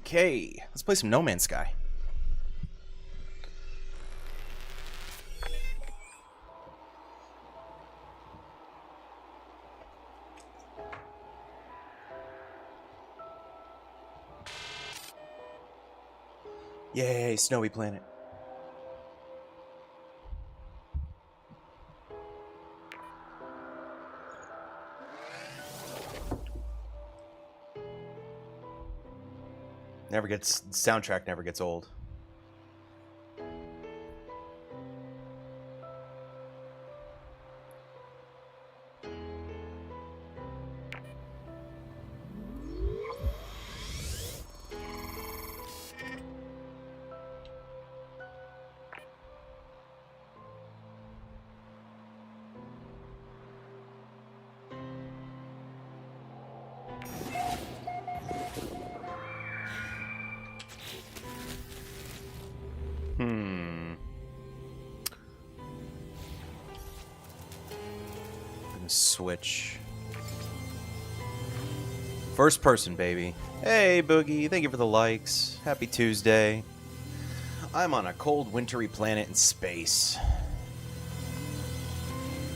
Okay, let's play some No Man's Sky. Yay, snowy planet. Soundtrack never gets old. Switch. First person, baby. Hey, Boogie. Thank you for the likes. Happy Tuesday. I'm on a cold, wintry planet in space.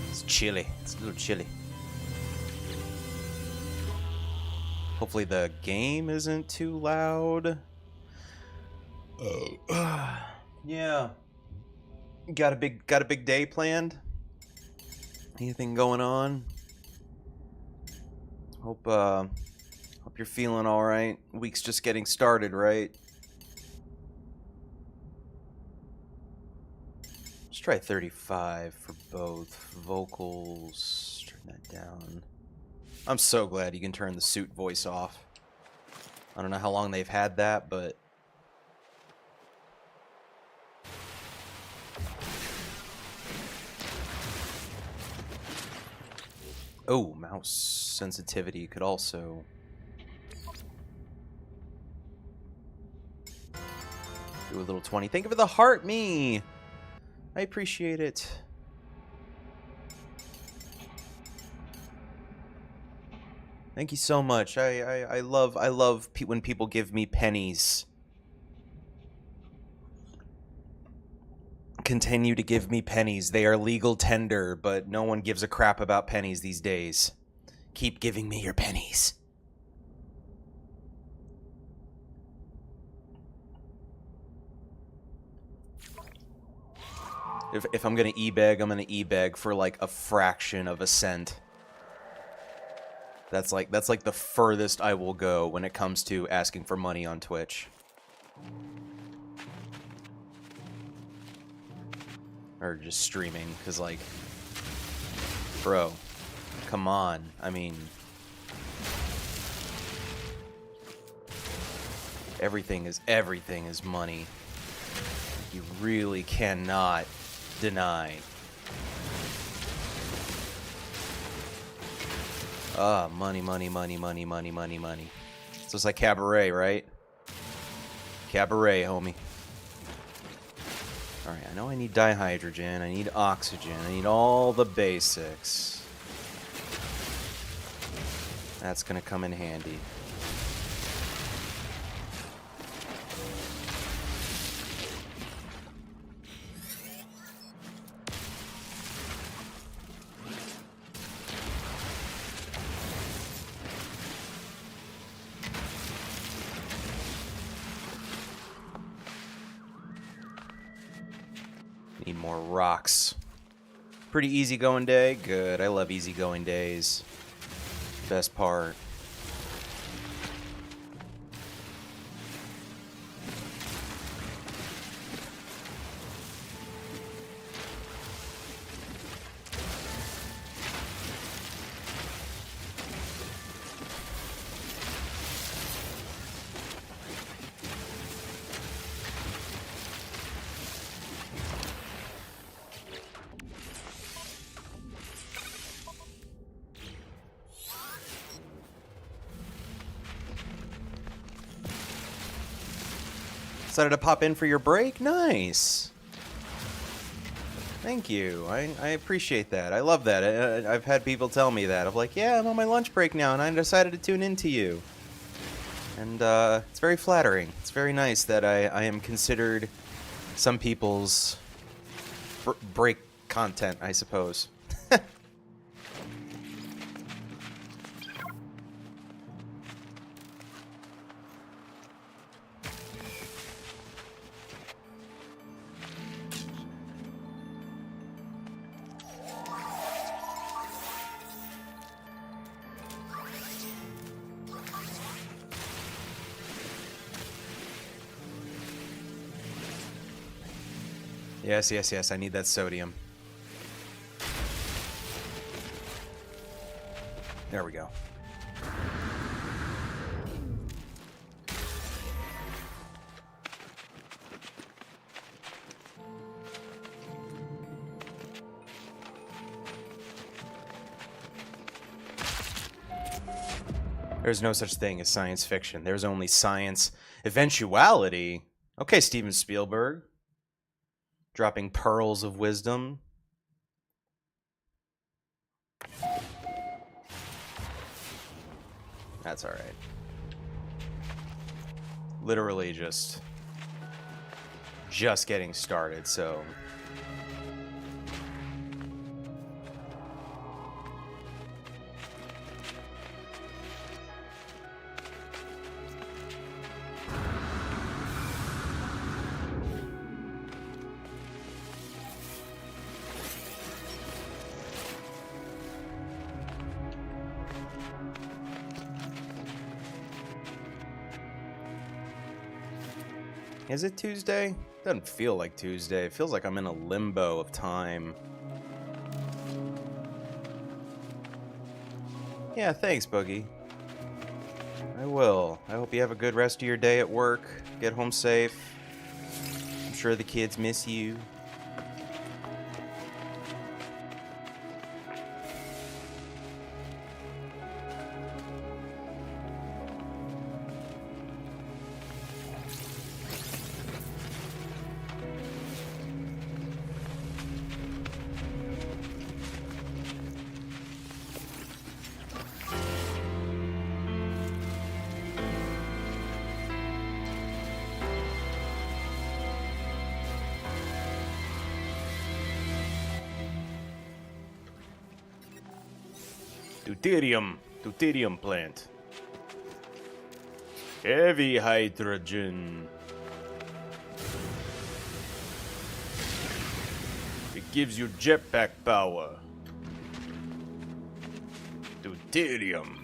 It's chilly. It's a little chilly. Hopefully the game isn't too loud. Oh. Yeah. Got a big day planned? Anything going on? Hope you're feeling all right. Week's just getting started, right? Let's try 35 for both vocals. Turn that down. I'm so glad you can turn the suit voice off. I don't know how long they've had that, but oh, mouse sensitivity could also do a little 20. Thank you for the heart, me. I appreciate it. Thank you so much. I love when people give me pennies. Continue to give me pennies. They are legal tender, but no one gives a crap about pennies these days. Keep giving me your pennies. If I'm gonna e-beg, I'm gonna e-beg for like a fraction of a cent. That's like the furthest I will go when it comes to asking for money on Twitch. Or just streaming, because like, bro, come on. I mean, everything is money. You really cannot deny. Money, money, money, money, money, money, money. So it's like Cabaret, right? Cabaret, homie. Alright, I know I need dihydrogen, I need oxygen, I need all the basics. That's gonna come in handy. Need more rocks. Pretty easygoing day? Good. I love easygoing days. Best part. Decided to pop in for your break? Nice. Thank you. I appreciate that. I love that. I've had people tell me that. I'm like, yeah, I'm on my lunch break now, and I decided to tune into you. And it's very flattering. It's very nice that I am considered some people's break content, I suppose. Yes, yes, yes, I need that sodium. There we go. There's no such thing as science fiction. There's only science eventuality. Okay, Steven Spielberg. Dropping pearls of wisdom. That's alright. Literally just getting started, so... Is it Tuesday? Doesn't feel like Tuesday. It feels like I'm in a limbo of time. Yeah, thanks, Boogie. I will. I hope you have a good rest of your day at work. Get home safe. I'm sure the kids miss you. Deuterium plant. Heavy hydrogen. gives you jetpack power. Deuterium.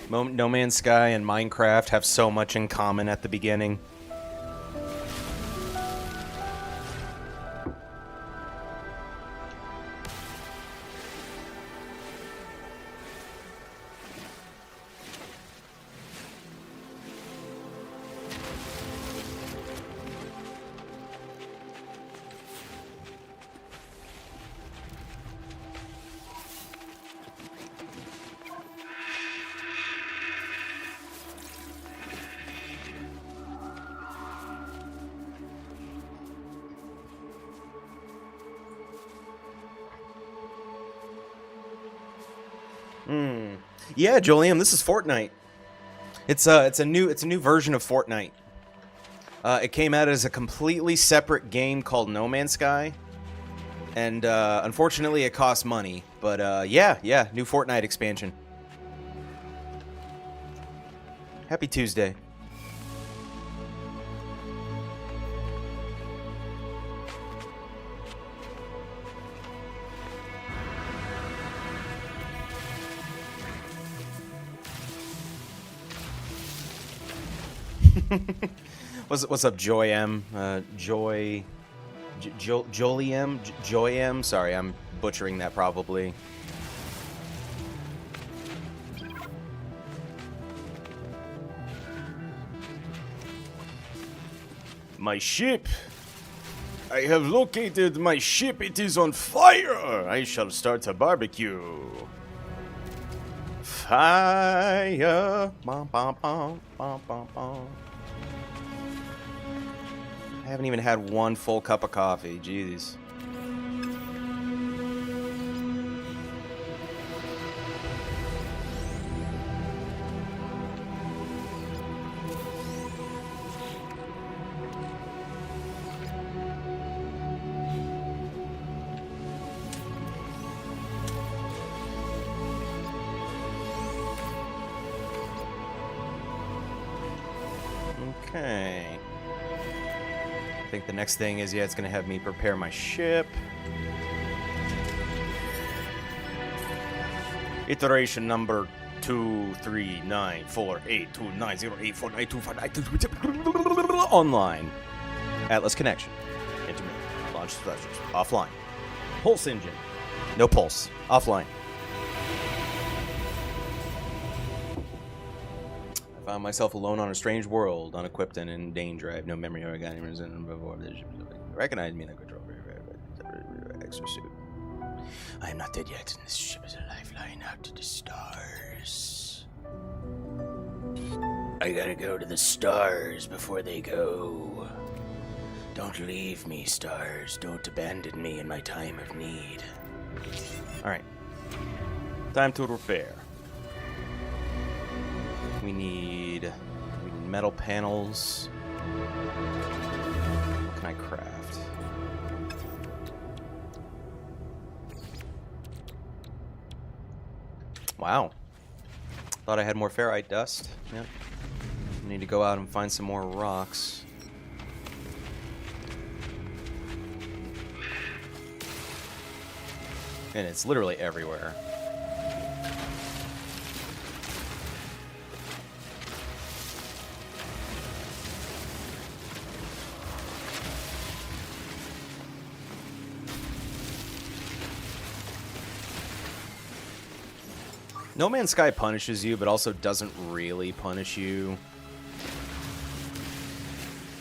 No Man's Sky and Minecraft have so much in common at the beginning. Yeah, Jolium, this is Fortnite. It's a new version of Fortnite. It came out as a completely separate game called No Man's Sky, and unfortunately, it costs money. But yeah, new Fortnite expansion. Happy Tuesday. What's up, Joy M? Joy M. Sorry, I'm butchering that probably. My ship. I have located my ship. It is on fire. I shall start a barbecue. Fire. Bum, bum, bum, bum, bum, bum. I haven't even had one full cup of coffee. Jeez. Okay. I think the next thing is, yeah, it's going to have me prepare my ship. Iteration number 23948290849084925 online. Atlas connection. Intermittent. Launch structures. Offline. Pulse engine. No pulse. Offline. I found myself alone on a strange world, unequipped and in danger. I have no memory or organisms before this. Recognize me in the control exosuit. I am not dead yet, and this ship is a lifeline out to the stars. I gotta go to the stars before they go. Don't leave me, stars. Don't abandon me in my time of need. Alright. Time to repair. We need metal panels. What can I craft? Wow. Thought I had more ferrite dust. Yep. Need to go out and find some more rocks. And it's literally everywhere. No Man's Sky punishes you, but also doesn't really punish you.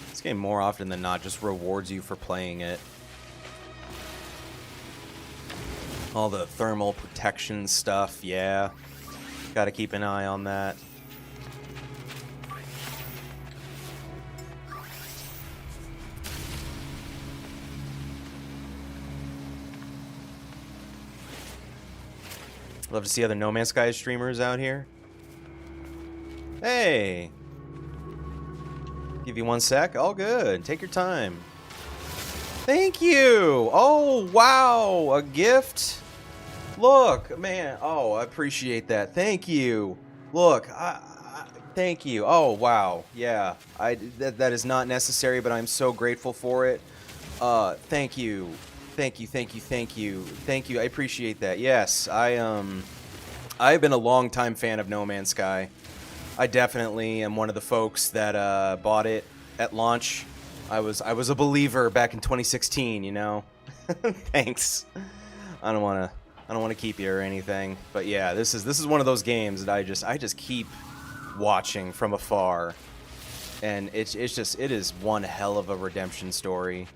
This game, more often than not, just rewards you for playing it. All the thermal protection stuff, yeah. Gotta keep an eye on that. Love to see other No Man's Sky streamers out here. Hey! Give you 1 sec. All good. Take your time. Thank you! Oh, wow! A gift? Look, man. Oh, I appreciate that. Thank you. Look, thank you. Oh, wow. Yeah. That is not necessary, but I'm so grateful for it. Thank you. Thank you, thank you, thank you. Thank you. I appreciate that. Yes, I've been a long-time fan of No Man's Sky. I definitely am one of the folks that bought it at launch. I was a believer back in 2016, you know. Thanks. I don't want to keep you or anything, but yeah, this is one of those games that I just keep watching from afar, and it is one hell of a redemption story.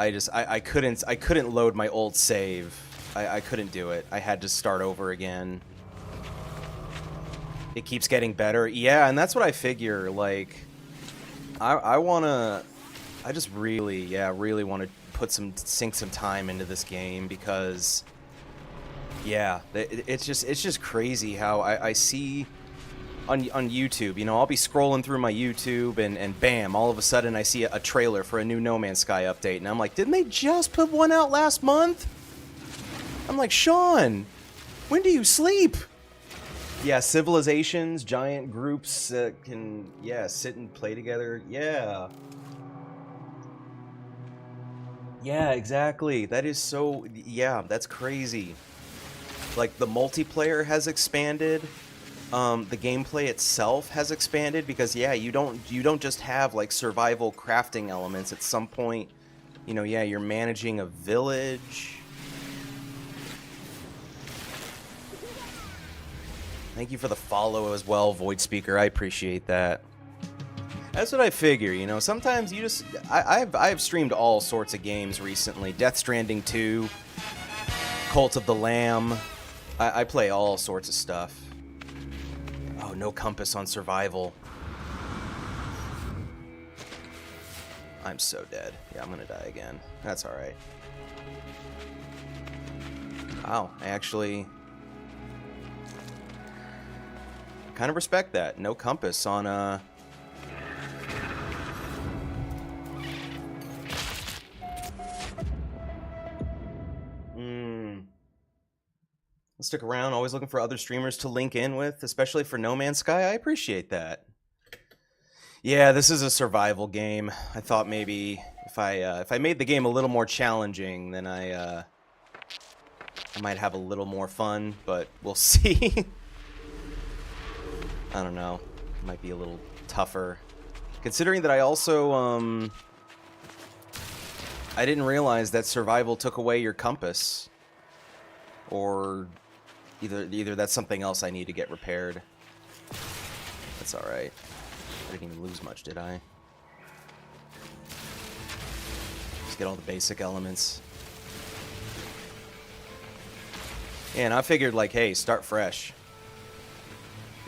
I couldn't load my old save. I couldn't do it. I had to start over again. It keeps getting better. Yeah, and that's what I figure. Like, I just really want to sink some time into this game, because yeah, it's just crazy how I see on YouTube, you know, I'll be scrolling through my YouTube and bam, all of a sudden I see a trailer for a new No Man's Sky update, and I'm like, didn't they just put one out last month? I'm like, Sean, when do you sleep? Yeah, civilizations, giant groups can, yeah, sit and play together. Yeah. Yeah, exactly. That is so, yeah, that's crazy. Like, the multiplayer has expanded. The gameplay itself has expanded, because yeah, you don't just have like survival crafting elements. At some point, you know, yeah, you're managing a village. Thank you for the follow as well, Void Speaker. I appreciate that. That's what I figure, you know. Sometimes you just I've streamed all sorts of games recently. Death Stranding 2, Cult of the Lamb. I play all sorts of stuff. Oh, no compass on survival. I'm so dead. Yeah, I'm gonna die again. That's alright. Wow, I actually kind of respect that. No compass on, Let's stick around, always looking for other streamers to link in with, especially for No Man's Sky. I appreciate that. Yeah, this is a survival game. I thought maybe if I made the game a little more challenging, then I might have a little more fun, but we'll see. I don't know. It might be a little tougher. Considering that I also, I didn't realize that survival took away your compass. Or either that's something else I need to get repaired. That's alright. I didn't even lose much, did I? Just get all the basic elements. Yeah, and I figured, like, hey, start fresh.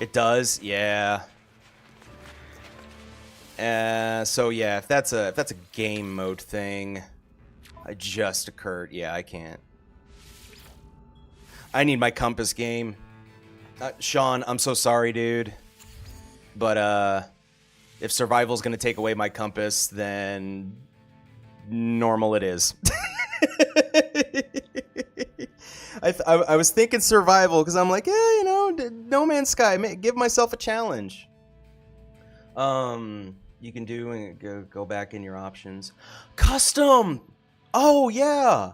It does, yeah. So yeah, if that's a game mode thing, I just occurred. Yeah, I can't. I need my compass game. Sean, I'm so sorry, dude. But if survival's gonna take away my compass, then normal it is. I was thinking survival because I'm like, yeah, you know, No Man's Sky, give myself a challenge. You can do and go back in your options. Custom. Oh yeah.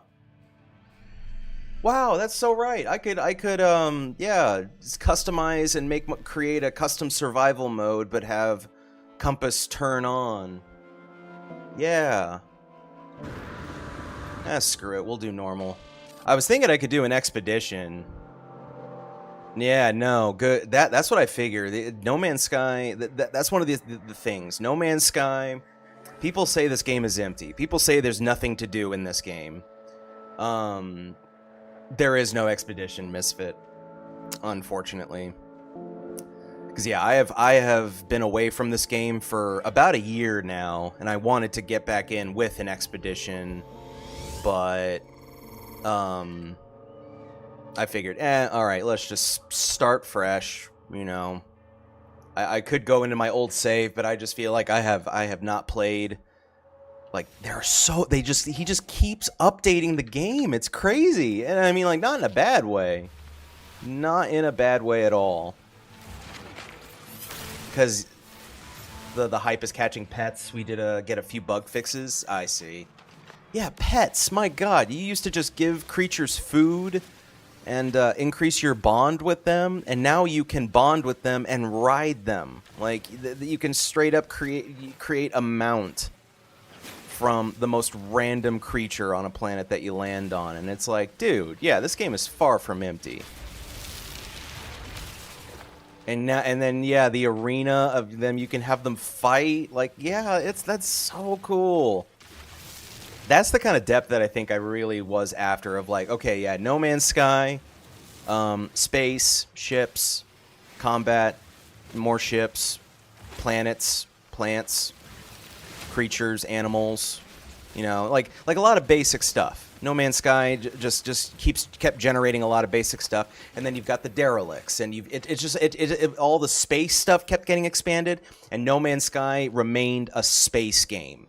Wow, that's so right. I could yeah, just customize and create a custom survival mode, but have compass turn on. Yeah. Screw it. We'll do normal. I was thinking I could do an expedition. Yeah, no, good. That's what I figured. No Man's Sky. That's one of the things. No Man's Sky. People say this game is empty. People say there's nothing to do in this game. There is no expedition, Misfit, unfortunately. Because yeah, I have been away from this game for about a year now, and I wanted to get back in with an expedition, but I figured, alright, let's just start fresh, you know. I could go into my old save, but I just feel like I have not played. Like, he just keeps updating the game. It's crazy. And I mean, like, not in a bad way. Not in a bad way at all. Because the hype is catching pets. We did get a few bug fixes. I see. Yeah, pets. My God, you used to just give creatures food and increase your bond with them, and now you can bond with them and ride them. Like, you can straight up create a mount from the most random creature on a planet that you land on, and it's like, dude, yeah, this game is far from empty. And then yeah, the arena of them, you can have them fight. Like, yeah, that's so cool. That's the kind of depth that I think I really was after, of like, okay, yeah, No Man's Sky, space, ships, combat, more ships, planets, plants, creatures, animals, you know, like a lot of basic stuff. No Man's Sky just kept generating a lot of basic stuff, and then you've got the derelicts, and all the space stuff kept getting expanded, and No Man's Sky remained a space game.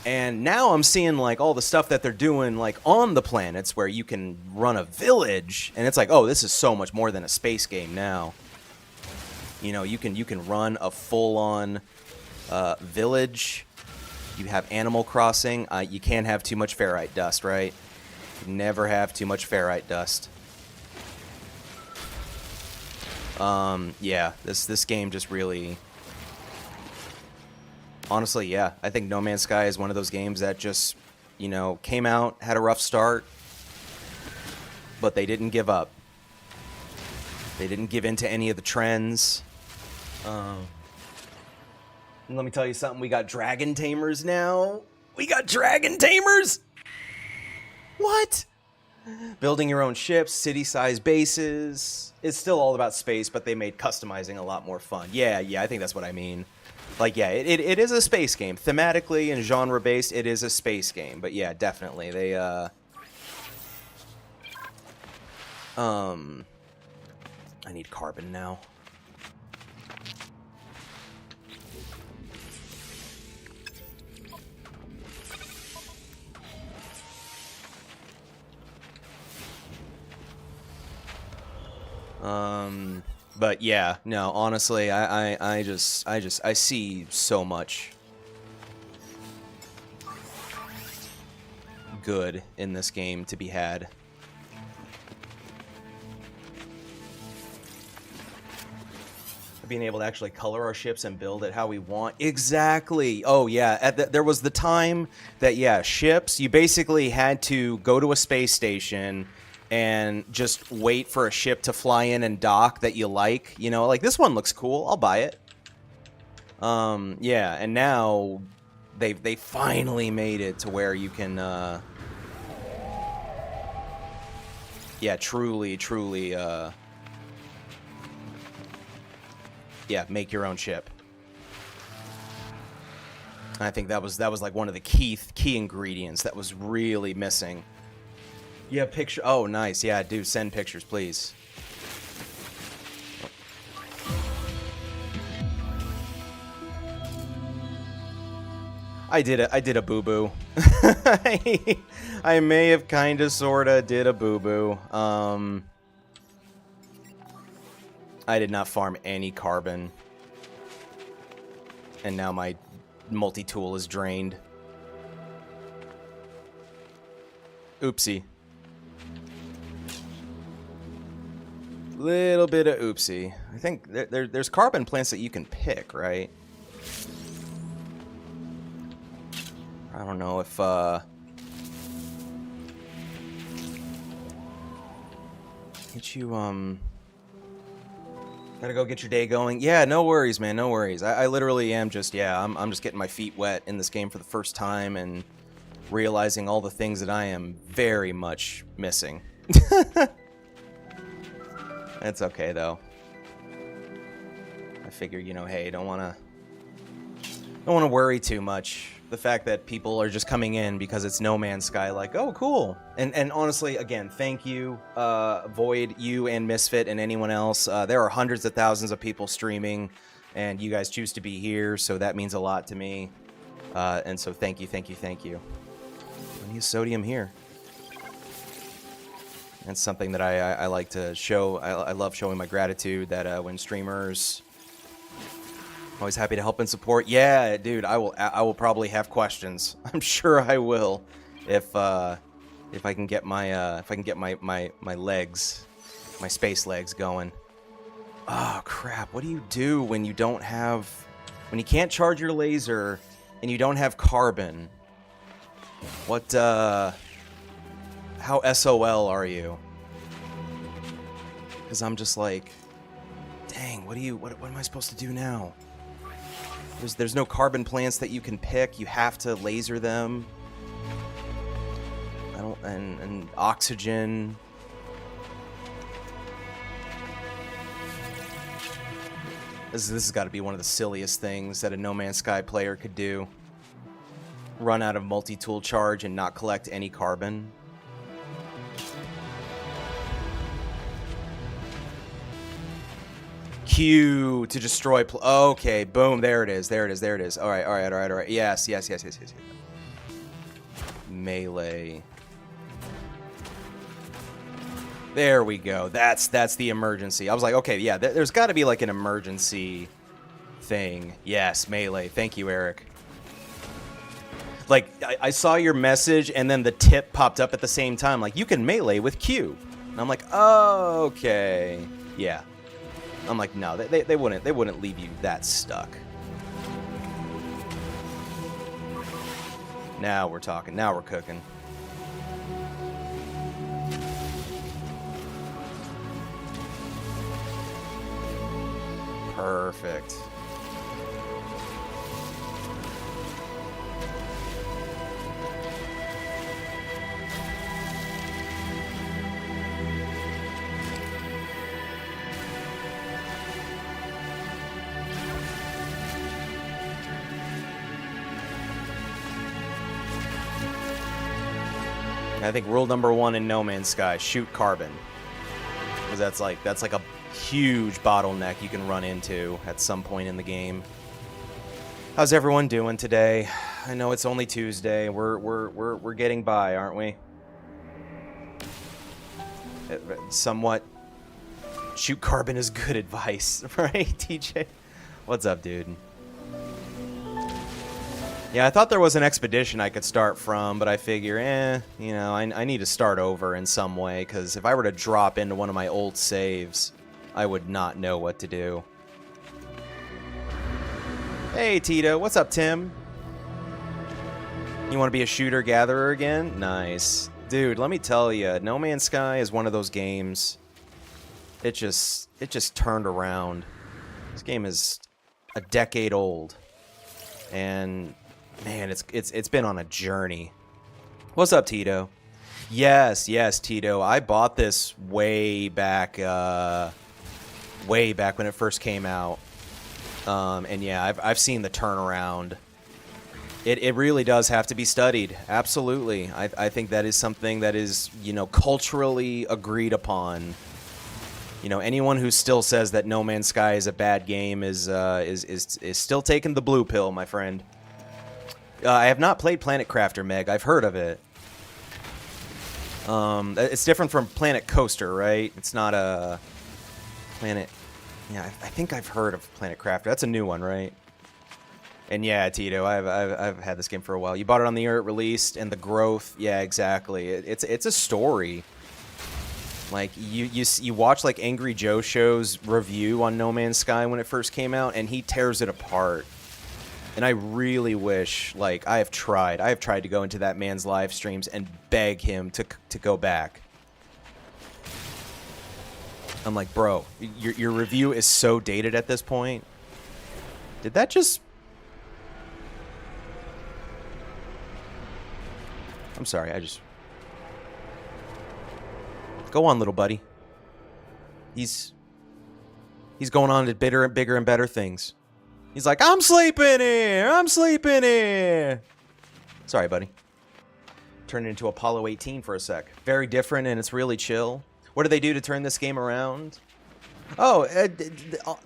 And now I'm seeing like all the stuff that they're doing like on the planets where you can run a village, and it's like, oh, this is so much more than a space game now. You know, you can run a full-on village. You have Animal Crossing. You can't have too much ferrite dust, right? You never have too much ferrite dust. Yeah, this game just really... Honestly, yeah, I think No Man's Sky is one of those games that just, you know, came out, had a rough start, but they didn't give up. They didn't give in to any of the trends. And let me tell you something, we got Dragon Tamers now. We got Dragon Tamers! What? Building your own ships, city-sized bases. It's still all about space, but they made customizing a lot more fun. Yeah, I think that's what I mean. Like, yeah, it is a space game. Thematically and genre-based, it is a space game. But yeah, definitely. They, I need carbon now. But yeah, no, honestly, I see so much good in this game to be had. Being able to actually color our ships and build it how we want. Exactly. Oh yeah, there was the time that, yeah, ships, you basically had to go to a space station and just wait for a ship to fly in and dock that you like. You know, like, this one looks cool, I'll buy it. Yeah, and now they finally made it to where you can, yeah, truly, yeah, make your own ship. I think that was like one of the key ingredients that was really missing. Yeah, picture. Oh, nice. Yeah, do send pictures, please. I did a boo-boo. I may have kinda sorta did a boo-boo. I did not farm any carbon. And now my multi-tool is drained. Oopsie. Little bit of oopsie. I think there's carbon plants that you can pick, right? I don't know if, get you, gotta go get your day going. Yeah, no worries, man, no worries. I literally am just, yeah, I'm just getting my feet wet in this game for the first time and realizing all the things that I am very much missing. It's okay, though. I figure, you know, hey, don't wanna worry too much. the fact that people are just coming in because it's No Man's Sky, like, oh, cool. And honestly, again, thank you, Void, you and Misfit and anyone else. There are hundreds of thousands of people streaming, and you guys choose to be here, so that means a lot to me. And so thank you, thank you, thank you. I need sodium here. That's something that I like to show. I love showing my gratitude that when streamers... Always happy to help and support. Yeah, dude, I will probably have questions. I'm sure I will if I can get my legs, my space legs going. Oh crap, what do you do when you can't charge your laser and you don't have carbon? How SOL are you? Cuz I'm just like, dang, what am I supposed to do now? There's no carbon plants that you can pick. You have to laser them. And oxygen. This has got to be one of the silliest things that a No Man's Sky player could do. Run out of multi-tool charge and not collect any carbon. Q to destroy. Okay, boom. There it is. There it is. There it is. All right. All right. All right. All right. Yes. Yes. Yes. Yes. Yes. Melee. There we go. That's the emergency. I was like, okay, yeah. There's got to be like an emergency thing. Yes, melee. Thank you, Eric. Like I saw your message and then the tip popped up at the same time. Like you can melee with Q. And I'm like, oh, okay, yeah. I'm like, no, they wouldn't leave you that stuck. Now we're talking. Now we're cooking. Perfect. I think rule number 1 in No Man's Sky: shoot carbon, because that's like a huge bottleneck you can run into at some point in the game. How's everyone doing today? I know it's only Tuesday. We're getting by, aren't we? Somewhat. Shoot carbon is good advice, right, TJ? What's up, dude? Yeah, I thought there was an expedition I could start from, but I figure, you know, I need to start over in some way, because if I were to drop into one of my old saves, I would not know what to do. Hey, Tito. What's up, Tim? You want to be a shooter-gatherer again? Nice. Dude, let me tell you, No Man's Sky is one of those games. It just turned around. This game is a decade old. And... man, it's been on a journey. What's up, Tito? Yes, Tito. I bought this way back when it first came out. And yeah, I've seen the turnaround. It really does have to be studied. Absolutely. I think that is something that is, you know, culturally agreed upon. You know, anyone who still says that No Man's Sky is a bad game is still taking the blue pill, my friend. I have not played Planet Crafter, Meg. I've heard of it. It's different from Planet Coaster, right? It's not a Planet... yeah, I think I've heard of Planet Crafter. That's a new one, right? And yeah, Tito, I've had this game for a while. You bought it on the year it released, and the growth... yeah, exactly. It's a story. Like, you watch, like, Angry Joe Show's review on No Man's Sky when it first came out, and he tears it apart. And I really wish, like, I have tried to go into that man's live streams and beg him to go back. I'm like, bro, your review is so dated at this point. Did that just... I'm sorry, I just... go on, little buddy. He's going on to bigger and better things. He's like, I'm sleeping here! I'm sleeping here! Sorry, buddy. Turned into Apollo 18 for a sec. Very different, and it's really chill. What did they do to turn this game around? Oh,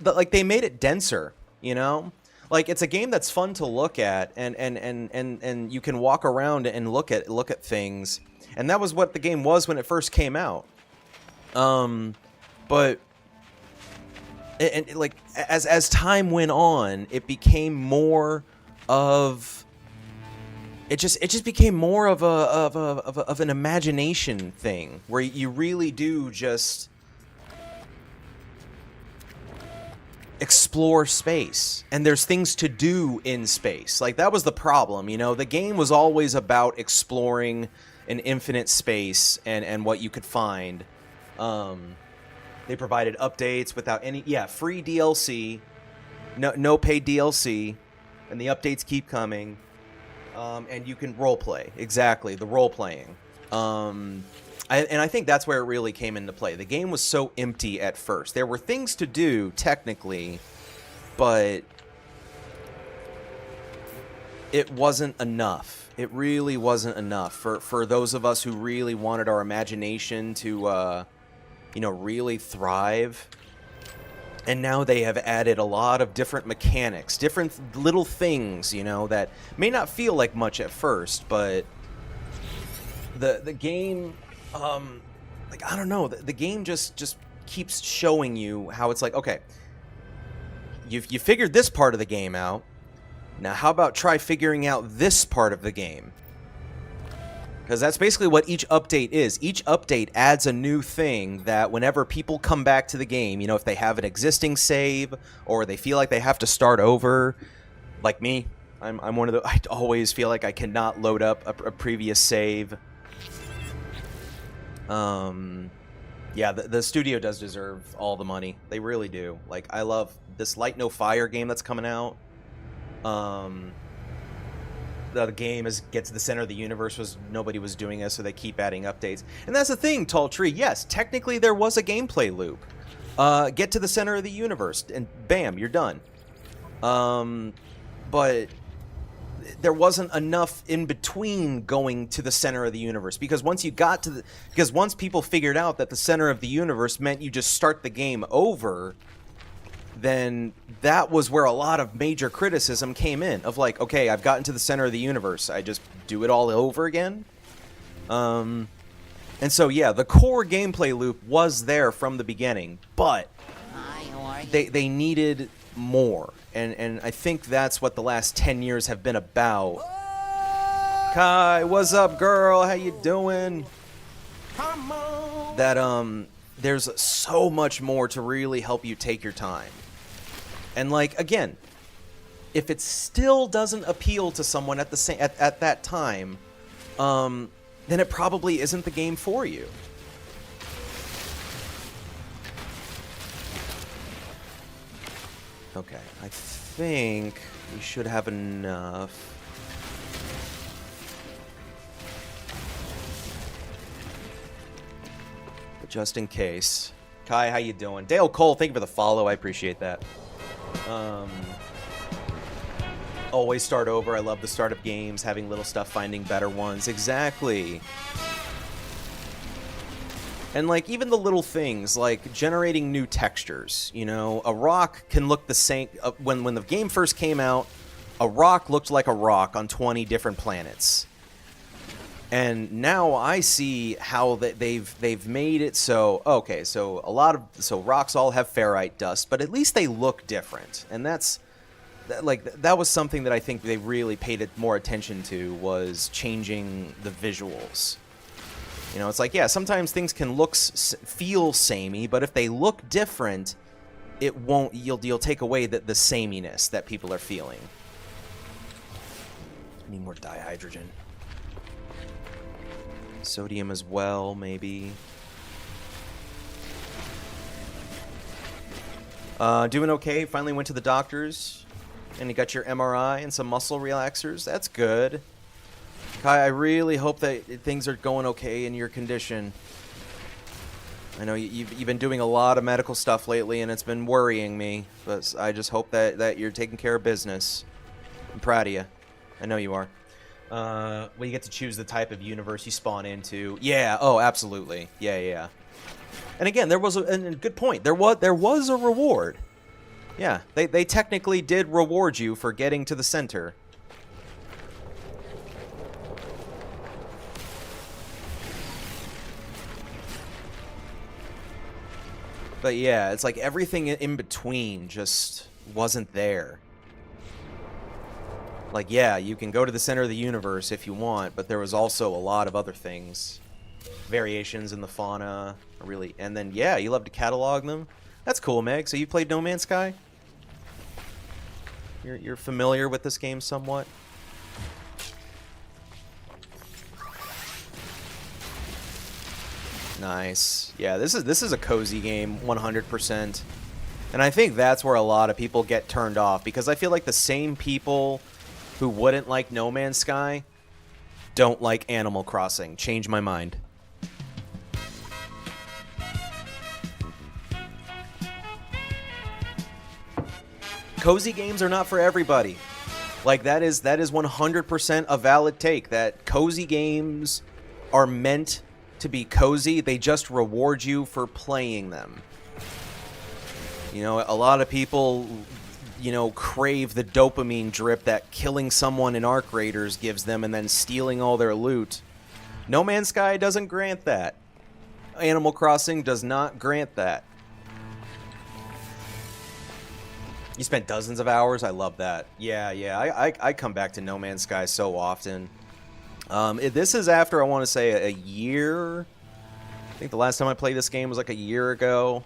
like they made it denser, you know? Like it's a game that's fun to look at, and you can walk around and look at things. And that was what the game was when it first came out. But like as time went on, it became more of it just became more of an imagination thing where you really do just explore space, and there's things to do in space. Like that was the problem, you know. The game was always about exploring an infinite space and what you could find. They provided updates without any free DLC, no paid DLC, and the updates keep coming. And you can roleplay. Exactly, the role playing. I think that's where it really came into play. The game was so empty at first. There were things to do, technically, but it wasn't enough. It really wasn't enough for those of us who really wanted our imagination to, really thrive. And now they have added a lot of different mechanics, different little things, that may not feel like much at first, but the game, I don't know, the game just keeps showing you how it's like, okay, you figured this part of the game out. Now how about try figuring out this part of the game? Because that's basically what each update is. Each update adds a new thing that whenever people come back to the game, if they have an existing save or they feel like they have to start over, like me, I'm one of the. I always feel like I cannot load up a previous save. Yeah, the studio does deserve all the money. They really do. Like, I love this Light No Fire game that's coming out. The game is Get to the Center of the Universe nobody was doing this, so they keep adding updates. And that's the thing, Tall Tree. Yes, technically there was a gameplay loop. Get to the center of the universe, and bam, you're done. But there wasn't enough in between going to the center of the universe, because once people figured out that the center of the universe meant you just start the game over, then that was where a lot of major criticism came in, of like, okay, I've gotten to the center of the universe, I just do it all over again. And so yeah, the core gameplay loop was there from the beginning, but they needed more, and I think that's what the last 10 years have been about. Kai, what's up, girl? How you doing? That there's so much more to really help you take your time. And like, again, if it still doesn't appeal to someone at that time, then it probably isn't the game for you. Okay, I think we should have enough. But just in case. Kai, how you doing? Dale Cole, thank you for the follow. I appreciate that. Always start over. I love the start of games, having little stuff, finding better ones. Exactly. And like even the little things like generating new textures, a rock can look the same. When the game first came out, a rock looked like a rock on 20 different planets. And now I see how they've made it so, okay, so rocks all have ferrite dust, but at least they look different. And that was something that I think they really paid more attention to, was changing the visuals. It's like, yeah, sometimes things can feel samey, but if they look different, it won't, you'll take away the sameness that people are feeling. I need more dihydrogen. Sodium as well, maybe. Doing okay. Finally went to the doctors, and you got your MRI and some muscle relaxers. That's good. Kai, I really hope that things are going okay in your condition. I know you've been doing a lot of medical stuff lately, and it's been worrying me. But I just hope that you're taking care of business. I'm proud of you. I know you are. We get to choose the type of universe you spawn into. Yeah. Oh, absolutely. Yeah, yeah. And again, there was a good point. There was a reward. Yeah, they technically did reward you for getting to the center. But yeah, it's like everything in between just wasn't there. Like, yeah, you can go to the center of the universe if you want, but there was also a lot of other things. Variations in the fauna, really. And then, yeah, you love to catalog them. That's cool, Meg. So you played No Man's Sky? You're familiar with this game somewhat? Nice. Yeah, this is a cozy game, 100%. And I think that's where a lot of people get turned off, because I feel like the same people who wouldn't like No Man's Sky don't like Animal Crossing. Change my mind. Cozy games are not for everybody. Like, that is 100% a valid take, that cozy games are meant to be cozy. They just reward you for playing them. You know, a lot of people, you know, crave the dopamine drip that killing someone in Arc Raiders gives them and then stealing all their loot. No Man's Sky doesn't grant that. Animal Crossing does not grant that. You spent dozens of hours? I love that. Yeah, I come back to No Man's Sky so often. This is after, I want to say, a year. I think the last time I played this game was like a year ago.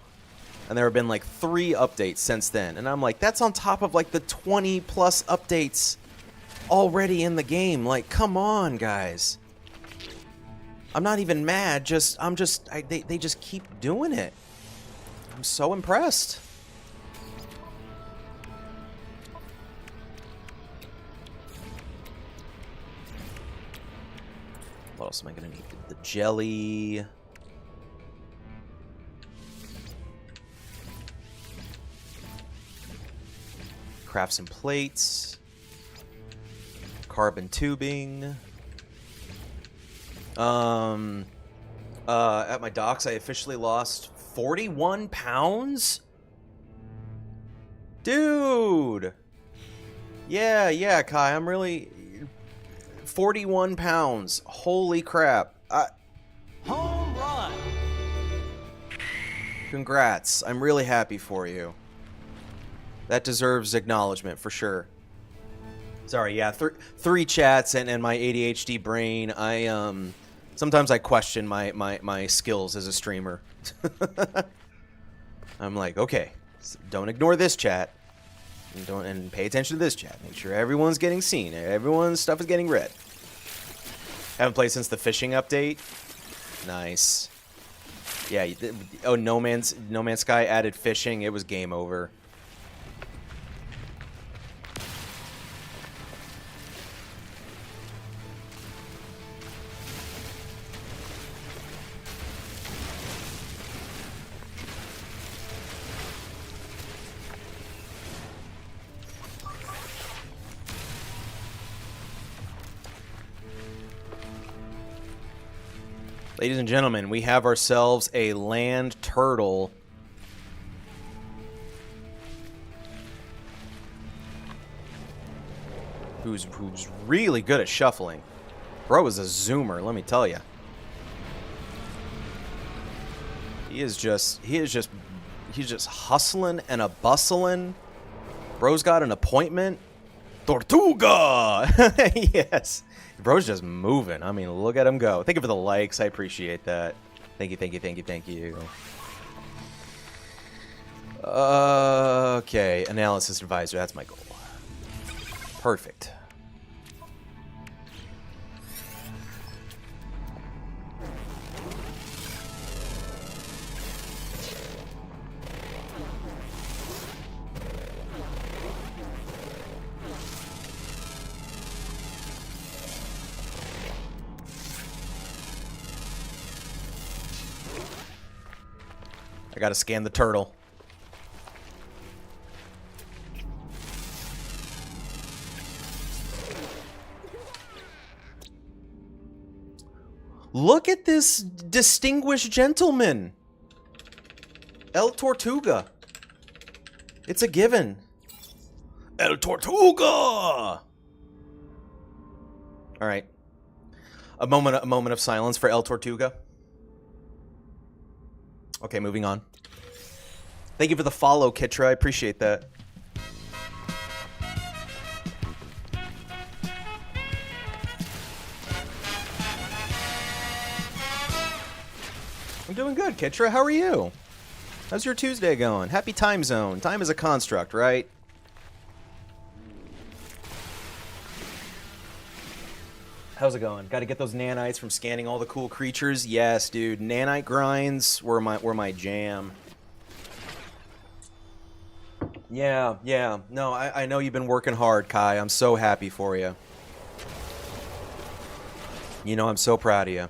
And there have been like 3 updates since then. And I'm like, that's on top of like the 20 plus updates already in the game. Like, come on, guys. I'm not even mad. They just keep doing it. I'm so impressed. What else am I going to need? The jelly. Craft some plates. Carbon tubing. At my docks, I officially lost 41 pounds? Dude! Yeah, Kai, I'm really... 41 pounds. Holy crap. Home run! Congrats. I'm really happy for you. That deserves acknowledgement, for sure. Sorry, yeah, 3 chats and my ADHD brain. Sometimes I question my skills as a streamer. I'm like, okay, don't ignore this chat. And pay attention to this chat. Make sure everyone's getting seen. Everyone's stuff is getting read. Haven't played since the fishing update. Nice. Yeah. Oh, No Man's Sky added fishing. It was game over. Ladies and gentlemen, we have ourselves a land turtle. Who's really good at shuffling. Bro is a zoomer, let me tell you. He's just hustling and a bustling. Bro's got an appointment. Tortuga! Yes. Bro's just moving. I mean, look at him go. Thank you for the likes. I appreciate that. Thank you. Okay. Analysis advisor. That's my goal. Perfect. I gotta scan the turtle. Look at this distinguished gentleman. El Tortuga. It's a given. El Tortuga! Alright. A moment of silence for El Tortuga. Okay, moving on. Thank you for the follow, Kitra. I appreciate that. I'm doing good, Kitra. How are you? How's your Tuesday going? Happy time zone. Time is a construct, right? How's it going? Got to get those nanites from scanning all the cool creatures. Yes, dude. Nanite grinds were my jam. Yeah. No, I know you've been working hard, Kai. I'm so happy for you. You know, I'm so proud of you.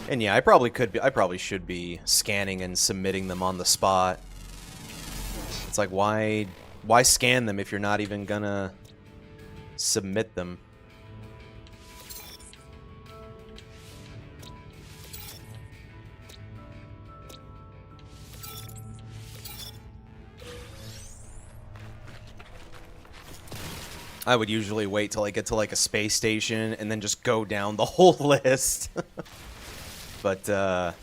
And yeah, I probably should be scanning and submitting them on the spot. It's like, why scan them if you're not even gonna submit them? I would usually wait till I get to like a space station and then just go down the whole list. But, I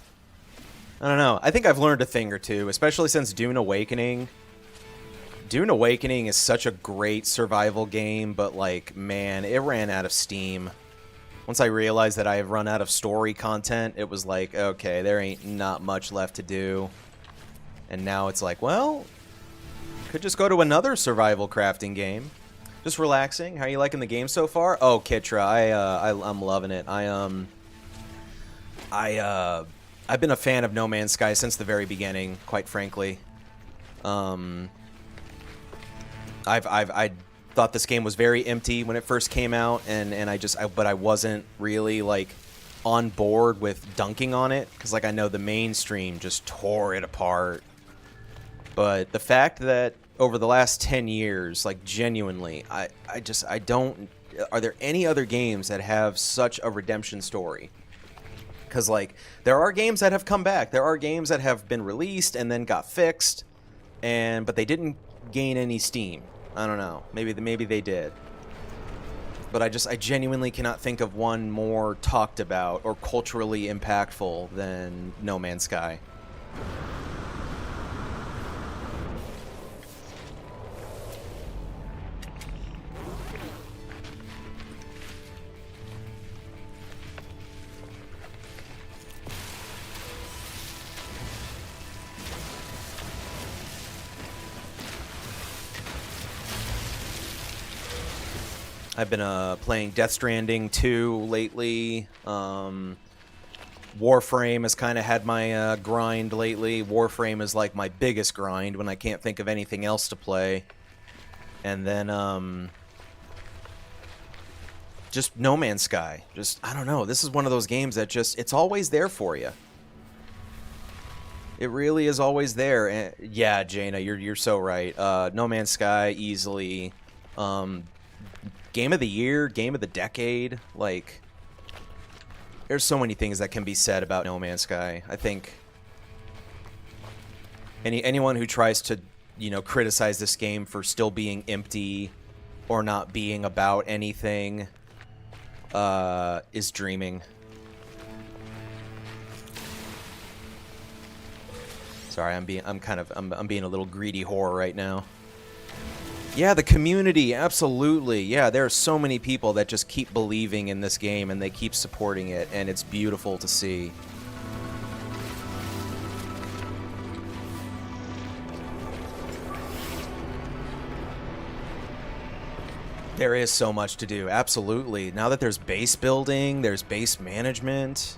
don't know. I think I've learned a thing or two, especially since Dune Awakening. Dune Awakening is such a great survival game, but, like, man, it ran out of steam. Once I realized that I have run out of story content, it was like, okay, there ain't not much left to do. And now it's like, well, could just go to another survival crafting game. Just relaxing. How are you liking the game so far? Oh, Kitra, I'm loving it. I've been a fan of No Man's Sky since the very beginning, quite frankly. I thought this game was very empty when it first came out, but I wasn't really like on board with dunking on it because like I know the mainstream just tore it apart. But the fact that over the last 10 years, like genuinely, I don't. Are there any other games that have such a redemption story? Because, like, there are games that have come back. There are games that have been released and then got fixed, but they didn't gain any steam. I don't know. Maybe they did. But I genuinely cannot think of one more talked about or culturally impactful than No Man's Sky. I've been playing Death Stranding 2 lately. Warframe has kind of had my grind lately. Warframe is like my biggest grind when I can't think of anything else to play. And then just No Man's Sky. Just, I don't know. This is one of those games that just, it's always there for you. It really is always there. And yeah, Jaina, you're so right. No Man's Sky, easily. Game of the year, game of the decade, like, there's so many things that can be said about No Man's Sky. I think anyone who tries to, you know, criticize this game for still being empty or not being about anything is dreaming. Sorry, I'm being a little greedy whore right now. Yeah, the community, absolutely. Yeah, there are so many people that just keep believing in this game and they keep supporting it, and it's beautiful to see. There is so much to do, absolutely. Now that there's base building, there's base management.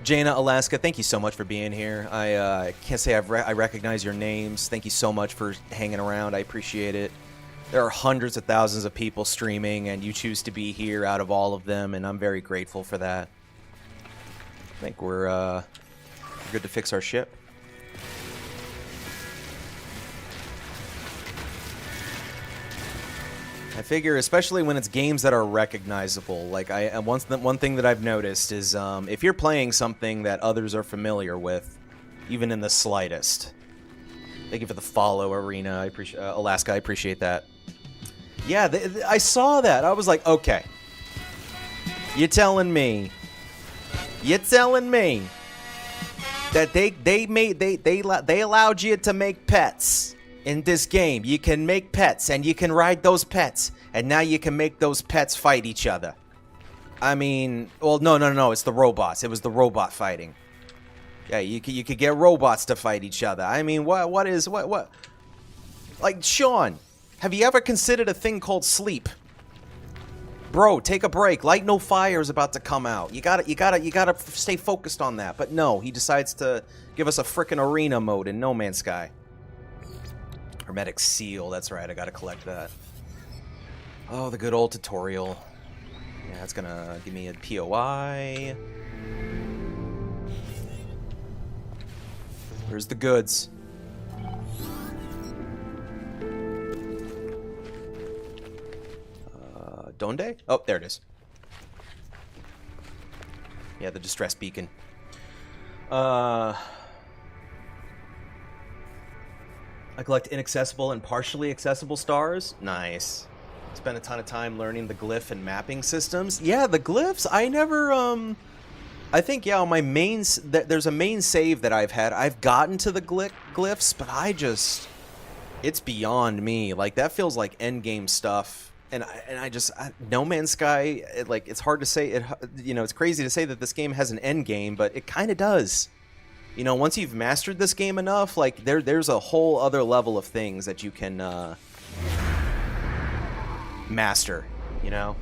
Jaina, Alaska, thank you so much for being here. I can't say I recognize your names. Thank you so much for hanging around. I appreciate it. There are hundreds of thousands of people streaming, and you choose to be here out of all of them, and I'm very grateful for that. I think we're good to fix our ship. I figure, especially when it's games that are recognizable. Like one thing that I've noticed is if you're playing something that others are familiar with, even in the slightest. Thank you for the follow, Arena. I appreciate Alaska. I appreciate that. Yeah, I saw that. I was like, okay. You're telling me that they allowed you to make pets in this game. You can make pets and you can ride those pets, and now you can make those pets fight each other. I mean, well, no, it's the robots. It was the robot fighting. Yeah, you could get robots to fight each other. I mean, what? Like, Sean, have you ever considered a thing called sleep? Bro, take a break. Light No Fire is about to come out. You gotta stay focused on that. But no, he decides to give us a frickin' arena mode in No Man's Sky. Hermetic Seal, that's right, I gotta collect that. Oh, the good old tutorial. Yeah, that's gonna give me a POI. Where's the goods? Donde? Oh, there it is. Yeah, the distress beacon. I collect inaccessible and partially accessible stars. Nice. Spent a ton of time learning the glyph and mapping systems. Yeah, the glyphs, I never, I think, yeah, on my main, there's a main save that I've had. I've gotten to the glyphs, but it's beyond me. Like, that feels like endgame stuff. And No Man's Sky, it's hard to say, it's crazy to say that this game has an end game, but it kind of does. You know, once you've mastered this game enough, like, there's a whole other level of things that you can, master, you know?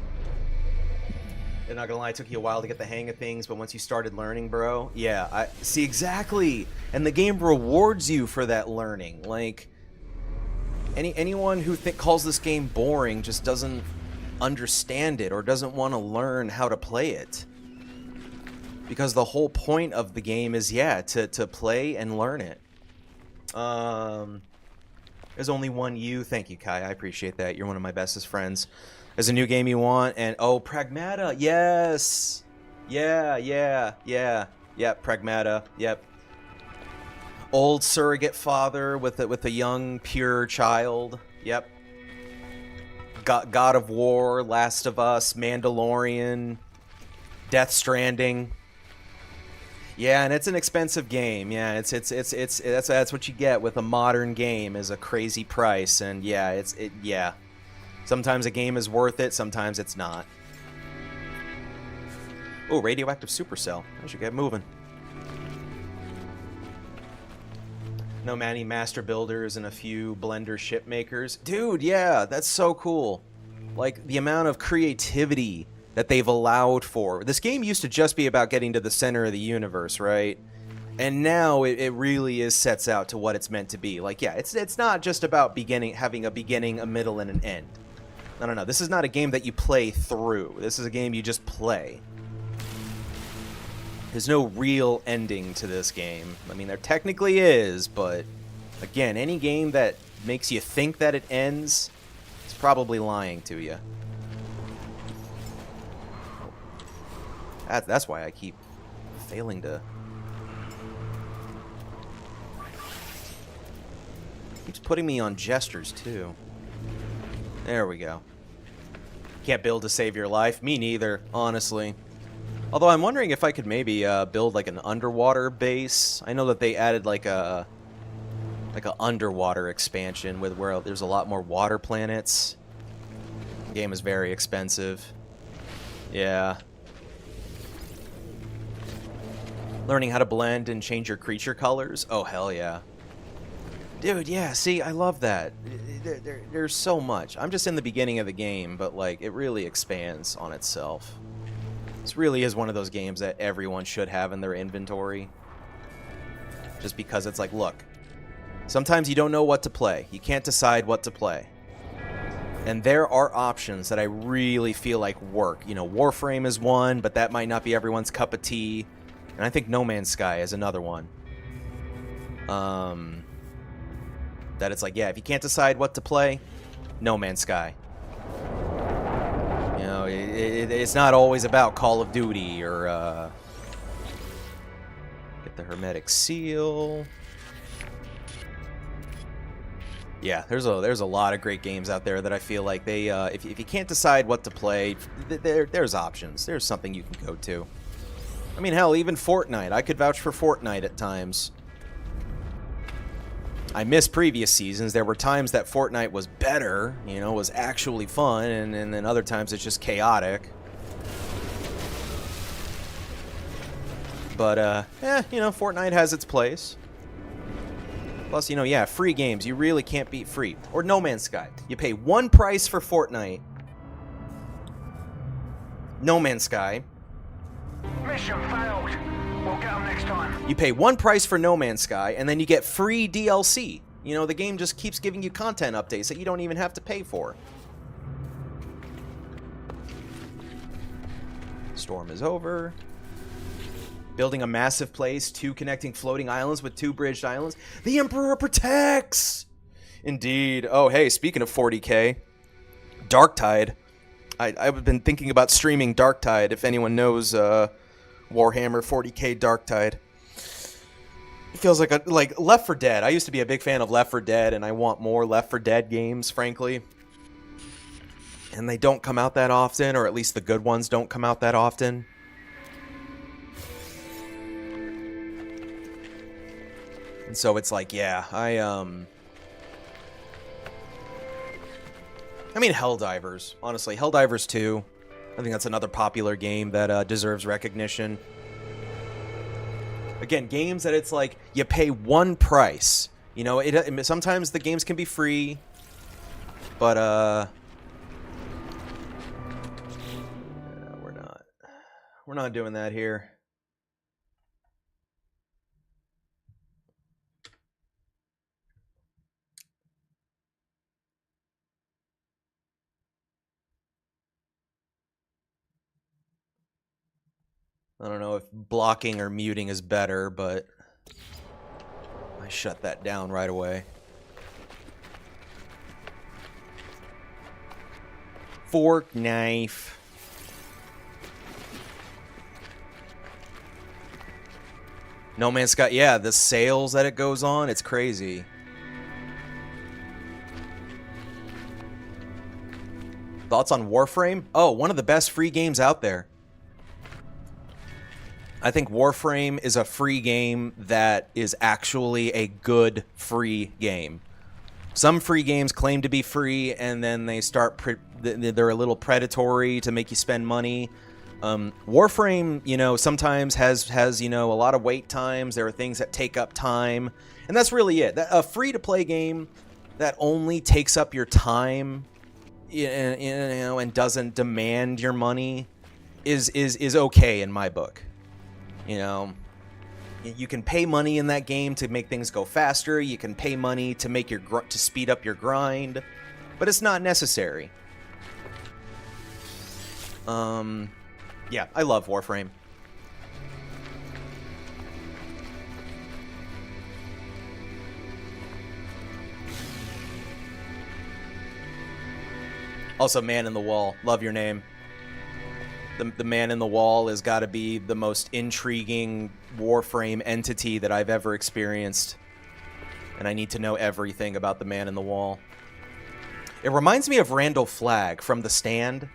I'm not gonna lie, it took you a while to get the hang of things, but once you started learning, bro, yeah, I see exactly. And the game rewards you for that learning. Like, anyone who calls this game boring just doesn't understand it or doesn't want to learn how to play it. Because the whole point of the game is, yeah, to play and learn it. There's only one you. Thank you, Kai. I appreciate that. You're one of my bestest friends. There's a new game you want, and oh, Pragmata. Yes. Yeah. Yep, Pragmata. Yep. Old surrogate father with a young, pure child. Yep. God of War, Last of Us, Mandalorian, Death Stranding. Yeah, and it's an expensive game. Yeah, that's what you get with a modern game, is a crazy price. And yeah, yeah. Sometimes a game is worth it, sometimes it's not. Oh, radioactive supercell. I should get moving. No many master builders and a few blender ship makers. Dude, yeah, that's so cool. Like, the amount of creativity that they've allowed for. This game used to just be about getting to the center of the universe, right? And now it really sets out to what it's meant to be. Like, yeah, it's not just about having a beginning, a middle, and an end. No. This is not a game that you play through. This is a game you just play. There's no real ending to this game. I mean, there technically is, but again, any game that makes you think that it ends is probably lying to you. That's why I keep failing to... Keeps putting me on gestures, too. There we go. Can't build to save your life. Me neither, honestly. Although I'm wondering if I could maybe build like an underwater base. I know that they added like a underwater expansion where there's a lot more water planets. The game is very expensive. Yeah. Learning how to blend and change your creature colors. Oh, hell yeah. Dude, yeah, see, I love that. There's so much. I'm just in the beginning of the game, but like it really expands on itself. This really is one of those games that everyone should have in their inventory. Just because it's like, look, sometimes you don't know what to play. You can't decide what to play. And there are options that I really feel like work. You know, Warframe is one, but that might not be everyone's cup of tea. And I think No Man's Sky is another one. That it's like, yeah, if you can't decide what to play, No Man's Sky. know, it's not always about Call of Duty or get the hermetic seal. Yeah, there's a lot of great games out there that I feel like they if you can't decide what to play, there's options. There's something you can go to. I mean, hell, even Fortnite. I could vouch for Fortnite at times. I miss previous seasons. There were times that Fortnite was better, you know, was actually fun, and then other times it's just chaotic. But, you know, Fortnite has its place. Plus, you know, yeah, free games. You really can't beat free. Or No Man's Sky. You pay one price for Fortnite. No Man's Sky. Mission failed. We'll get them next time. You pay one price for No Man's Sky, and then you get free DLC. You know, the game just keeps giving you content updates that you don't even have to pay for. Storm is over. Building a massive place, 2 connecting floating islands with 2 bridged islands. The Emperor protects! Indeed. Oh, hey, speaking of 40k, Darktide. I've been thinking about streaming Darktide, if anyone knows Warhammer 40k Darktide. It feels like Left 4 Dead. I used to be a big fan of Left 4 Dead, and I want more Left 4 Dead games, frankly. And they don't come out that often, or at least the good ones don't come out that often. And so it's like, yeah, I mean, Helldivers. Honestly, Helldivers 2. I think that's another popular game that deserves recognition. Again, games that it's like, you pay one price. You know, sometimes the games can be free, but, we're not doing that here. I don't know if blocking or muting is better, but I shut that down right away. Fork knife. No Man's Sky, yeah, the sales that it goes on, it's crazy. Thoughts on Warframe? Oh, one of the best free games out there. I think Warframe is a free game that is actually a good free game. Some free games claim to be free, and then they start they're a little predatory to make you spend money. Warframe, you know, sometimes has you know, a lot of wait times. There are things that take up time, and that's really it. A free-to-play game that only takes up your time, you know, and doesn't demand your money is okay in my book. You know, you can pay money in that game to make things go faster. You can pay money to make to speed up your grind, but it's not necessary. Yeah, I love Warframe. Also, Man in the Wall. Love your name. The Man in the Wall has got to be the most intriguing Warframe entity that I've ever experienced. And I need to know everything about the Man in the Wall. It reminds me of Randall Flagg from The Stand.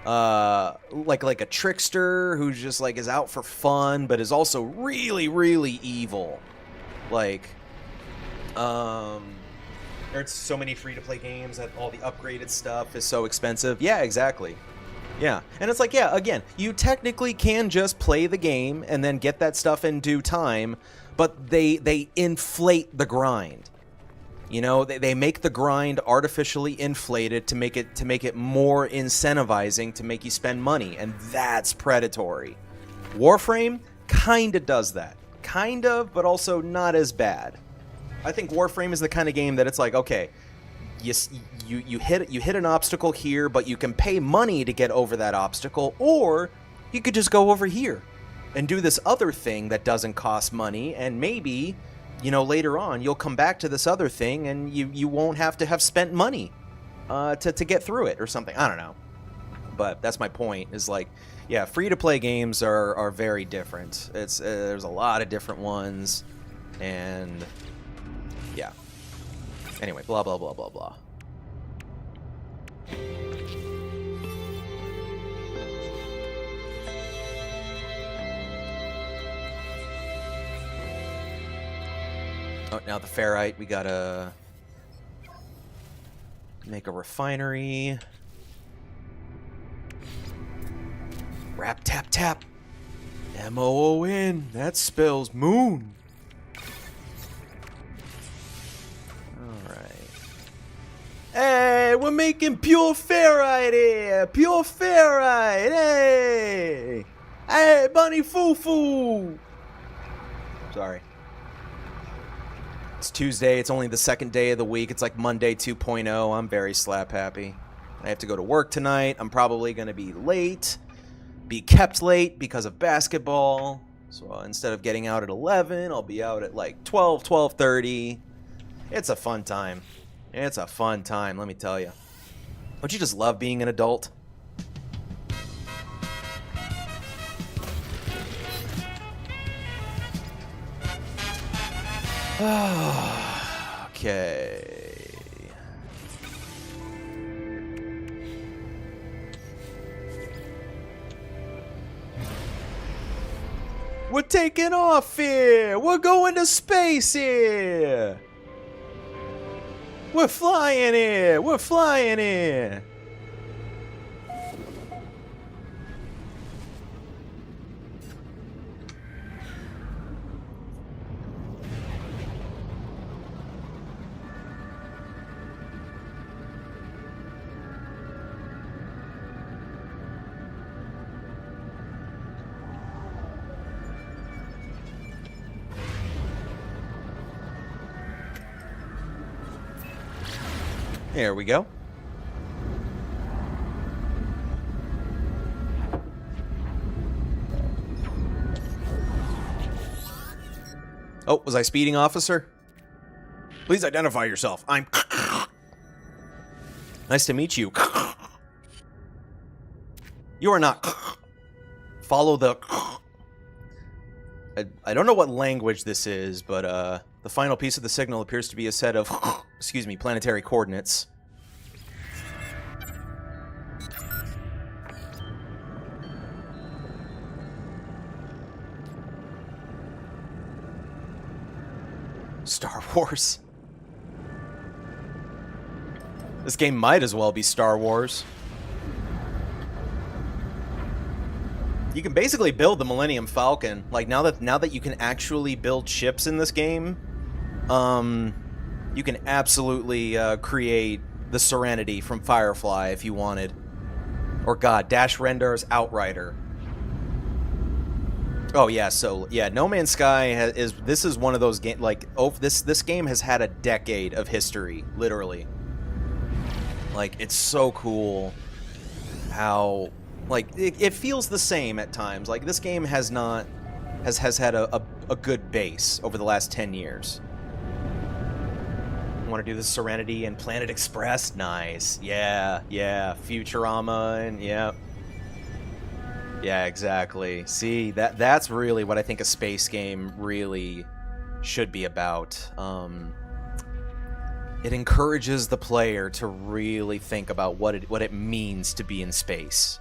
Like a trickster who's just like is out for fun, but is also really, really evil. Like, there's so many free-to-play games that all the upgraded stuff is so expensive. Yeah, exactly. Yeah, and it's like, yeah, again, you technically can just play the game and then get that stuff in due time, but they inflate the grind. You know, they make the grind artificially inflated to make it more incentivizing to make you spend money, and that's predatory. Warframe kind of does that. Kind of, but also not as bad. I think Warframe is the kind of game that it's like, okay, you hit an obstacle here, but you can pay money to get over that obstacle, or you could just go over here and do this other thing that doesn't cost money, and maybe, you know, later on you'll come back to this other thing and you won't have to have spent money to get through it or something. I don't know. but that's my point. Is like, yeah, free-to-play games are very different. It's there's a lot of different ones, and yeah. Anyway, blah blah blah blah blah. Oh, now the ferrite, we gotta make a refinery. Rap tap tap. M-O-O-N. That spells moon. Alright. Hey, we're making pure ferrite here. Pure ferrite. Hey. Hey, bunny foo foo. Sorry. It's Tuesday. It's only the second day of the week. It's like Monday 2.0. I'm very slap happy. I have to go to work tonight. I'm probably going to be late. Be kept late because of basketball. So instead of getting out at 11, I'll be out at like 12, 12:30. It's a fun time. It's a fun time, let me tell you. Don't you just love being an adult? Okay. We're taking off here. We're going to space here. We're flying here. We're flying here. There we go. Oh, was I speeding, officer? Please identify yourself. I'm... Nice to meet you. You are not... Follow the... I don't know what language this is, but the final piece of the signal appears to be a set of, excuse me, planetary coordinates. Star Wars. This game might as well be Star Wars. You can basically build the Millennium Falcon. Like now that you can actually build ships in this game, you can absolutely create the Serenity from Firefly if you wanted. Or God, Dash Rendar's Outrider. Oh yeah, so yeah, No Man's Sky this is one of those games like this game has had a decade of history, literally. Like it's so cool how like it feels the same at times. Like this game has had a good base over the last 10 years. Want to do the Serenity and Planet Express? Nice. Yeah, Futurama and yeah. Yeah, exactly. See, that's really what I think a space game really should be about. It encourages the player to really think about what it means to be in space.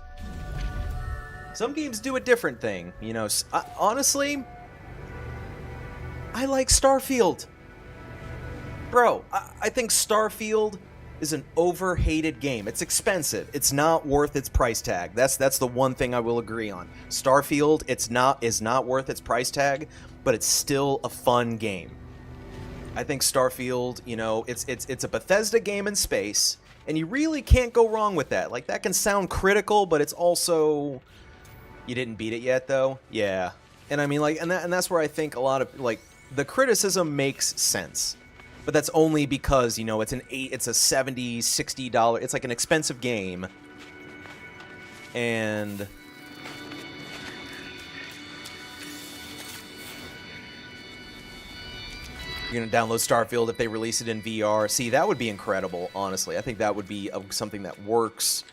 Some games do a different thing, you know. Honestly, I like Starfield. Bro, I think Starfield is an overhated game. It's expensive. It's not worth its price tag. That's the one thing I will agree on. Starfield, is not worth its price tag, but it's still a fun game. I think Starfield, you know, it's a Bethesda game in space, and you really can't go wrong with that. Like that can sound critical, but it's also you didn't beat it yet though. Yeah. And I mean like and that's where I think a lot of like the criticism makes sense. But that's only because, you know, it's a $70, $60, it's like an expensive game. And you're going to download Starfield if they release it in VR. See, that would be incredible, honestly. I think that would be something that works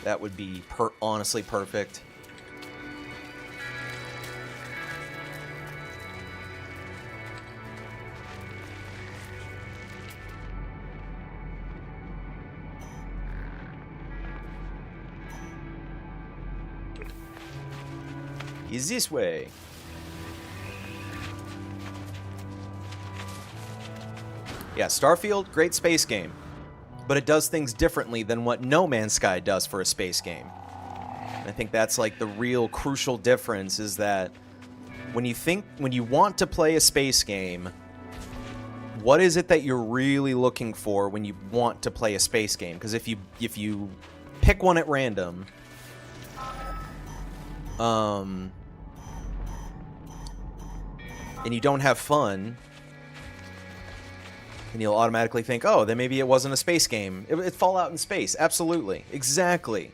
That would be honestly perfect. Is this way? Yeah, Starfield, great space game. But it does things differently than what No Man's Sky does for a space game. And I think that's like the real crucial difference is that when you want to play a space game, what is it that you're really looking for when you want to play a space game? Because if you pick one at random, and you don't have fun, and you'll automatically think, oh, then maybe it wasn't a space game. It's Fallout in space. Absolutely. Exactly.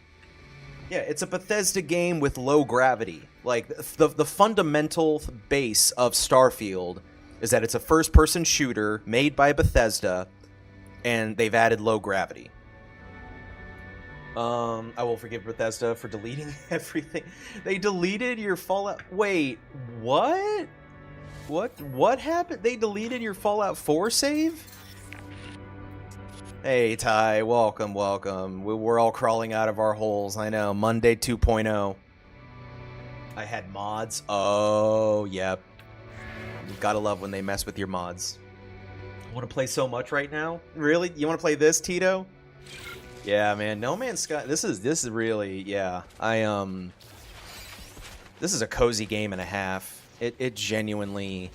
Yeah, it's a Bethesda game with low gravity. Like, the fundamental base of Starfield is that it's a first-person shooter made by Bethesda, and they've added low gravity. I will forgive Bethesda for deleting everything. They deleted your Fallout... Wait, what? What happened? They deleted your Fallout 4 save? Hey, Ty, welcome. We're all crawling out of our holes. I know, Monday 2.0. I had mods. Oh, yep. You gotta love when they mess with your mods. I want to play so much right now. Really? You want to play this, Tito? Yeah, man. No Man's Sky. This is really, yeah. This is a cozy game and a half. It genuinely...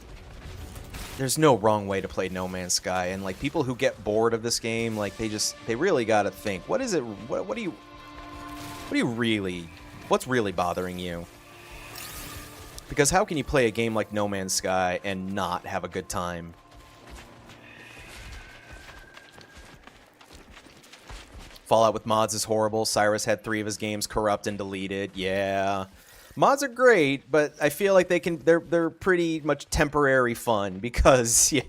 There's no wrong way to play No Man's Sky, and like people who get bored of this game, like they really gotta think. What is it? What do you really? What's really bothering you? Because how can you play a game like No Man's Sky and not have a good time? Fallout with mods is horrible. Cyrus had 3 of his games corrupt and deleted. Yeah. Mods are great, but I feel like they're pretty much temporary fun because, yeah,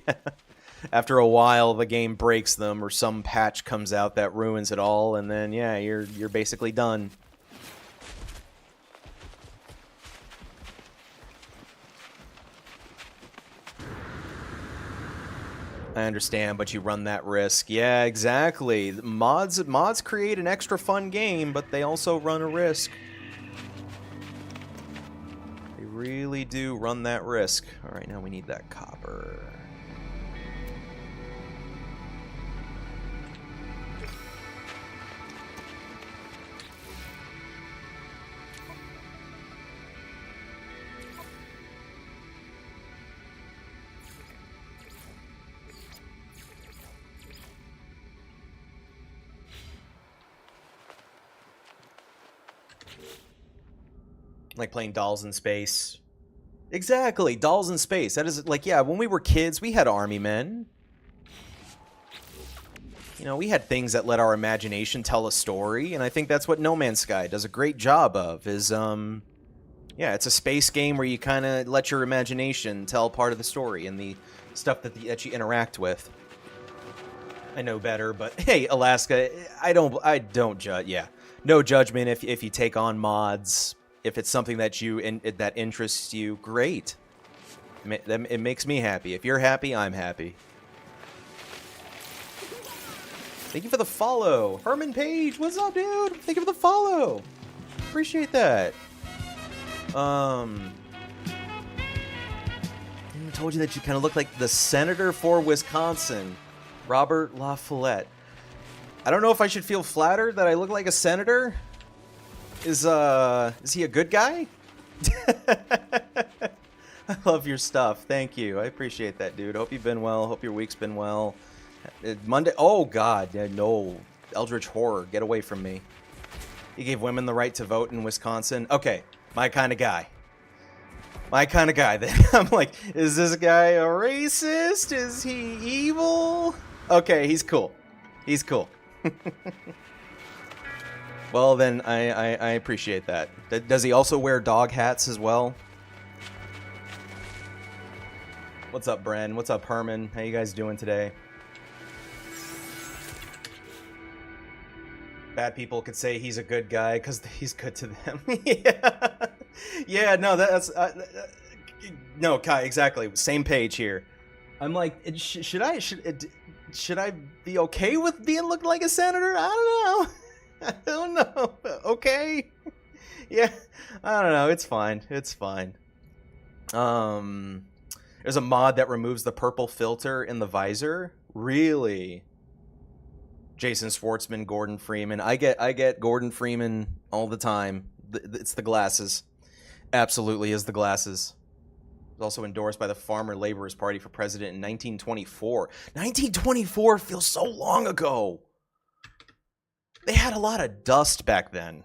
after a while the game breaks them or some patch comes out that ruins it all, and then, yeah, you're basically done. I understand, but you run that risk. Yeah, exactly. Mods create an extra fun game, but they also run a risk. Really do run that risk. All right, now we need that copper. Like playing Dolls in Space. Exactly, Dolls in Space. That is, like, yeah, when we were kids, we had army men. You know, we had things that let our imagination tell a story, and I think that's what No Man's Sky does a great job of, is, yeah, it's a space game where you kind of let your imagination tell part of the story and the stuff that you interact with. I know better, but hey, Alaska, I don't judge, yeah. No judgment if you take on mods. If it's something that that interests you, great. It makes me happy. If you're happy, I'm happy. Thank you for the follow. Herman Page, what's up, dude? Thank you for the follow. Appreciate that. I told you that you kind of look like the senator for Wisconsin, Robert La Follette. I don't know if I should feel flattered that I look like a senator. Is he a good guy? I love your stuff. Thank you. I appreciate that, dude. Hope you've been well. Hope your week's been well. Monday. Oh, God. No. Eldritch Horror. Get away from me. He gave women the right to vote in Wisconsin. Okay. My kind of guy. My kind of guy. Then I'm like, is this guy a racist? Is he evil? Okay. He's cool. He's cool. Well, then, I appreciate that. Does he also wear dog hats as well? What's up, Bren? What's up, Herman? How you guys doing today? bad people could say he's a good guy because he's good to them. Yeah. Yeah, no, that's... no, Kai, exactly. Same page here. I'm like, should I be okay with being looked like a senator? I don't know. Okay. Yeah, I don't know. It's fine. It's fine. There's a mod that removes the purple filter in the visor. Really? Jason Schwartzman, Gordon Freeman. I get Gordon Freeman all the time. It's the glasses. Absolutely is the glasses. It was also endorsed by the Farmer Laborers Party for president in 1924. 1924 feels so long ago. They had a lot of dust back then.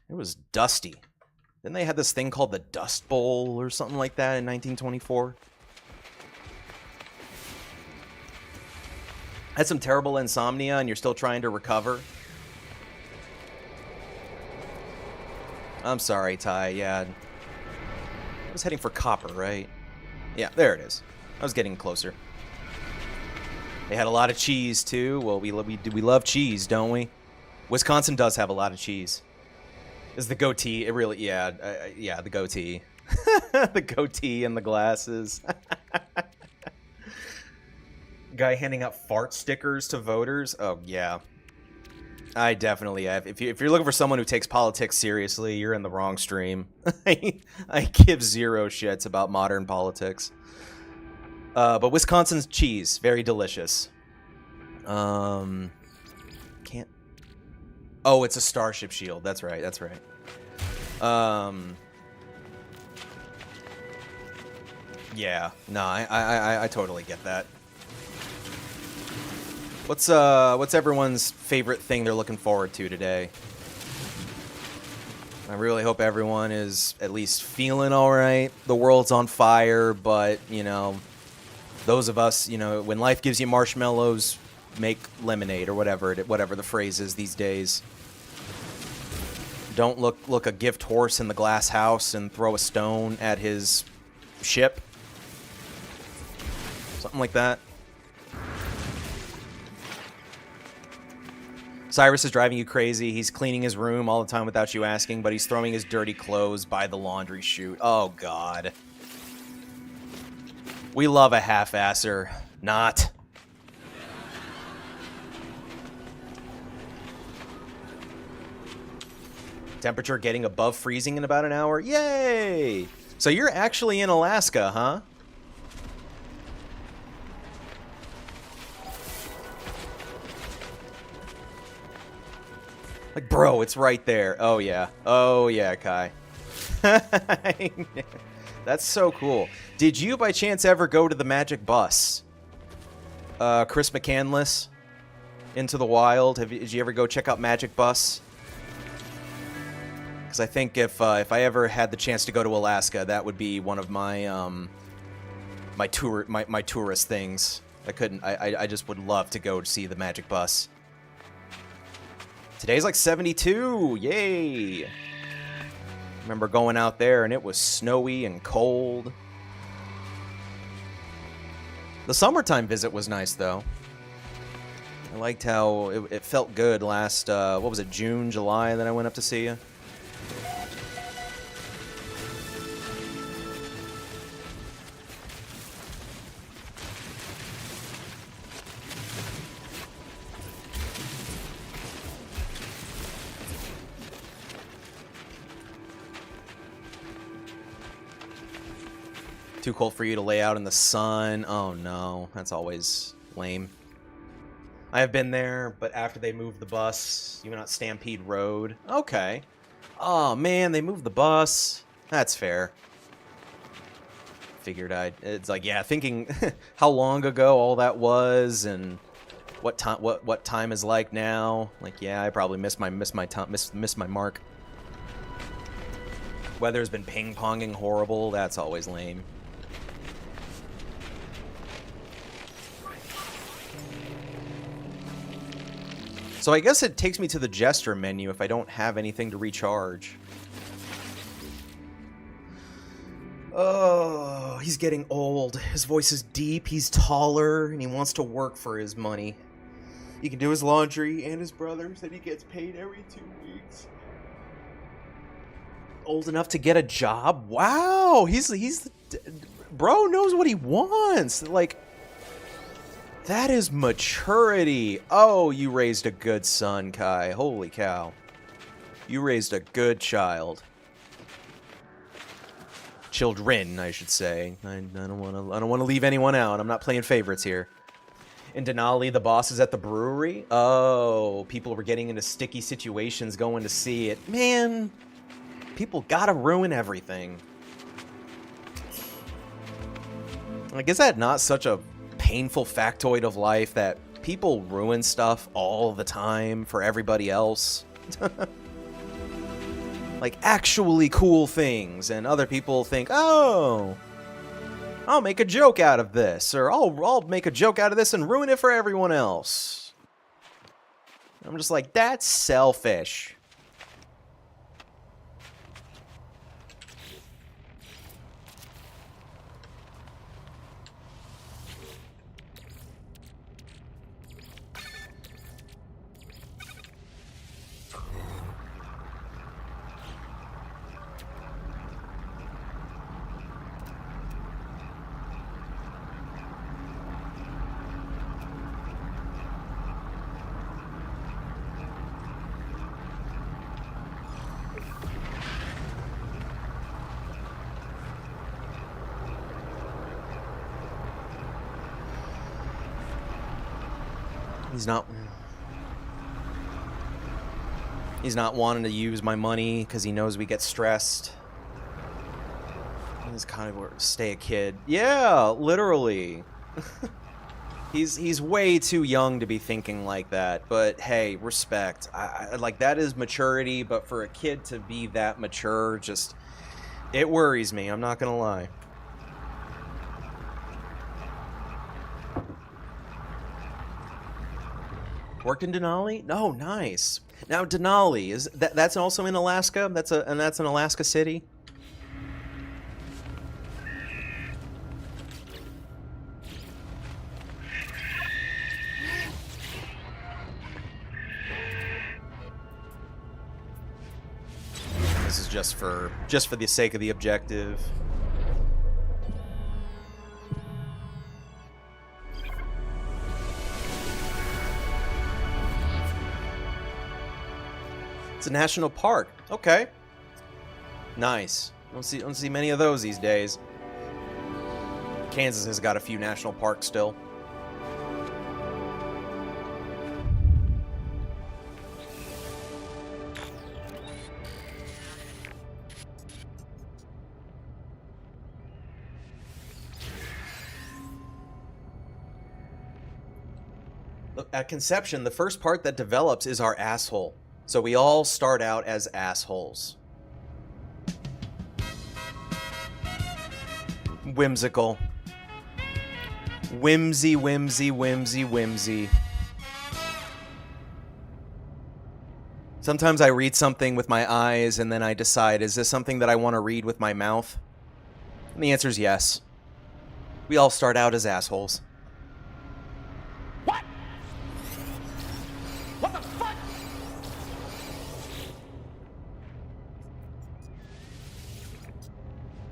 It was dusty. Then they had this thing called the Dust Bowl or something like that in 1924. Had some terrible insomnia and you're still trying to recover. I'm sorry, Ty. Yeah. I was heading for copper, right? Yeah, there it is. I was getting closer. They had a lot of cheese, too. Well, we love cheese, don't we? Wisconsin does have a lot of cheese. Is the goatee? It really, yeah, yeah, the goatee. The goatee and the glasses. Guy handing out fart stickers to voters. Oh yeah, I definitely have. If you're looking for someone who takes politics seriously, you're in the wrong stream. I give zero shits about modern politics. But Wisconsin's cheese, very delicious. Can't. Oh, it's a Starship Shield. That's right. That's right. Yeah. No, I totally get that. What's everyone's favorite thing they're looking forward to today? I really hope everyone is at least feeling all right. The world's on fire, but, you know, those of us, you know, when life gives you marshmallows, make lemonade or whatever the phrase is these days. Don't look a gift horse in the glass house and throw a stone at his ship. Something like that. Cyrus is driving you crazy. He's cleaning his room all the time without you asking, but he's throwing his dirty clothes by the laundry chute. Oh, God. We love a half-asser. Not. Temperature getting above freezing in about an hour. Yay! So you're actually in Alaska, huh? Like, bro, it's right there. Oh, yeah. Oh, yeah, Kai. That's so cool. Did you, by chance, ever go to the Magic Bus? Chris McCandless? Into the Wild? Did you ever go check out Magic Bus? Because I think if I ever had the chance to go to Alaska, that would be one of my my tourist things. I just would love to go see the Magic Bus. Today's like 72. Yay! Remember going out there and it was snowy and cold. The summertime visit was nice though. I liked how it felt good last what was it, June, July that I went up to see you. Too cold for you to lay out in the sun. Oh no, that's always lame. I have been there, but after they moved the bus, you went out Stampede Road. Okay. Oh man, they moved the bus. That's fair. Figured it's like, yeah, thinking how long ago all that was and what time is like now. Like, yeah, I probably missed my mark. Weather's been ping-ponging horrible. That's always lame. So I guess it takes me to the gesture menu if I don't have anything to recharge. Oh, he's getting old. His voice is deep, he's taller, and he wants to work for his money. He can do his laundry and his brother's, and he gets paid every 2 weeks. Old enough to get a job? Wow, bro knows what he wants. Like, that is maturity. Oh, you raised a good son, Kai. Holy cow. You raised a good child. Children, I should say. I don't want to leave anyone out. I'm not playing favorites here. In Denali, the boss is at the brewery. Oh, people were getting into sticky situations going to see it. Man, people gotta ruin everything. Like, is that not such a painful factoid of life that people ruin stuff all the time for everybody else? Like, actually cool things, and other people think, oh, I'll make a joke out of this, or I'll make a joke out of this and ruin it for everyone else. I'm just like, that's selfish. He's not wanting to use my money because he knows we get stressed. He's kind of stay a kid. Yeah, literally. He's way too young to be thinking like that. But hey, respect. I like, that is maturity. But for a kid to be that mature, just, it worries me. I'm not gonna lie. Worked in Denali? No, nice. Now Denali, is that's also in Alaska? That's an Alaska city? This is just for the sake of the objective. It's a national park. Okay. Nice. Don't see many of those these days. Kansas has got a few national parks still. Look, at conception, the first part that develops is our asshole. So we all start out as assholes. Whimsical. Whimsy, whimsy, whimsy, whimsy. Sometimes I read something with my eyes and then I decide, is this something that I want to read with my mouth? And the answer is yes. We all start out as assholes.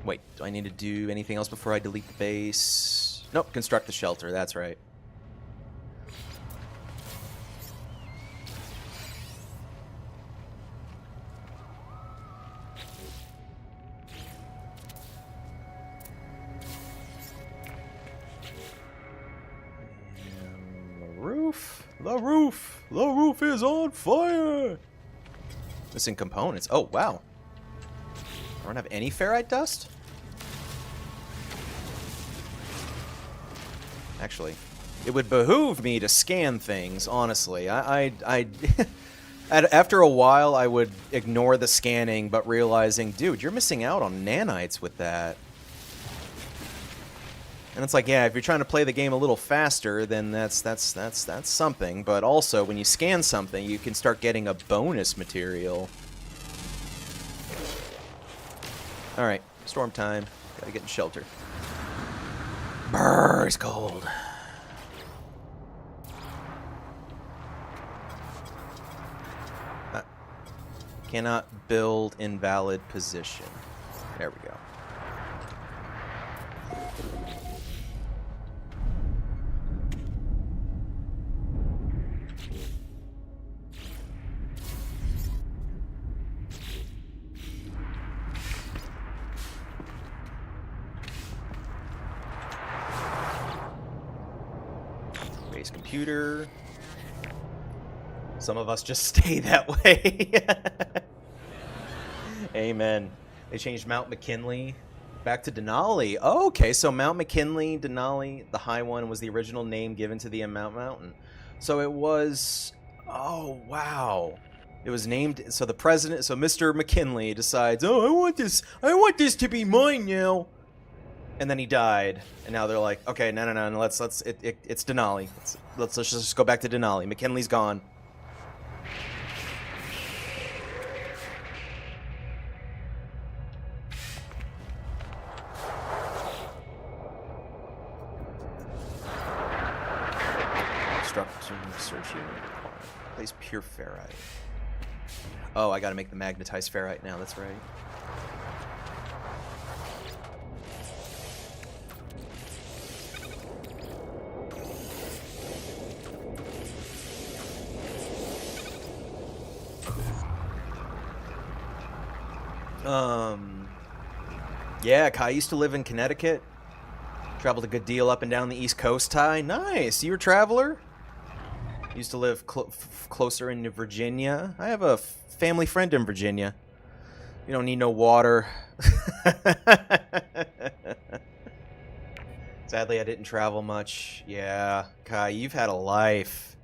Wait, do I need to do anything else before I delete the base? Nope, construct the shelter, that's right. And the roof is on fire! Missing components, oh wow. I don't have any ferrite dust? Actually, it would behoove me to scan things, honestly. After a while, I would ignore the scanning, but realizing, dude, you're missing out on nanites with that. And it's like, yeah, if you're trying to play the game a little faster, then that's something. But also, when you scan something, you can start getting a bonus material. Alright, storm time. Gotta get in shelter. Brrr, it's cold. Cannot build invalid position. There we go. Base computer. Some of us just stay that way. Amen. They changed Mount McKinley back to Denali. Oh, okay, so Mount McKinley, Denali, the high one, was the original name given to the mountain. So it was... Oh, wow. It was named... So the president... So Mr. McKinley decides, oh, I want this to be mine now. And then he died. And now they're like, okay, no, it's Denali. Let's just go back to Denali. McKinley's gone. Search unit. Place pure ferrite. Oh, I gotta make the magnetized ferrite now, that's right. Yeah, Kai used to live in Connecticut. Traveled a good deal up and down the East Coast, Ty. Nice, you a traveler? Used to live closer in Virginia. I have a family friend in Virginia. You don't need no water. Sadly, I didn't travel much. Yeah, Kai, you've had a life.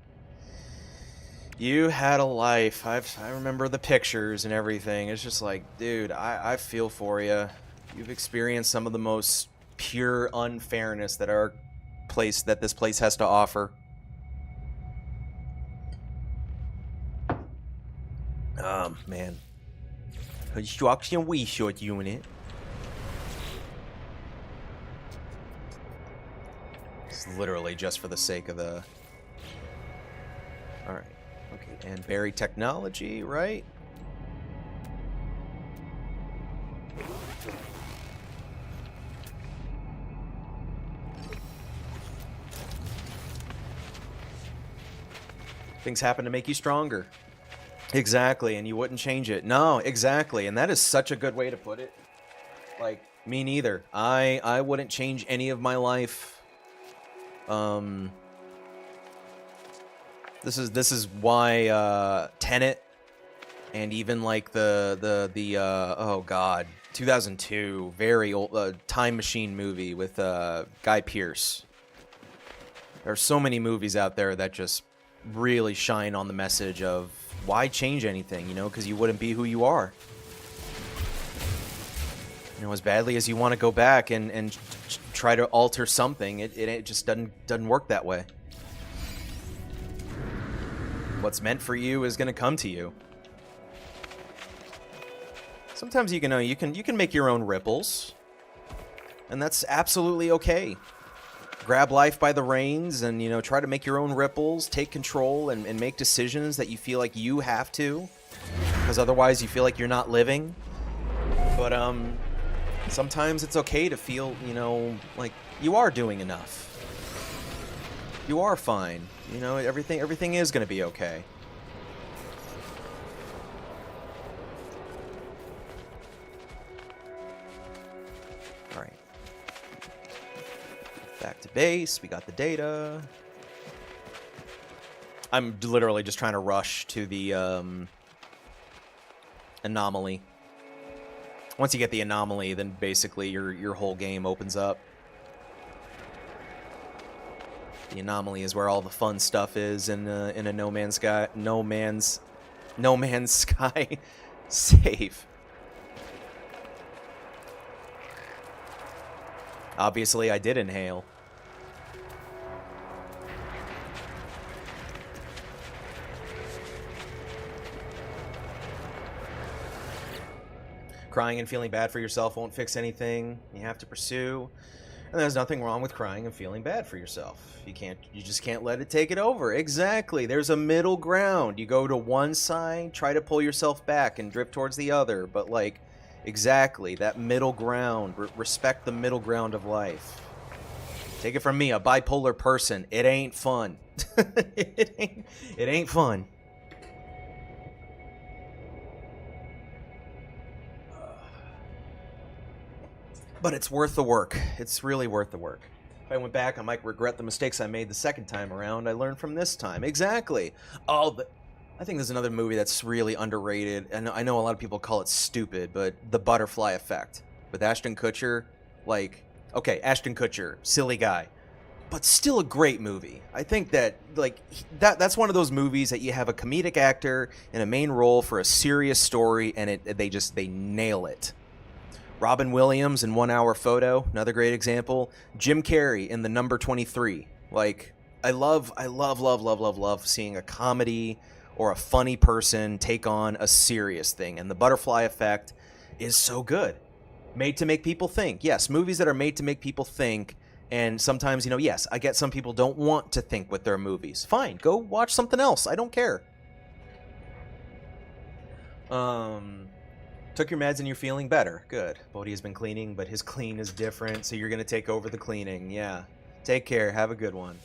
You had a life. I remember the pictures and everything. It's just like, dude, I feel for you. You've experienced some of the most pure unfairness that this place has to offer. Man. Construction research unit. It's literally just for the sake of the... Alright. Okay, and Berry Technology, right? Things happen to make you stronger. Exactly, and you wouldn't change it. No, exactly, and that is such a good way to put it. Like, me neither. I wouldn't change any of my life. This is why Tenet and even like the oh god, 2002 very old Time Machine movie with Guy Pearce. There are so many movies out there that just really shine on the message of why change anything, you know, because you wouldn't be who you are. You know, as badly as you want to go back and try to alter something, it just doesn't work that way. What's meant for you is going to come to you. Sometimes you can make your own ripples, and that's absolutely okay. Grab life by the reins and, you know, try to make your own ripples, take control, and make decisions that you feel like you have to, because otherwise you feel like you're not living. But sometimes it's okay to feel, you know, like you are doing enough. You are fine. You know, everything is going to be okay. All right. Back to base. We got the data. I'm literally just trying to rush to the anomaly. Once you get the anomaly, then basically your whole game opens up. The anomaly is where all the fun stuff is in a No Man's Sky save. Obviously, I did inhale. Crying and feeling bad for yourself won't fix anything. You have to pursue. And there's nothing wrong with crying and feeling bad for yourself. You just can't let it take it over. Exactly. There's a middle ground. You go to one side, try to pull yourself back and drift towards the other, but like, exactly, that middle ground. Respect the middle ground of life. Take it from me, a bipolar person. It ain't fun. it ain't fun. But it's worth the work. It's really worth the work. If I went back, I might regret the mistakes I made the second time around. I learned from this time. Exactly. Oh, I think there's another movie that's really underrated, and I know a lot of people call it stupid, but The Butterfly Effect with Ashton Kutcher. Like, okay, Ashton Kutcher, silly guy, but still a great movie. I think that that's one of those movies that you have a comedic actor in a main role for a serious story, and they nail it. Robin Williams in 1 Hour Photo, another great example. Jim Carrey in The Number 23. Like, I love seeing a comedy or a funny person take on a serious thing. And The Butterfly Effect is so good. Made to make people think. Yes, movies that are made to make people think. And sometimes, yes, I get some people don't want to think with their movies. Fine, go watch something else. I don't care. Took your meds and you're feeling better. Good. Bodhi has been cleaning, but his clean is different, so you're going to take over the cleaning. Yeah. Take care. Have a good one.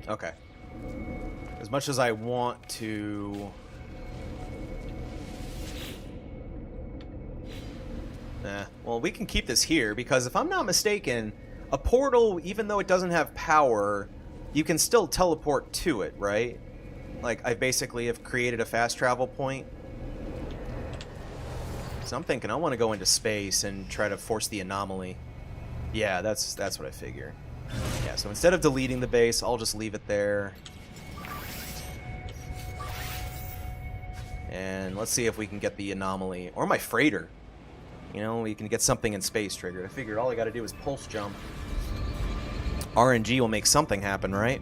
Okay. As much as I want to... well, we can keep this here, because if I'm not mistaken, a portal, even though it doesn't have power, you can still teleport to it, right? Like, I basically have created a fast travel point. So I'm thinking I want to go into space and try to force the anomaly. Yeah, that's what I figure. Yeah, so instead of deleting the base, I'll just leave it there. And let's see if we can get the anomaly. Or my freighter. We can get something in space triggered. I figured all I gotta do is pulse jump. RNG will make something happen, right?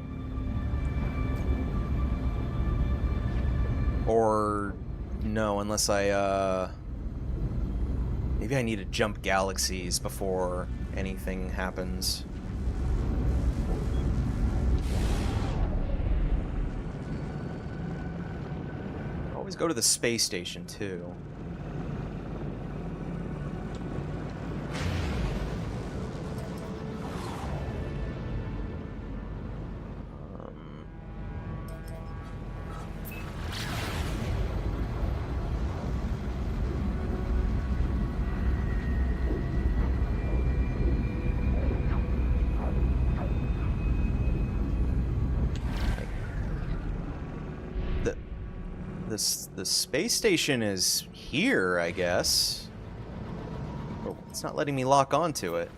Or... no, unless I, maybe I need to jump galaxies before anything happens. Always go to the space station, too. The space station is here, I guess. Oh, it's not letting me lock onto it.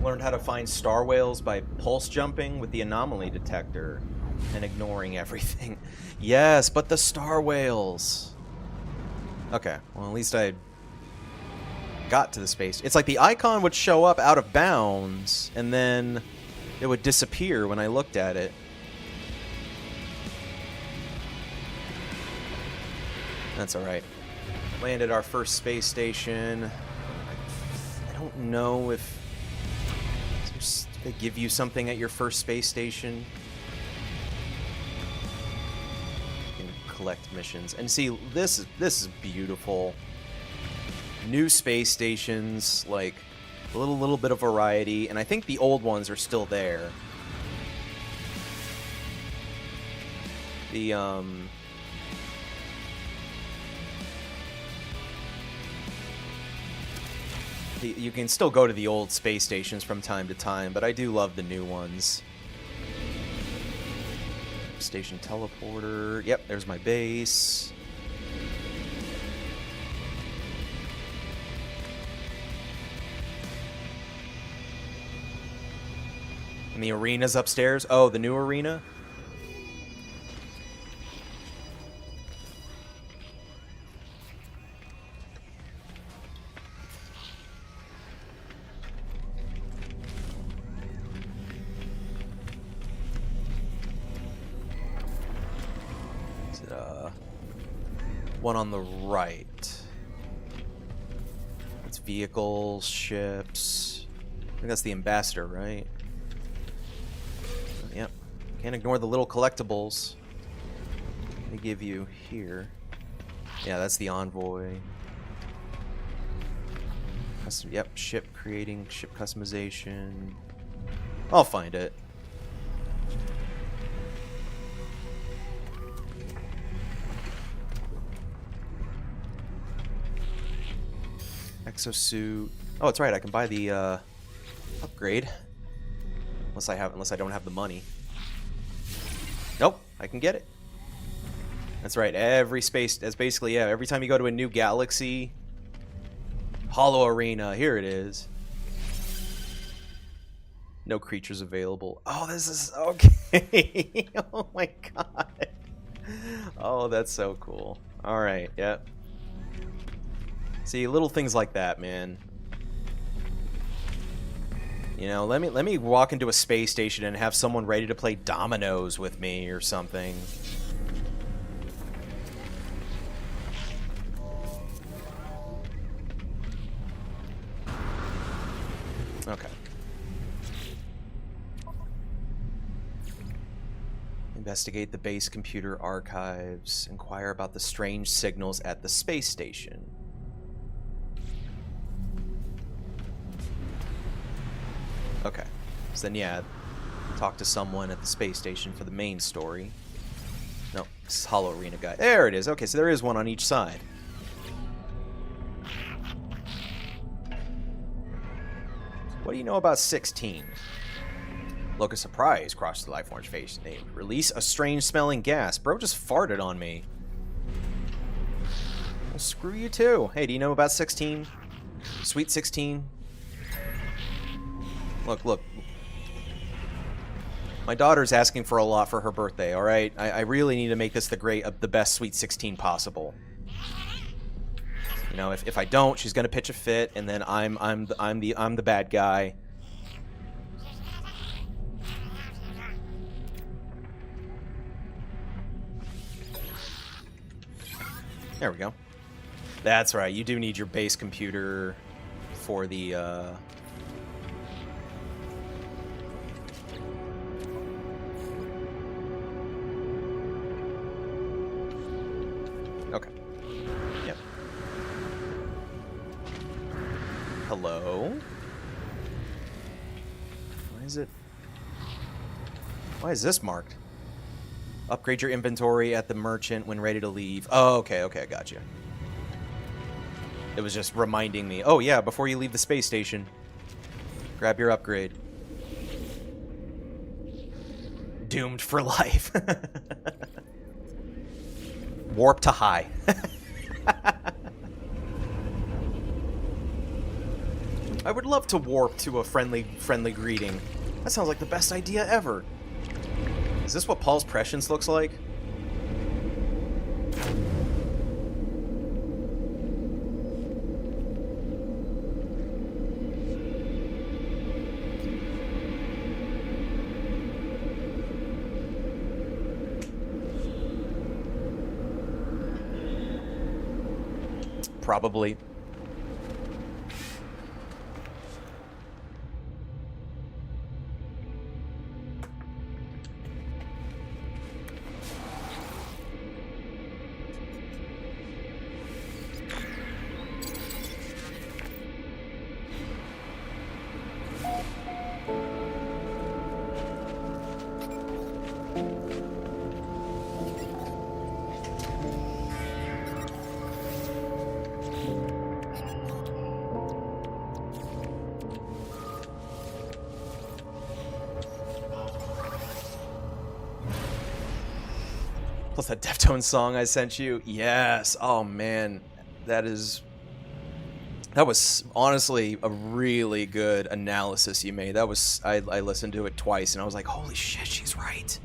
Learned how to find star whales by pulse jumping with the anomaly detector and ignoring everything. Yes, but the star whales. Okay, well, at least I got to the space. It's like the icon would show up out of bounds, and then it would disappear when I looked at it. That's alright. Landed our first space station. I don't know if they give you something at your first space station. You can collect missions. And see, this is beautiful. New space stations, like a little bit of variety, and I think the old ones are still there. You can still go to the old space stations from time to time, but I do love the new ones. Station teleporter. Yep, there's my base. And the arena's upstairs. Oh, the new arena? Is it, one on the right. It's vehicles, ships. I think that's the ambassador, right? Yep. Can't ignore the little collectibles they give you here. Yeah, that's the envoy. Yep, ship creating, ship customization. I'll find it. Exosuit. Oh, it's right. I can buy the upgrade. Unless I don't have the money. Nope, I can get it. That's right. That's basically, yeah, every time you go to a new galaxy, Hollow Arena, here it is. No creatures available. Oh, this is okay. Oh my god. Oh, that's so cool. All right, yep. See, little things like that, man. You know, let me walk into a space station and have someone ready to play dominoes with me or something. Okay. Investigate the base computer archives. Inquire about the strange signals at the space station. Okay. So then, yeah, talk to someone at the space station for the main story. No, this is Hollow Arena guy. There it is. Okay, so there is one on each side. What do you know about 16? Look of surprise crossed the Lifeforge face. They release a strange smelling gas. Bro just farted on me. Well, screw you too. Hey, do you know about 16? Sweet 16? Look. My daughter's asking for a lot for her birthday, alright? I really need to make this the best Sweet 16 possible. You know, if I don't, she's gonna pitch a fit, and then I'm the bad guy. There we go. That's right, you do need your base computer for the okay. Yep. Hello? Why is this marked? Upgrade your inventory at the merchant when ready to leave. Oh, okay, I got you. It was just reminding me. Oh, yeah, before you leave the space station, grab your upgrade. Doomed for life. Warp to high. I would love to warp to a friendly greeting. That sounds like the best idea ever. Is this what Paul's Prescience looks like? Probably. Plus that Deftones song I sent you. Yes. Oh man, that was honestly a really good analysis you made. That was I listened to it twice and I was like, holy shit, she's right.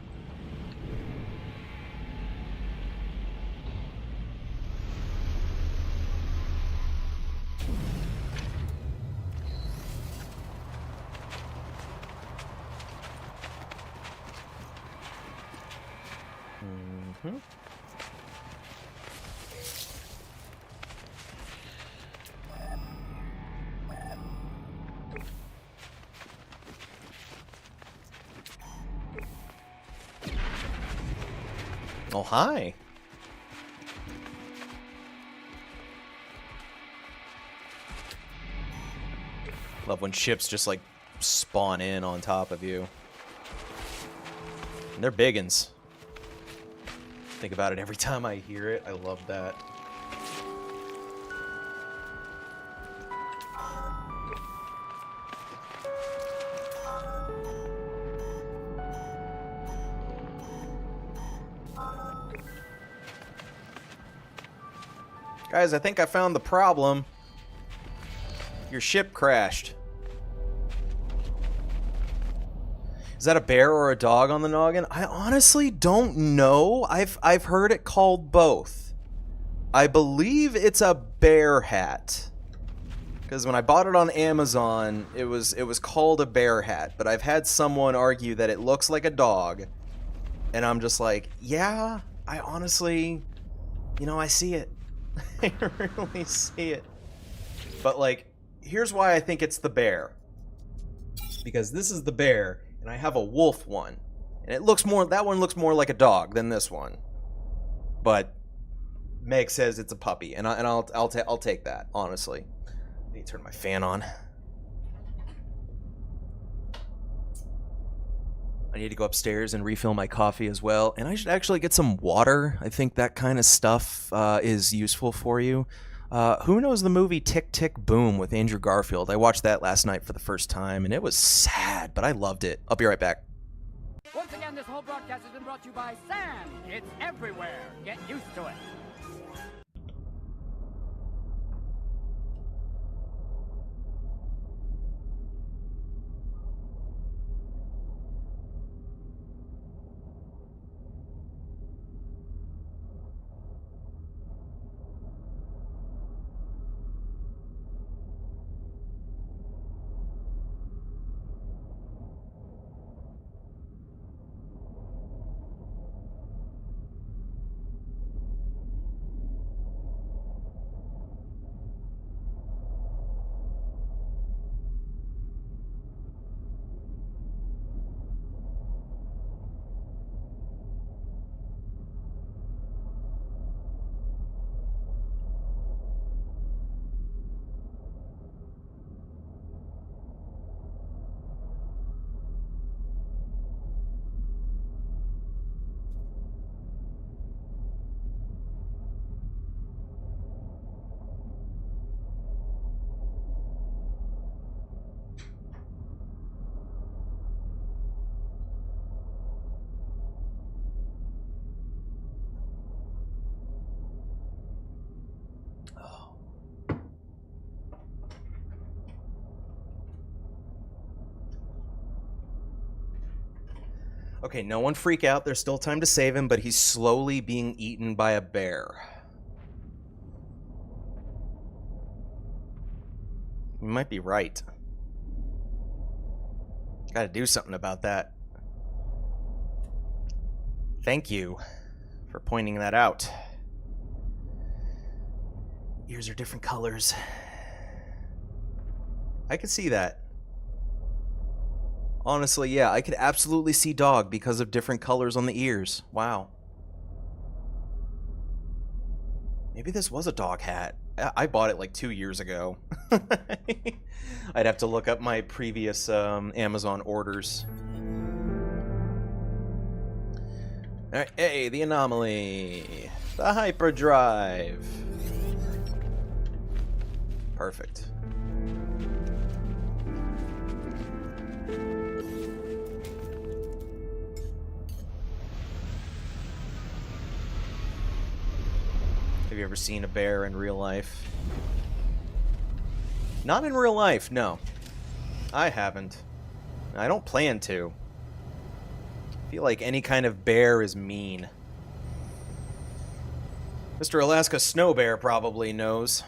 Mm-hmm. Oh, hi. Love when ships just like spawn in on top of you. And they're biggins. Think about it every time I hear it. I love that. Guys, I think I found the problem. Your ship crashed. Is that a bear or a dog on the noggin? I honestly don't know. I've heard it called both. I believe it's a bear hat. Because when I bought it on Amazon, it was called a bear hat, but I've had someone argue that it looks like a dog. And I'm just like, yeah, I honestly, you know, I see it. I really see it. But like, here's why I think it's the bear. Because this is the bear, and I have a wolf one. And it looks more, that one looks more like a dog than this one. But Meg says it's a puppy, and I'll take that, honestly. I need to turn my fan on. I need to go upstairs and refill my coffee as well. And I should actually get some water. I think that kind of stuff is useful for you. Who knows the movie Tick, Tick, Boom with Andrew Garfield? I watched that last night for the first time, and it was sad, but I loved it. I'll be right back. Once again, this whole broadcast has been brought to you by Sam. It's everywhere. Get used to it. Okay, no one freak out. There's still time to save him, but he's slowly being eaten by a bear. You might be right. Gotta do something about that. Thank you for pointing that out. Ears are different colors. I could see that. Honestly, yeah, I could absolutely see dog because of different colors on the ears. Wow. Maybe this was a dog hat. I bought it like 2 years ago. I'd have to look up my previous Amazon orders. Alright, hey, the anomaly. The hyperdrive. Perfect. you ever seen a bear in real life? Not in real life, no. I haven't. I don't plan to. I feel like any kind of bear is mean. Mr. Alaska Snow Bear probably knows.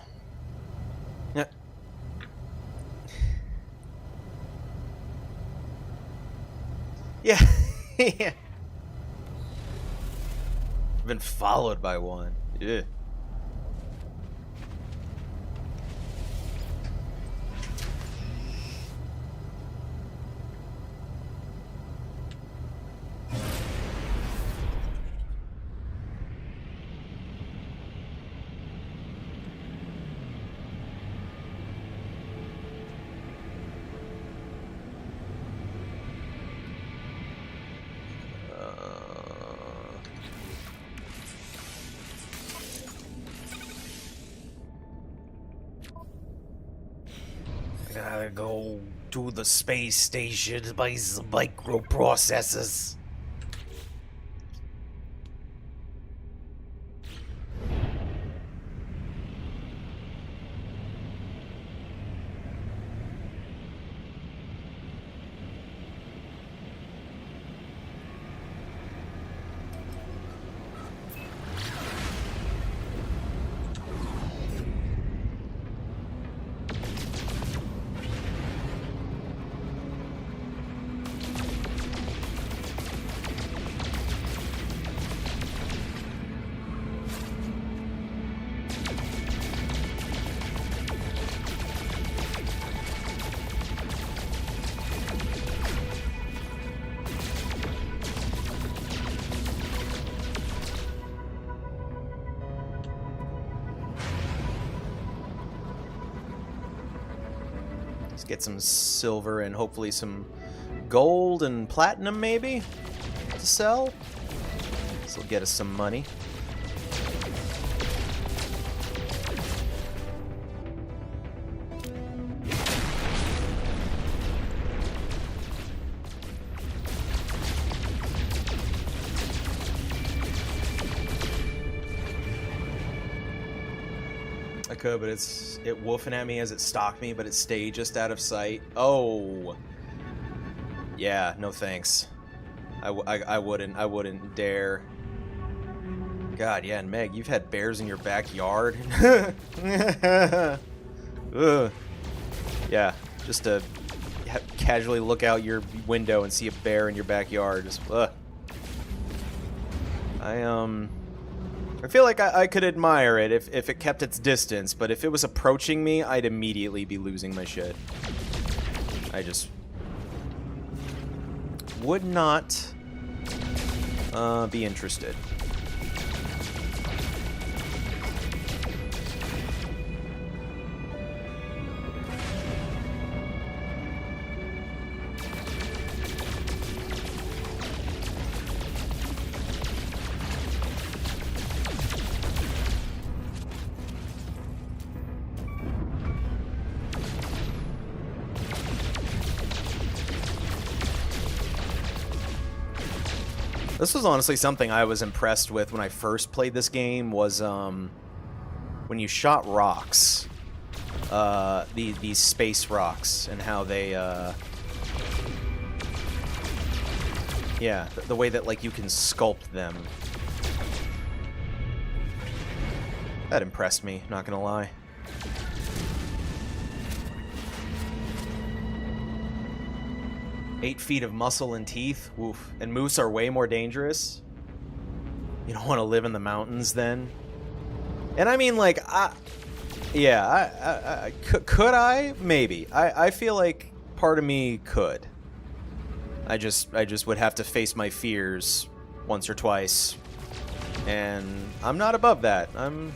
Yeah. Yeah. Yeah. Been followed by one. Yeah. Gotta go to the space station by the microprocessors. Get some silver and hopefully some gold and platinum maybe to sell. This will get us some money. I could, but it woofing at me as it stalked me, but it stayed just out of sight. Oh, yeah, no thanks. I wouldn't dare. God, yeah, and Meg, you've had bears in your backyard. Ugh. Yeah, just to casually look out your window and see a bear in your backyard. Just, ugh. I feel like I could admire it if it kept its distance, but if it was approaching me, I'd immediately be losing my shit. I just would not be interested. This was honestly something I was impressed with when I first played this game, was when you shot rocks, these space rocks, and how they, yeah, the way that, like, you can sculpt them. That impressed me, not gonna lie. "8 feet of muscle and teeth, woof. And moose are way more dangerous. You don't want to live in the mountains then." And I mean, like, yeah, could I? Maybe. I feel like part of me could. I just would have to face my fears once or twice. And I'm not above that. I'm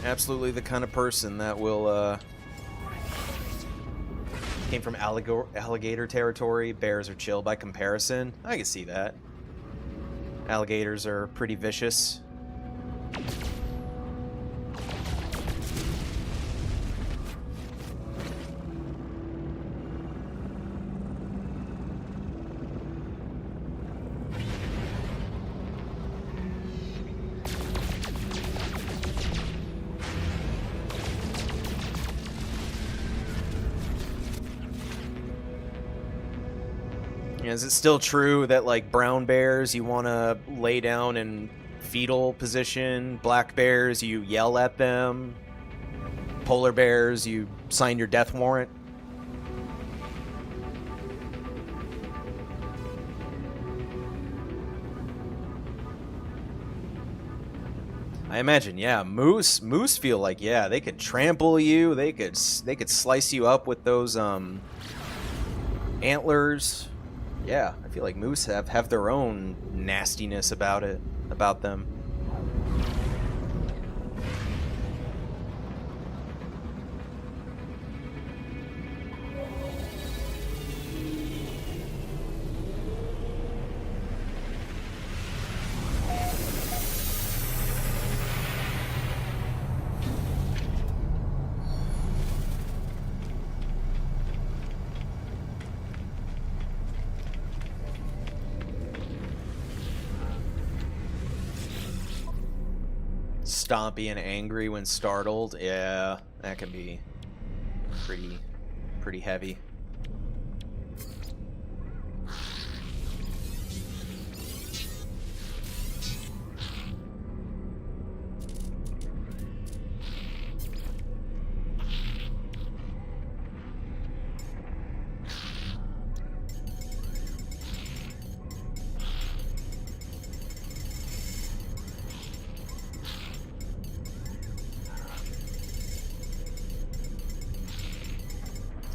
absolutely the kind of person that will, came from alligator territory. Bears are chill by comparison. I can see that. Alligators are pretty vicious. Is it still true that, like, brown bears, you want to lay down in fetal position? Black bears, you yell at them? Polar bears, you sign your death warrant? I imagine, yeah. Moose feel like, yeah, they could trample you. They could slice you up with those antlers. Yeah, I feel like moose have their own nastiness about them. Stompy and angry when startled. Yeah, that can be pretty heavy.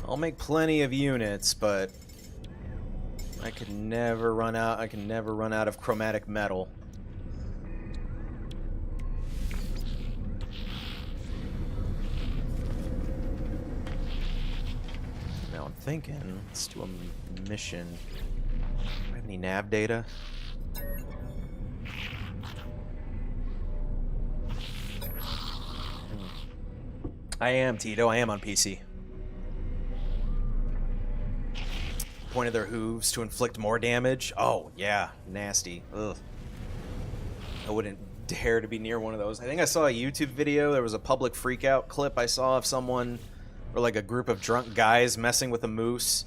I'll make plenty of units, but I can never run out of chromatic metal. Now I'm thinking, let's do a mission. Do I have any nav data? I am, Tito. I am on PC. Point of their hooves to inflict more damage. Oh, yeah. Nasty. Ugh. I wouldn't dare to be near one of those. I think I saw a YouTube video. There was a public freakout clip I saw of someone, or like a group of drunk guys messing with a moose.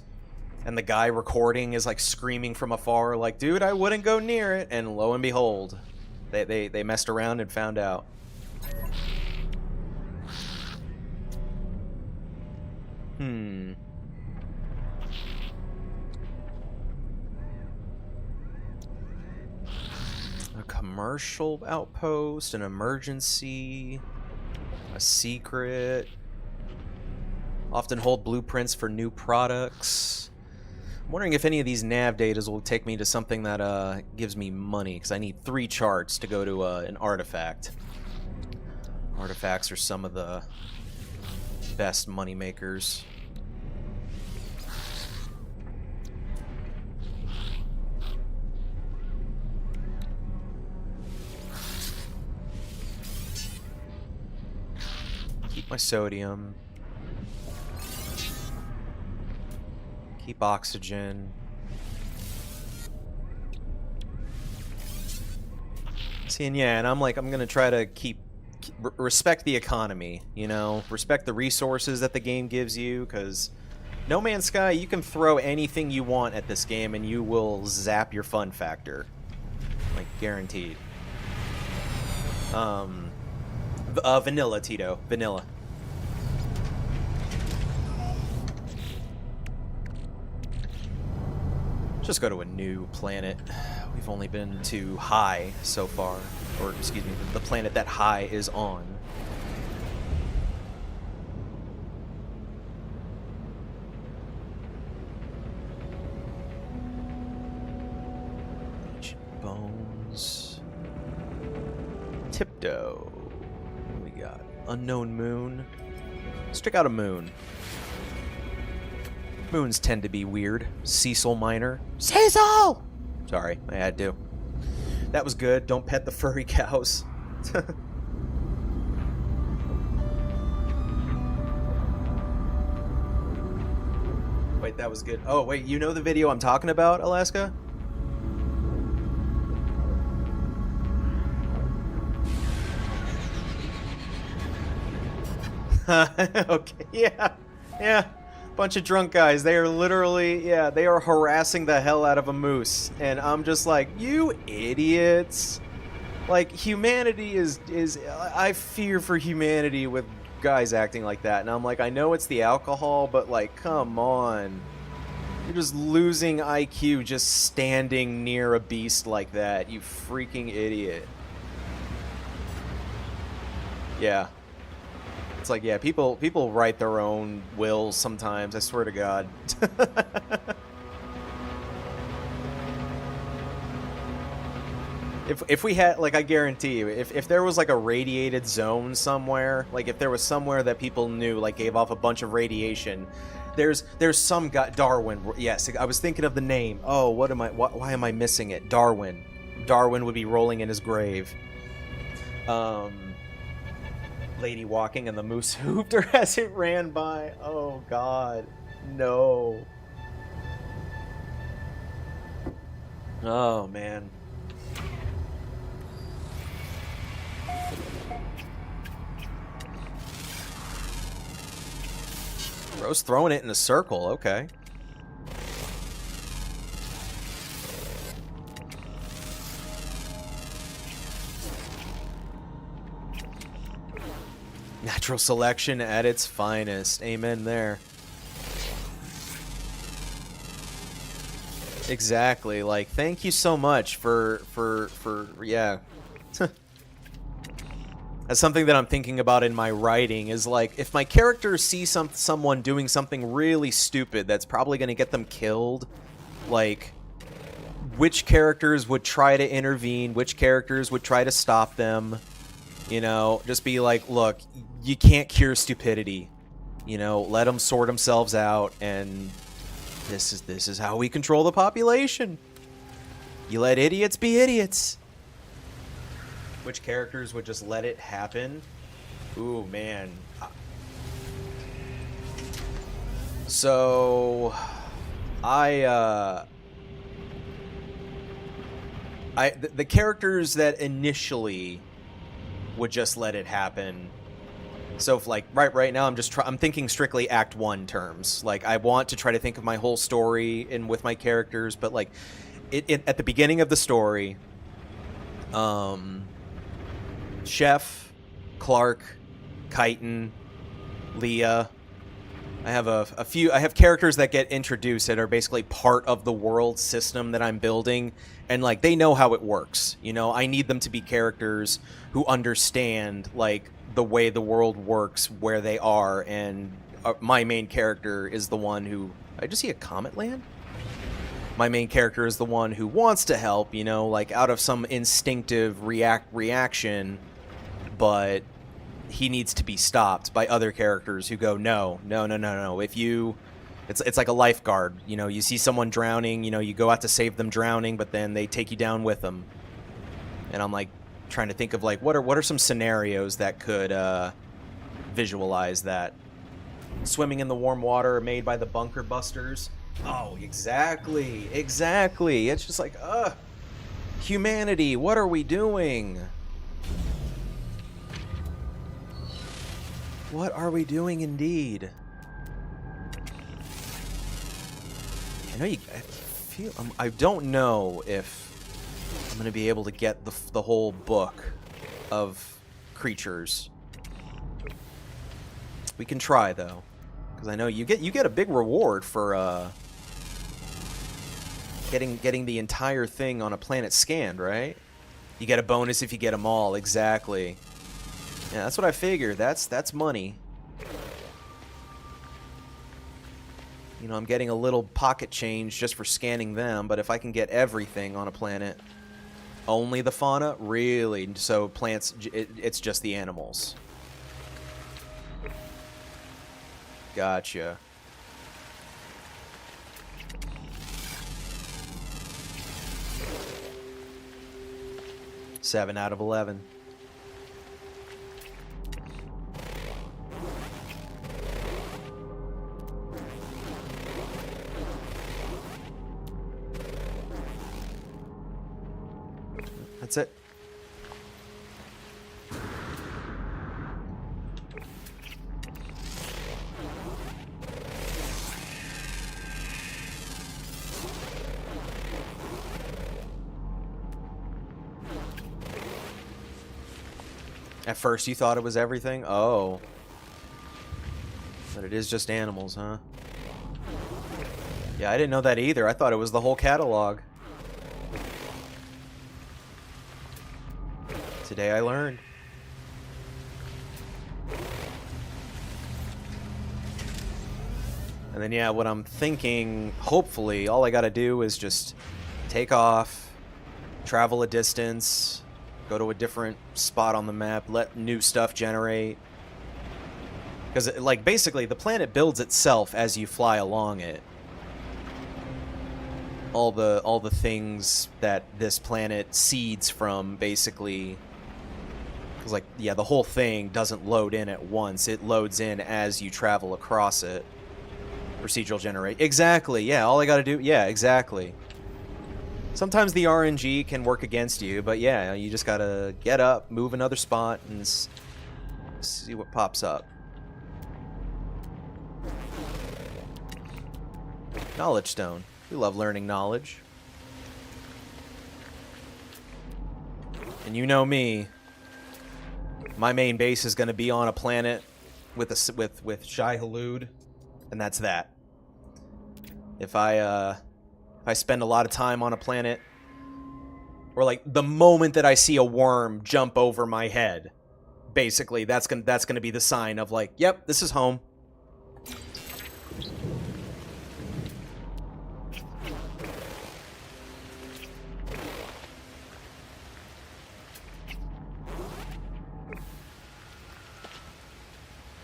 And the guy recording is like screaming from afar, like, dude, I wouldn't go near it. And lo and behold, they messed around and found out. A commercial outpost, an emergency, a secret. Often hold blueprints for new products. I'm wondering if any of these nav datas will take me to something that gives me money, because I need 3 charts to go to an artifact. Artifacts are some of the best money makers. Keep my sodium. Keep oxygen. See, and yeah, and I'm gonna try to respect the economy, you know? Respect the resources that the game gives you, because No Man's Sky, you can throw anything you want at this game and you will zap your fun factor. Like, guaranteed. Vanilla, Tito. Vanilla. Just go to a new planet. We've only been to High so far. Or, excuse me, the planet that High is on. Ancient Bones. Tiptoe. What do we got? Unknown Moon. Let's check out a moon. Moons tend to be weird. Cecil Minor. Cecil! Sorry, I had to. That was good. Don't pet the furry cows. Wait, that was good. Oh, wait, you know the video I'm talking about, Alaska? Okay, yeah. Bunch of drunk guys. They are literally, yeah, they are harassing the hell out of a moose. And I'm just like, you idiots. Like, humanity is I fear for humanity with guys acting like that. And I'm like, I know it's the alcohol, but like, come on. You're just losing IQ just standing near a beast like that, you freaking idiot. Yeah. It's like, yeah, people write their own wills sometimes, I swear to God. If we had, like, I guarantee you, if there was, like, a radiated zone somewhere, like, if there was somewhere that people knew, like, gave off a bunch of radiation, there's some guy, Darwin, yes, I was thinking of the name. Oh, why am I missing it? Darwin. Darwin would be rolling in his grave. Lady walking and the moose hooped her as it ran by. Oh, God. No. Oh, man. Bro's throwing it in a circle, okay. Natural selection at its finest. Amen there. Exactly. Like, thank you so much for yeah. That's something that I'm thinking about in my writing is like, if my characters see someone doing something really stupid that's probably going to get them killed, like, which characters would try to intervene, which characters would try to stop them, you know, just be like, look, you can't cure stupidity, you know, let them sort themselves out, and this is how we control the population. You let idiots be idiots. Which characters would just let it happen? Ooh, man. So, the characters that initially would just let it happen. So, if, like, right now, I'm thinking strictly Act 1 terms. Like, I want to try to think of my whole story and with my characters, but, like, at the beginning of the story, Chef, Clark, Chitin, Leah. I have characters that get introduced that are basically part of the world system that I'm building, and like they know how it works. You know, I need them to be characters who understand like the way the world works where they are, and my main character is the one who I just see a comet land. My main character is the one who wants to help, you know, like out of some instinctive reaction, but he needs to be stopped by other characters who go, no. If you, it's like a lifeguard, you know, you see someone drowning, you know, you go out to save them drowning, but then they take you down with them. And I'm like trying to think of like, what are some scenarios that could visualize that? Swimming in the warm water made by the bunker busters. Oh, exactly. It's just like, humanity, what are we doing? What are we doing indeed? I don't know if I'm going to be able to get the whole book of creatures. We can try though, because I know you get a big reward for getting the entire thing on a planet scanned, right? You get a bonus if you get them all. Exactly. Yeah, that's what I figured. That's money. You know, I'm getting a little pocket change just for scanning them, but if I can get everything on a planet, only the fauna, really? So plants, it's just the animals. Gotcha. Seven out of 11. That's it. At first you thought it was everything? Oh. But it is just animals, huh? Yeah, I didn't know that either. I thought it was the whole catalog. Today I learned. And then, yeah, what I'm thinking, hopefully, all I gotta do is just take off, travel a distance, go to a different spot on the map, let new stuff generate. Because, like, basically, the planet builds itself as you fly along it. All the things that this planet seeds from, basically... Because, like, yeah, the whole thing doesn't load in at once. It loads in as you travel across it. Procedural generate. Exactly, yeah, all I gotta do... Yeah, exactly. Sometimes the RNG can work against you, but yeah, you just gotta get up, move another spot, and see what pops up. Knowledge stone. We love learning knowledge. And you know me. My main base is going to be on a planet with Shai Hulud, and that's that. If I spend a lot of time on a planet, or like the moment that I see a worm jump over my head, basically that's gonna be the sign of like, yep, this is home.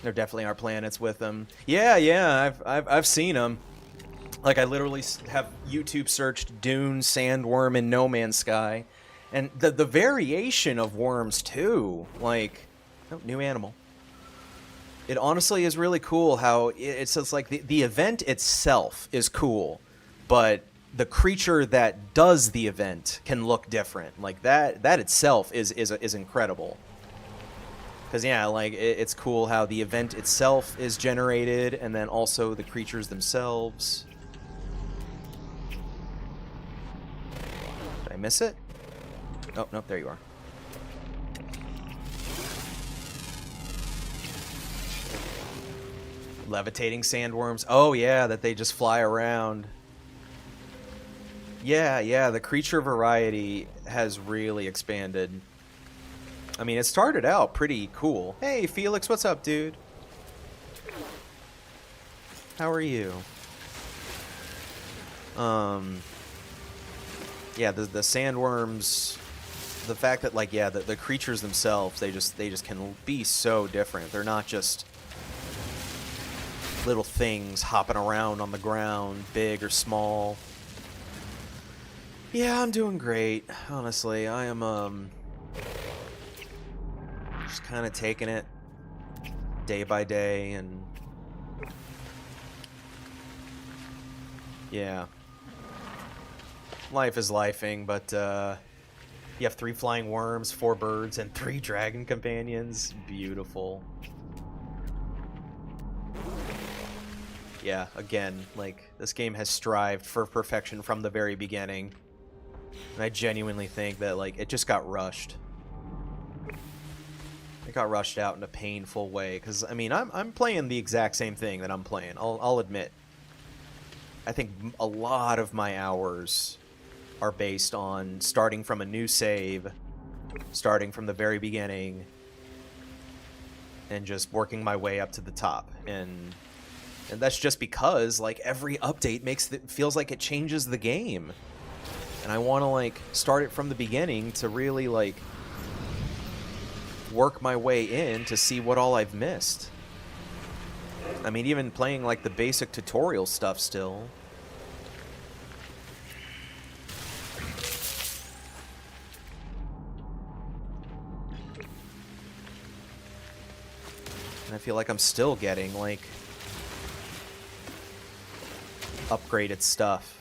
There definitely are planets with them. Yeah, I've seen them. Like, I literally have YouTube searched Dune, Sandworm, and No Man's Sky. And the variation of worms, too. Like, oh, new animal. It honestly is really cool how it's just like the event itself is cool, but the creature that does the event can look different. Like, that itself is incredible. Because, yeah, like, it's cool how the event itself is generated, and then also the creatures themselves. Did I miss it? Oh, nope, there you are. Levitating sandworms. Oh, yeah, that they just fly around. Yeah, the creature variety has really expanded. I mean, it started out pretty cool. Hey, Felix, what's up, dude? How are you? Yeah, the sandworms, the fact that, like, yeah, the creatures themselves, they just can be so different. They're not just little things hopping around on the ground, big or small. Yeah, I'm doing great, honestly. I am, just kind of taking it day by day, and yeah, life is lifing, but you have 3 flying worms, 4 birds, and 3 dragon companions. Beautiful. Yeah, again, like, this game has strived for perfection from the very beginning, and I genuinely think that, like, it just got rushed. It got rushed out in a painful way, because, I mean, I'm playing the exact same thing that I'm playing, I'll admit. I think a lot of my hours are based on starting from a new save, starting from the very beginning, and just working my way up to the top. And that's just because, like, every update feels like it changes the game. And I want to, like, start it from the beginning to really, like, work my way in to see what all I've missed. I mean, even playing, like, the basic tutorial stuff still. And I feel like I'm still getting, like, upgraded stuff.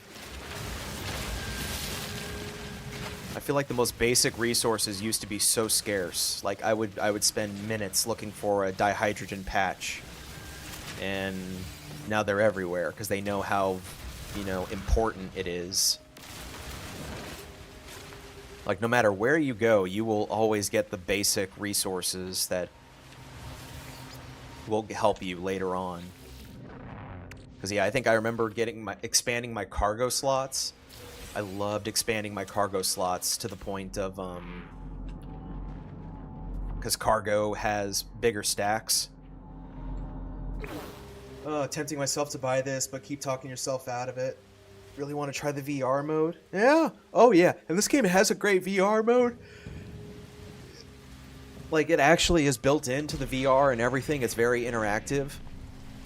I feel like the most basic resources used to be so scarce. Like, I would spend minutes looking for a dihydrogen patch, and now they're everywhere because they know how, you know, important it is. Like, no matter where you go, you will always get the basic resources that will help you later on. Because, yeah, I think I remember expanding my cargo slots. I loved expanding my cargo slots to the point of, because cargo has bigger stacks. Tempting myself to buy this, but keep talking yourself out of it. Really want to try the VR mode? Yeah. Oh, yeah. And this game has a great VR mode. Like, it actually is built into the VR and everything. It's very interactive.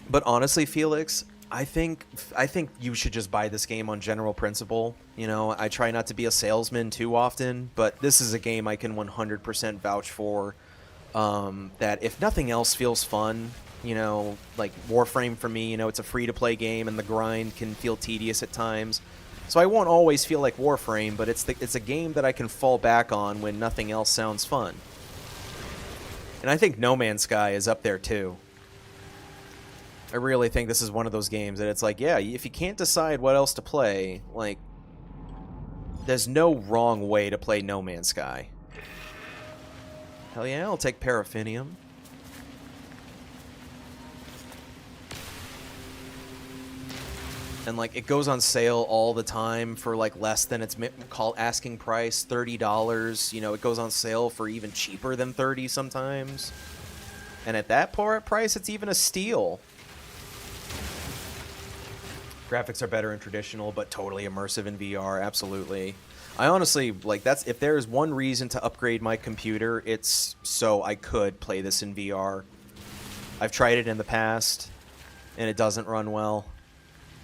But honestly, Felix, I think you should just buy this game on general principle. You know, I try not to be a salesman too often, but this is a game I can 100% vouch for. That if nothing else feels fun, you know, like Warframe for me, you know, it's a free-to-play game and the grind can feel tedious at times. So I won't always feel like Warframe, but it's a game that I can fall back on when nothing else sounds fun. And I think No Man's Sky is up there too. I really think this is one of those games that it's like, yeah, if you can't decide what else to play, like, there's no wrong way to play No Man's Sky. Hell yeah, I'll take Paraffinium. And, like, it goes on sale all the time for, like, less than its asking price, $30. You know, it goes on sale for even cheaper than $30 sometimes. And at that price, it's even a steal. Graphics are better in traditional, but totally immersive in VR, absolutely. I honestly, like, if there is one reason to upgrade my computer, it's so I could play this in VR. I've tried it in the past, and it doesn't run well.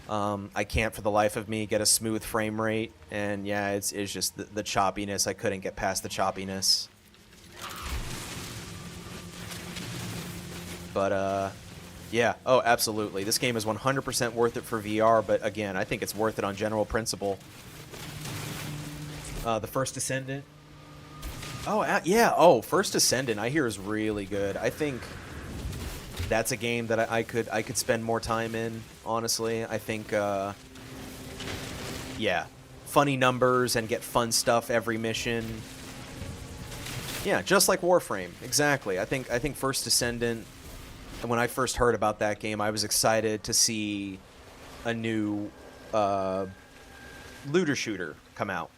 I can't for the life of me get a smooth frame rate, and yeah, it's just the choppiness. I couldn't get past the choppiness. But, yeah, oh, absolutely. This game is 100% worth it for VR, but again, I think it's worth it on general principle. The First Descendant. Oh, yeah, oh, First Descendant I hear is really good. I think that's a game that I could spend more time in, honestly. I think, yeah, funny numbers and get fun stuff every mission. Yeah, just like Warframe, exactly. I think First Descendant, when I first heard about that game, I was excited to see a new looter shooter come out.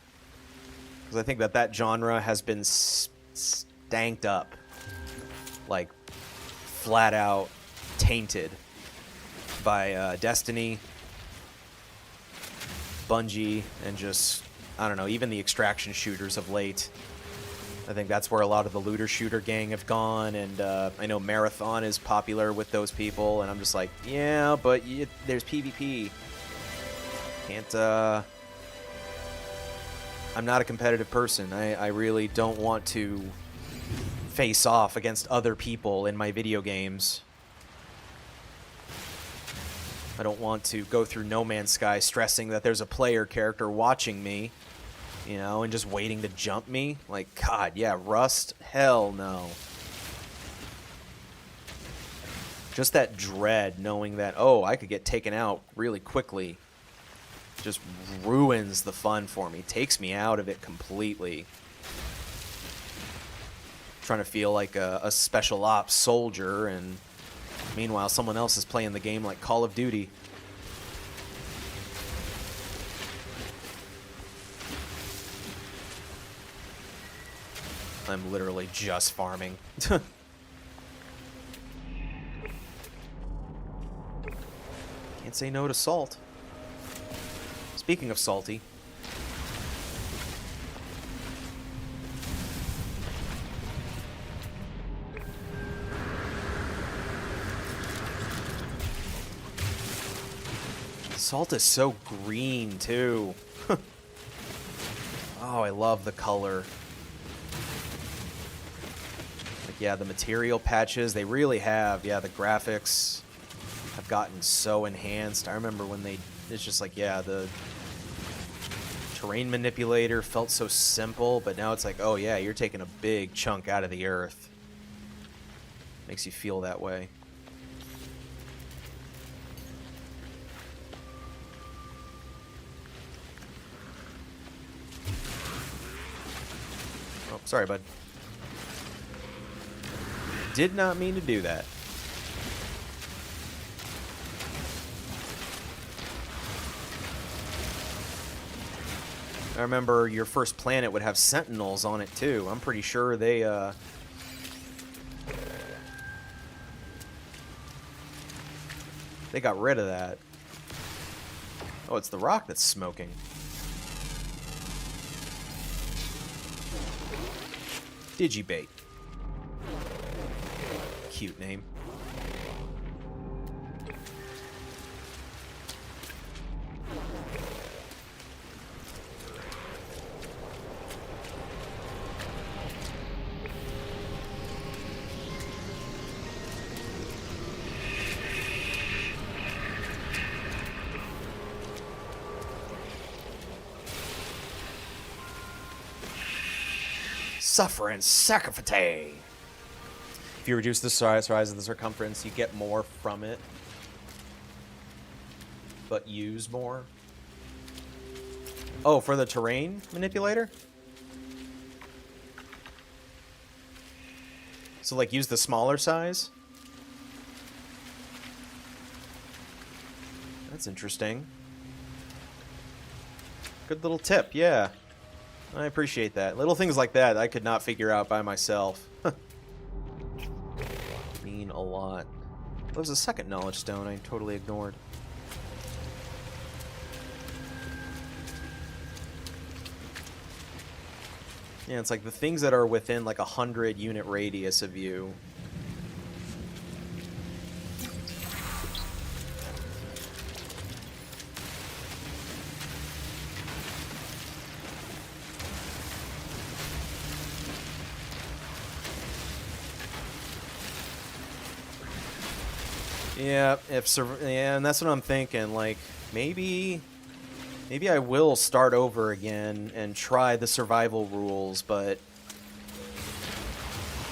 Because I think that genre has been stanked up. Like, flat out tainted by Destiny, Bungie, and just, I don't know, even the extraction shooters of late. I think that's where a lot of the looter shooter gang have gone, and I know Marathon is popular with those people, and I'm just like, yeah, but there's PvP. Can't, I'm not a competitive person. I really don't want to face off against other people in my video games. I don't want to go through No Man's Sky stressing that there's a player character watching me, you know, and just waiting to jump me. Like, God, yeah, Rust? Hell no. Just that dread, knowing that, oh, I could get taken out really quickly, just ruins the fun for me. Takes me out of it completely. Trying to feel like a special ops soldier, and meanwhile someone else is playing the game like Call of Duty. I'm literally just farming. Can't say no to salt. Speaking of salty, salt is so green too. Oh, I love the color. Like, yeah, the material patches, they really have. Yeah, the graphics have gotten so enhanced. I remember when it's just like, yeah, the terrain manipulator felt so simple, but now it's like, oh yeah, you're taking a big chunk out of the earth. Makes you feel that way. Sorry, bud. Did not mean to do that. I remember your first planet would have sentinels on it too. I'm pretty sure they got rid of that. Oh, it's the rock that's smoking. Digibait. Cute name. Suffering sacrifice. If you reduce the size of the circumference, you get more from it, but use more. Oh, for the terrain manipulator? So, like, use the smaller size? That's interesting. Good little tip, yeah. I appreciate that. Little things like that I could not figure out by myself. Mean a lot. There was a second knowledge stone I totally ignored. Yeah, it's like the things that are within like 100 unit radius of you. Yeah, yeah, and that's what I'm thinking. Like, maybe I will start over again and try the survival rules, but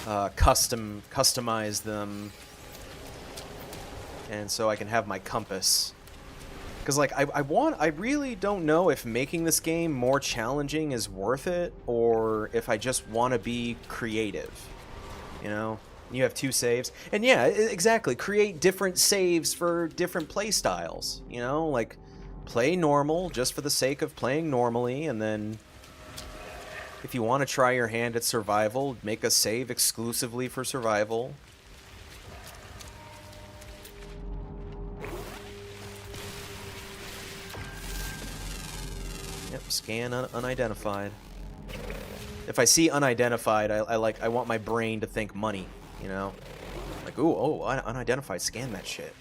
customize them, and so I can have my compass. Because like I really don't know if making this game more challenging is worth it, or if I just want to be creative, you know. You have 2 saves, and yeah, exactly, create different saves for different play styles, you know, like play normal just for the sake of playing normally, and then if you want to try your hand at survival, make a save exclusively for survival. Yep, scan unidentified. If I see unidentified, I want my brain to think money. You know, like, ooh, oh, unidentified, scan that shit.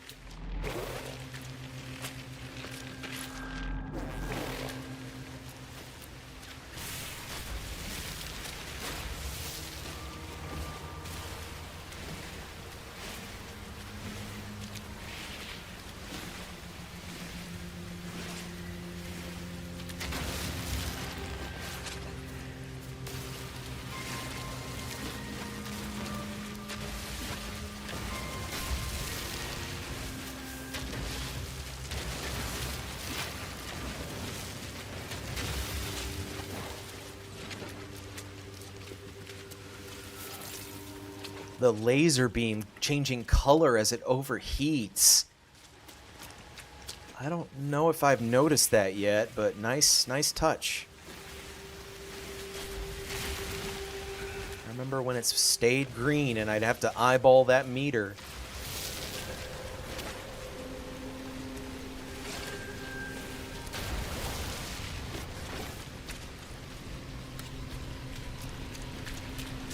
The laser beam changing color as it overheats. I don't know if I've noticed that yet, but nice touch. I remember when it stayed green and I'd have to eyeball that meter.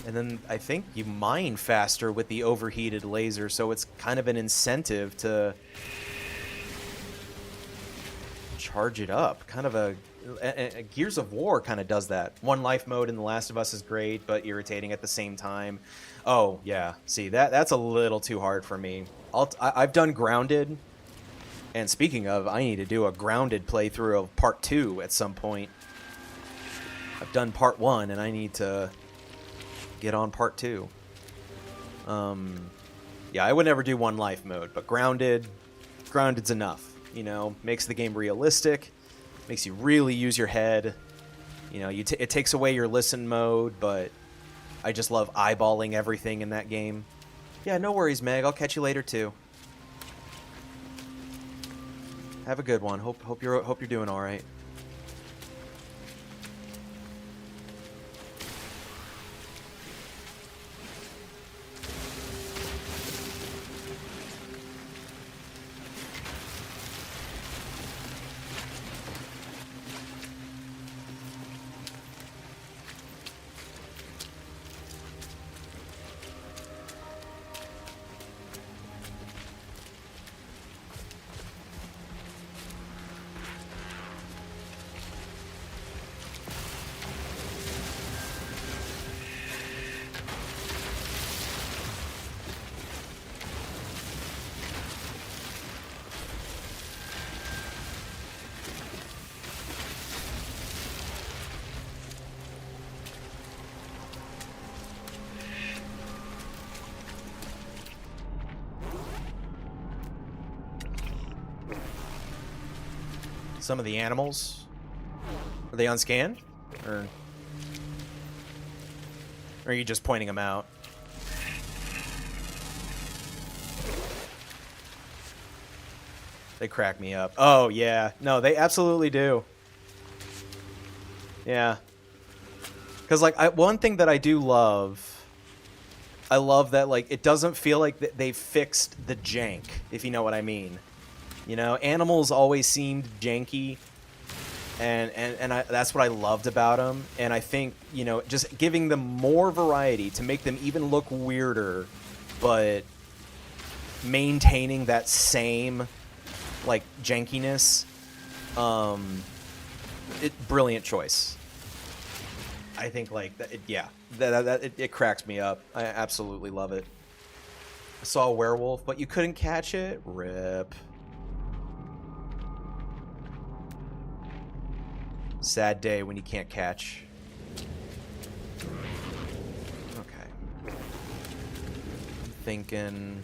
And then I think you mine faster with the overheated laser, so it's kind of an incentive to charge it up. Kind of a Gears of War kind of does that. One life mode in The Last of Us is great, but irritating at the same time. Oh, yeah. See, that's a little too hard for me. I've done Grounded, and speaking of, I need to do a Grounded playthrough of Part 2 at some point. I've done Part 1, and I need to get on Part 2. Yeah, I would never do one life mode, but Grounded's enough. You know, makes the game realistic, makes you really use your head. You know, it takes away your listen mode, but I just love eyeballing everything in that game. Yeah, no worries, Meg. I'll catch you later too. Have a good one. Hope you're doing all right. Some of the animals, are they unscanned, or are you just pointing them out? They crack me up. Oh yeah, no, they absolutely do. Yeah, because like one thing that I do love, I love that like it doesn't feel like they fixed the jank, if you know what I mean. You know, animals always seemed janky, and that's what I loved about them. And I think, you know, just giving them more variety to make them even look weirder, but maintaining that same, like, jankiness, brilliant choice. I think, like, it cracks me up. I absolutely love it. I saw a werewolf, but you couldn't catch it? Rip. Sad day when you can't catch. Okay. I'm thinking...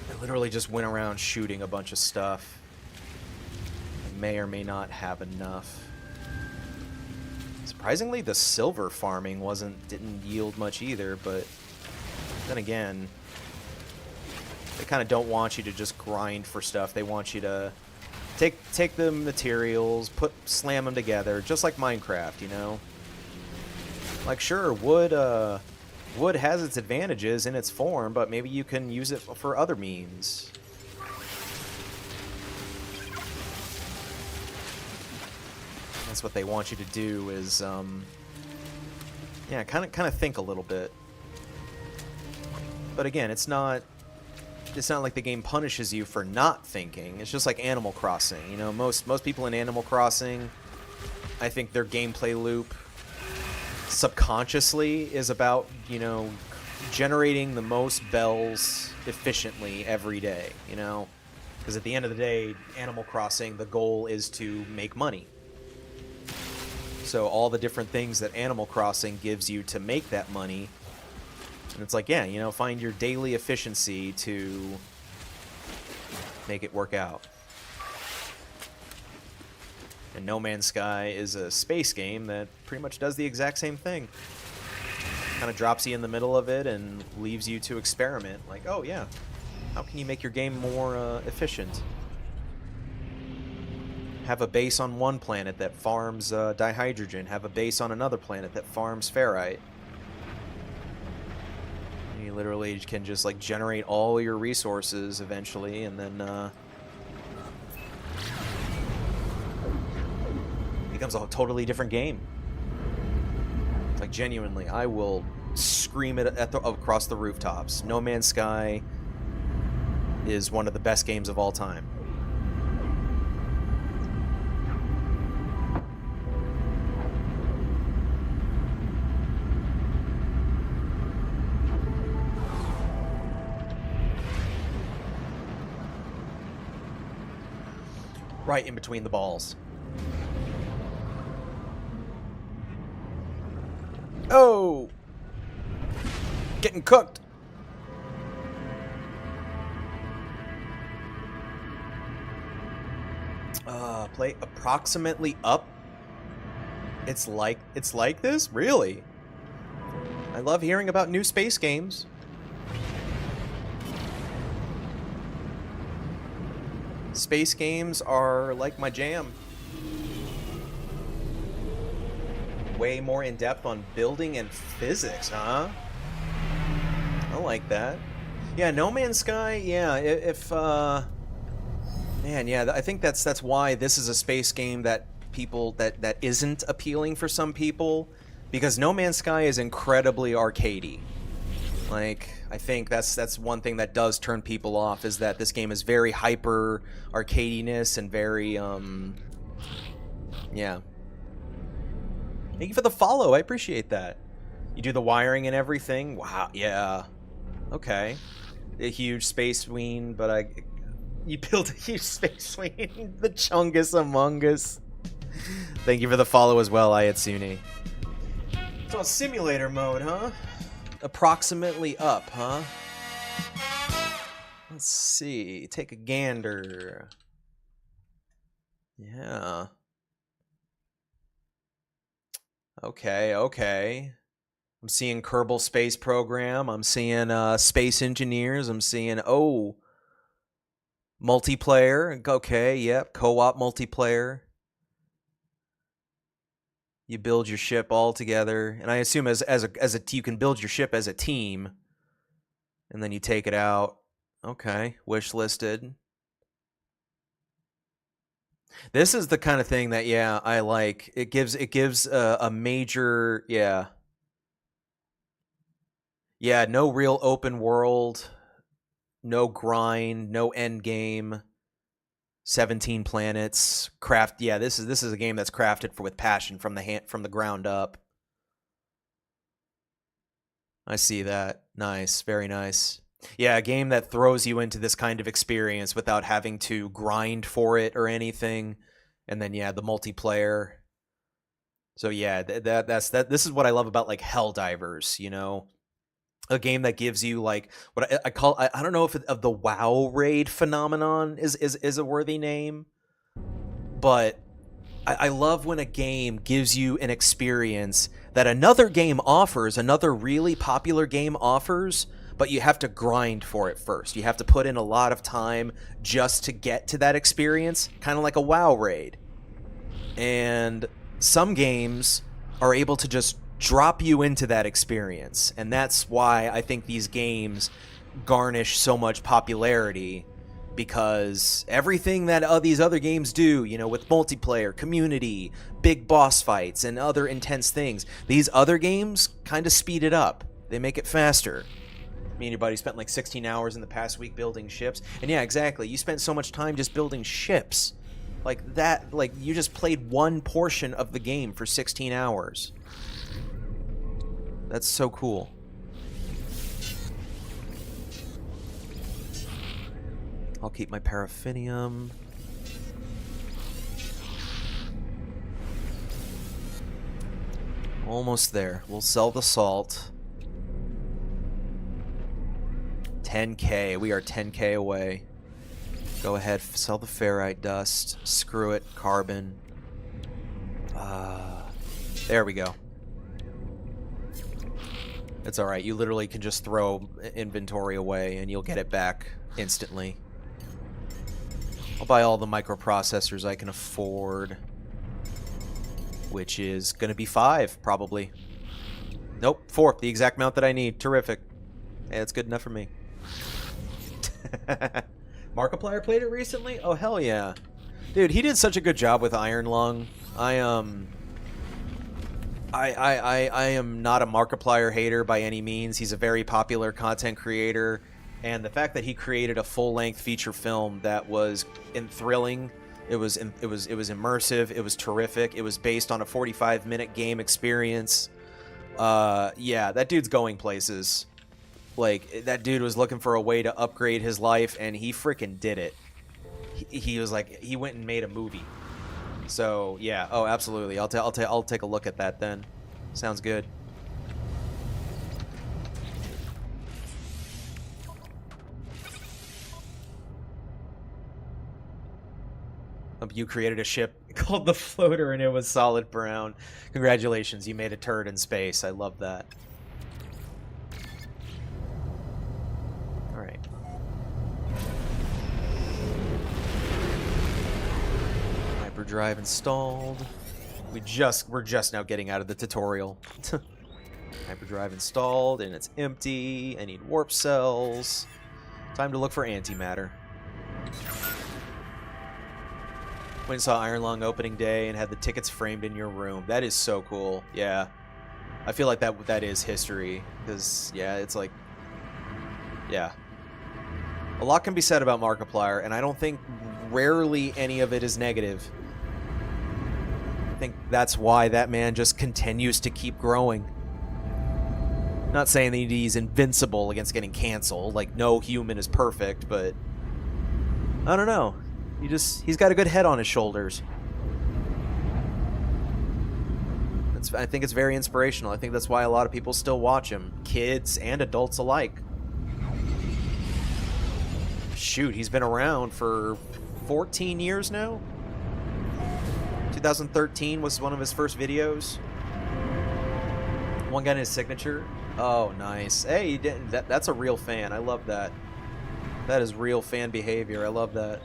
I literally just went around shooting a bunch of stuff. I may or may not have enough. Surprisingly, the silver farming didn't yield much either, but then again, they kind of don't want you to just grind for stuff. They want you to take the materials, slam them together, just like Minecraft, you know? Like, sure, wood has its advantages in its form, but maybe you can use it for other means. That's what they want you to do is, yeah, kind of think a little bit. But again, it's not like the game punishes you for not thinking. It's just like Animal Crossing. You know, most people in Animal Crossing, I think their gameplay loop subconsciously is about, you know, generating the most bells efficiently every day, you know? Because at the end of the day, Animal Crossing, the goal is to make money. So all the different things that Animal Crossing gives you to make that money, and it's like, yeah, you know, find your daily efficiency to make it work out. And No Man's Sky is a space game that pretty much does the exact same thing. Kind of drops you in the middle of it and leaves you to experiment. Like, oh yeah, how can you make your game more efficient? Have a base on one planet that farms dihydrogen. Have a base on another planet that farms ferrite. You literally can just like generate all your resources eventually, and then it becomes a totally different game. Like, genuinely, I will scream it across the rooftops. No Man's Sky is one of the best games of all time. Right in between the balls. Oh! Getting cooked. Play approximately up. It's like this? Really? I love hearing about new space games. Space games are like my jam. Way more in depth on building and physics, huh? I like that. Yeah, No Man's Sky, yeah, if man, yeah, I think that's why this is a space game that that isn't appealing for some people, because No Man's Sky is incredibly arcadey. Like, I think that's one thing that does turn people off, is that this game is very hyper arcadiness and very yeah. Thank you for the follow. I appreciate that. You do the wiring and everything. Wow. Yeah. Okay. A huge space ween, but you built a huge space ween. The Chungus Among Us. Thank you for the follow as well, Ayatsune. It's on simulator mode, huh? Approximately up, huh? Let's see. Take a gander. Yeah. Okay. I'm seeing Kerbal Space Program. I'm seeing Space Engineers. I'm seeing, multiplayer. Okay, yep. Co-op multiplayer. You build your ship all together. And I assume you can build your ship as a team. And then you take it out. Okay, wish listed. This is the kind of thing that, yeah, I like. It gives a major, yeah. Yeah, no real open world, no grind, no end game. 17 planets, craft. Yeah, this is a game that's crafted with passion from the ground up. I see that. Nice, very nice. Yeah, a game that throws you into this kind of experience without having to grind for it or anything. And then, yeah, the multiplayer. So yeah, this is what I love about like Helldivers, you know? A game that gives you like what I call, I don't know if of the WoW raid phenomenon is a worthy name, but I love when a game gives you an experience that another game offers, another really popular game offers, but you have to grind for it first. You have to put in a lot of time just to get to that experience, kind of like a WoW raid. And some games are able to just drop you into that experience, and that's why I think these games garnish so much popularity, because everything that these other games do, you know, with multiplayer, community, big boss fights, and other intense things, these other games kind of speed it up. They make it faster. Me and your buddy spent like 16 hours in the past week building ships. And yeah, exactly. You spent so much time just building ships. Like that, like you just played one portion of the game for 16 hours. That's so cool. I'll keep my paraffinium. Almost there. We'll sell the salt. 10k. We are 10k away. Go ahead, sell the ferrite dust. Screw it, carbon. There we go. It's alright, you literally can just throw inventory away and you'll get it back instantly. I'll buy all the microprocessors I can afford. Which is gonna be 5, probably. Nope, 4, the exact amount that I need. Terrific. Hey, that's good enough for me. Markiplier played it recently? Oh, hell yeah. Dude, he did such a good job with Iron Lung. I am not a Markiplier hater by any means. He's a very popular content creator, and the fact that he created a full-length feature film that was thrilling, it was immersive, it was terrific, it was based on a 45-minute game experience. Yeah, that dude's going places. Like, that dude was looking for a way to upgrade his life, and he freaking did it. He was like, he went and made a movie. So yeah, oh absolutely. I'll take a look at that then. Sounds good. You created a ship called the Floater, and it was solid brown. Congratulations, you made a turd in space. I love that. All right. Hyperdrive installed. We're just now getting out of the tutorial. Hyperdrive installed, and it's empty. I need warp cells. Time to look for antimatter. Went and saw Iron Lung opening day and had the tickets framed in your room. That is so cool. Yeah. I feel like that is history. Because, yeah, it's like... Yeah. A lot can be said about Markiplier, and I don't think rarely any of it is negative. I think that's why that man just continues to keep growing. Not saying that he's invincible against getting canceled. Like, no human is perfect, but... I don't know. He's got a good head on his shoulders. I think it's very inspirational. I think that's why a lot of people still watch him. Kids and adults alike. Shoot, he's been around for 14 years now? 2013 was one of his first videos. One got his signature. Oh, nice. Hey, that's a real fan. I love that. That is real fan behavior. I love that.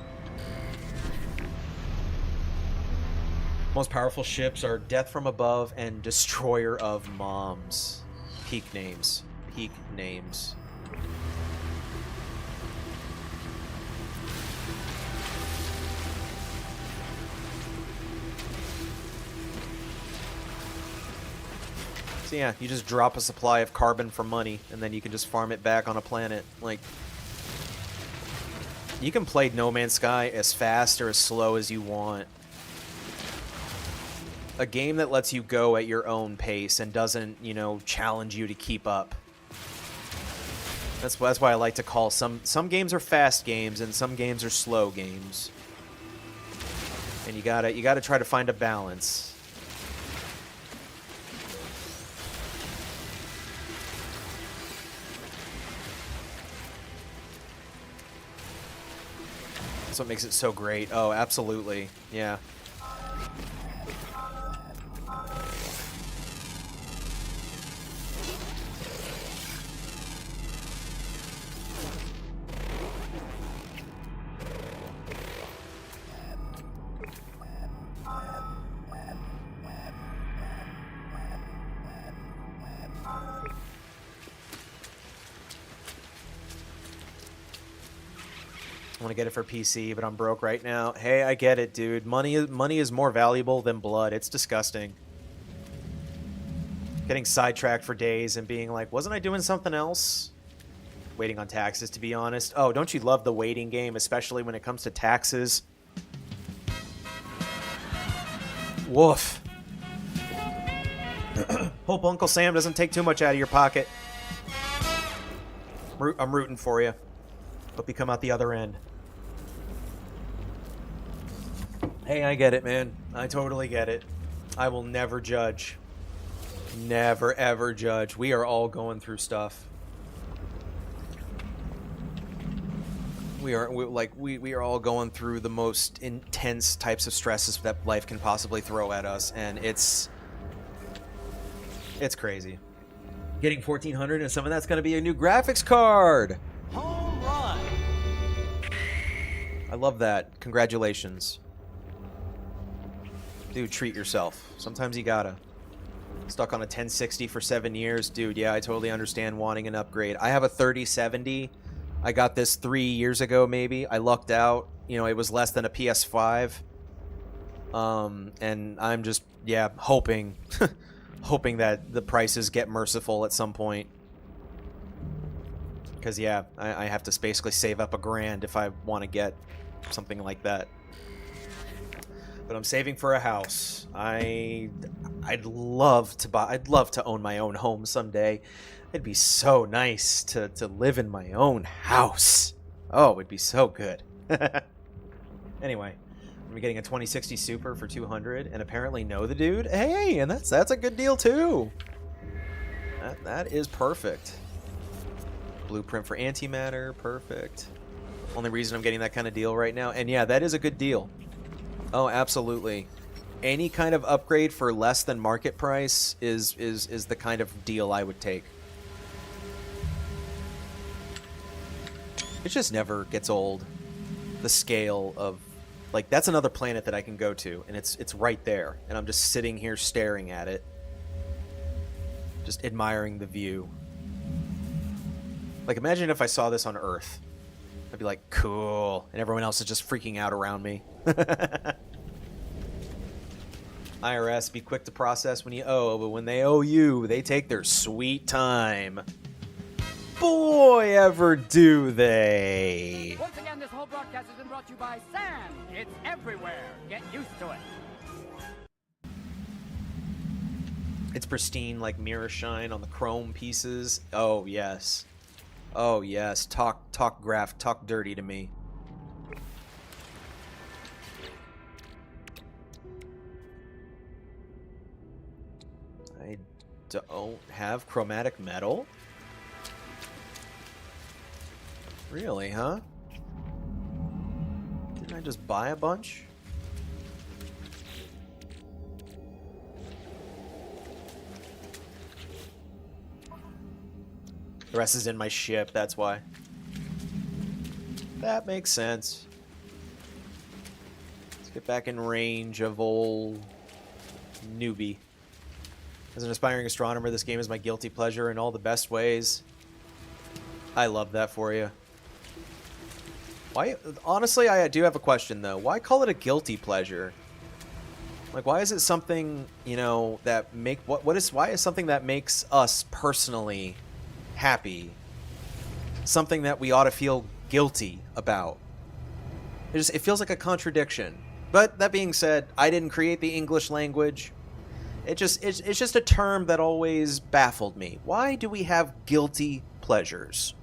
Most powerful ships are Death from Above and Destroyer of Moms. Peak names. Peak names. So yeah, you just drop a supply of carbon for money, and then you can just farm it back on a planet. Like, you can play No Man's Sky as fast or as slow as you want. A game that lets you go at your own pace and doesn't, you know, challenge you to keep up. That's why I like to call some games are fast games and some games are slow games. And you gotta try to find a balance. That's what makes it so great. Oh, absolutely. Yeah. I want to get it for PC, but I'm broke right now. Hey, I get it, dude. Money is more valuable than blood. It's disgusting. Getting sidetracked for days and being like, wasn't I doing something else? Waiting on taxes, to be honest. Oh, don't you love the waiting game, especially when it comes to taxes? Woof. Hope Uncle Sam doesn't take too much out of your pocket. I'm rooting for you. Hope you come out the other end. Hey, I get it, man. I totally get it. I will never judge. Never, ever judge. We are all going through stuff. We are all going through the most intense types of stresses that life can possibly throw at us, and it's crazy. Getting 1400 and some of that's going to be a new graphics card. Home run! I love that. Congratulations. Dude, treat yourself. Sometimes you gotta. Stuck on a 1060 for 7 years. Dude, yeah, I totally understand wanting an upgrade. I have a 3070. I got this 3 years ago, maybe. I lucked out. You know, it was less than a PS5. And I'm just, yeah, hoping... hoping that the prices get merciful at some point. Because, yeah, I have to basically save up $1,000 if I want to get something like that. But I'm saving for a house. I'd love to own my own home someday. It'd be so nice to live in my own house. Oh, it'd be so good. Anyway, I'm getting a 2060 Super for 200 and apparently know the dude. Hey, and that's a good deal too. That is perfect. Blueprint for antimatter, perfect. Only reason I'm getting that kind of deal right now. And yeah, that is a good deal. Oh, absolutely. Any kind of upgrade for less than market price is the kind of deal I would take. It just never gets old. The scale of, like, that's another planet that I can go to, and it's right there, and I'm just sitting here staring at it, just admiring the view. Like, imagine if I saw this on Earth. I'd be like, cool, and everyone else is just freaking out around me. IRS, be quick to process when you owe, but when they owe you, they take their sweet time. Boy, ever do they. Once again, this whole broadcast has been brought to you by sand. It's everywhere. Get used to it. It's pristine like mirror shine on the chrome pieces. Oh, yes. Oh, yes. Talk graph, talk dirty to me. I don't have chromatic metal? Really, huh? Didn't I just buy a bunch? The rest is in my ship, that's why. That makes sense. Let's get back in range of old newbie. As an aspiring astronomer, this game is my guilty pleasure in all the best ways. I love that for you. Why? Honestly, I do have a question, though. Why call it a guilty pleasure? Like, why is it something, you know, that make... why is something that makes us personally happy something that we ought to feel guilty about? It feels like a contradiction. But that being said, I didn't create the English language. It's just a term that always baffled me. Why do we have guilty pleasures?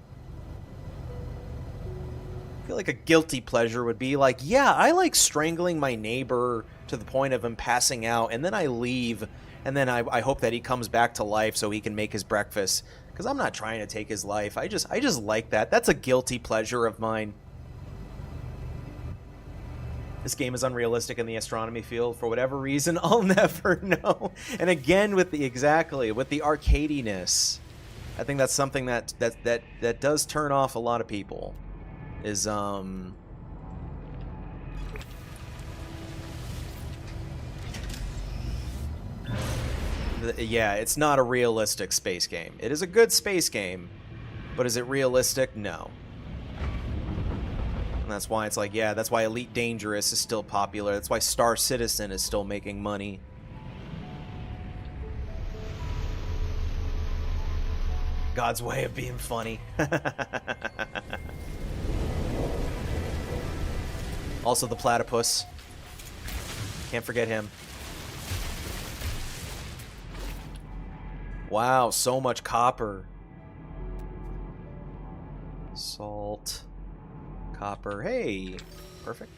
I feel like a guilty pleasure would be like, yeah, I like strangling my neighbor to the point of him passing out, and then I leave, and then I hope that he comes back to life so he can make his breakfast. Because I'm not trying to take his life. I just like that. That's a guilty pleasure of mine. This game is unrealistic in the astronomy field for whatever reason. I'll never know. And again, with the arcadiness, I think that's something that does turn off a lot of people. Is yeah, it's not a realistic space game. It is a good space game, but is it realistic? No. And that's why it's like, yeah, that's why Elite Dangerous is still popular. That's why Star Citizen is still making money. God's way of being funny. Also the platypus. Can't forget him. Wow, so much copper. Salt. Copper. Hey. Perfect.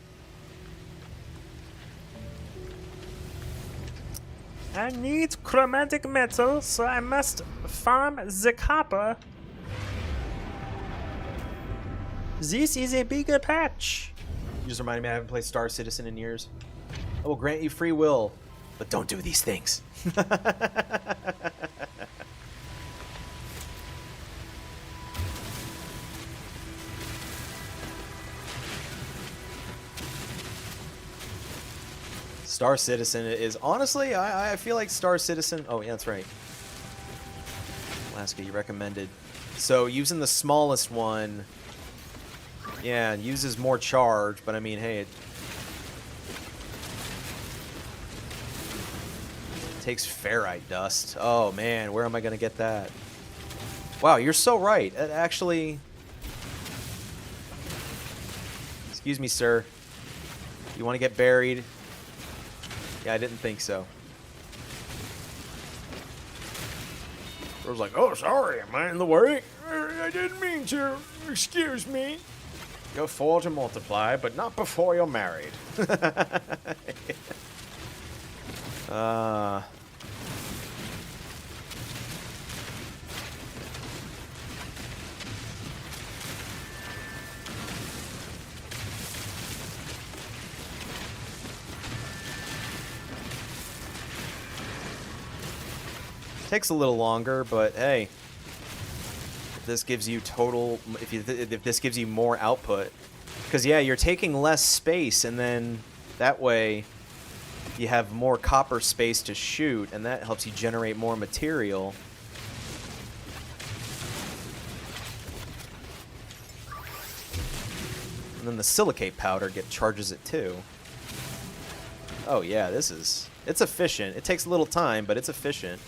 I need chromatic metal, so I must farm the copper. This is a bigger patch. You just reminded me I haven't played Star Citizen in years. I will grant you free will, but don't do these things. Star Citizen is honestly, I feel like Star Citizen. Oh yeah, that's right. Alaska, you recommended. So using the smallest one, yeah, it uses more charge, but I mean, hey, it takes ferrite dust. Oh man, where am I gonna get that? Wow, you're so right. It actually, excuse me, sir. You want to get buried? Yeah, I didn't think so. I was like, oh, sorry, am I in the way? I didn't mean to. Excuse me. Go forge and multiply, but not before you're married. Takes a little longer, but hey, if this gives you total, if this gives you more output, because yeah, you're taking less space, and then that way you have more copper space to shoot, and that helps you generate more material. And then the silicate powder charges it too. Oh yeah, it's efficient. It takes a little time, but it's efficient.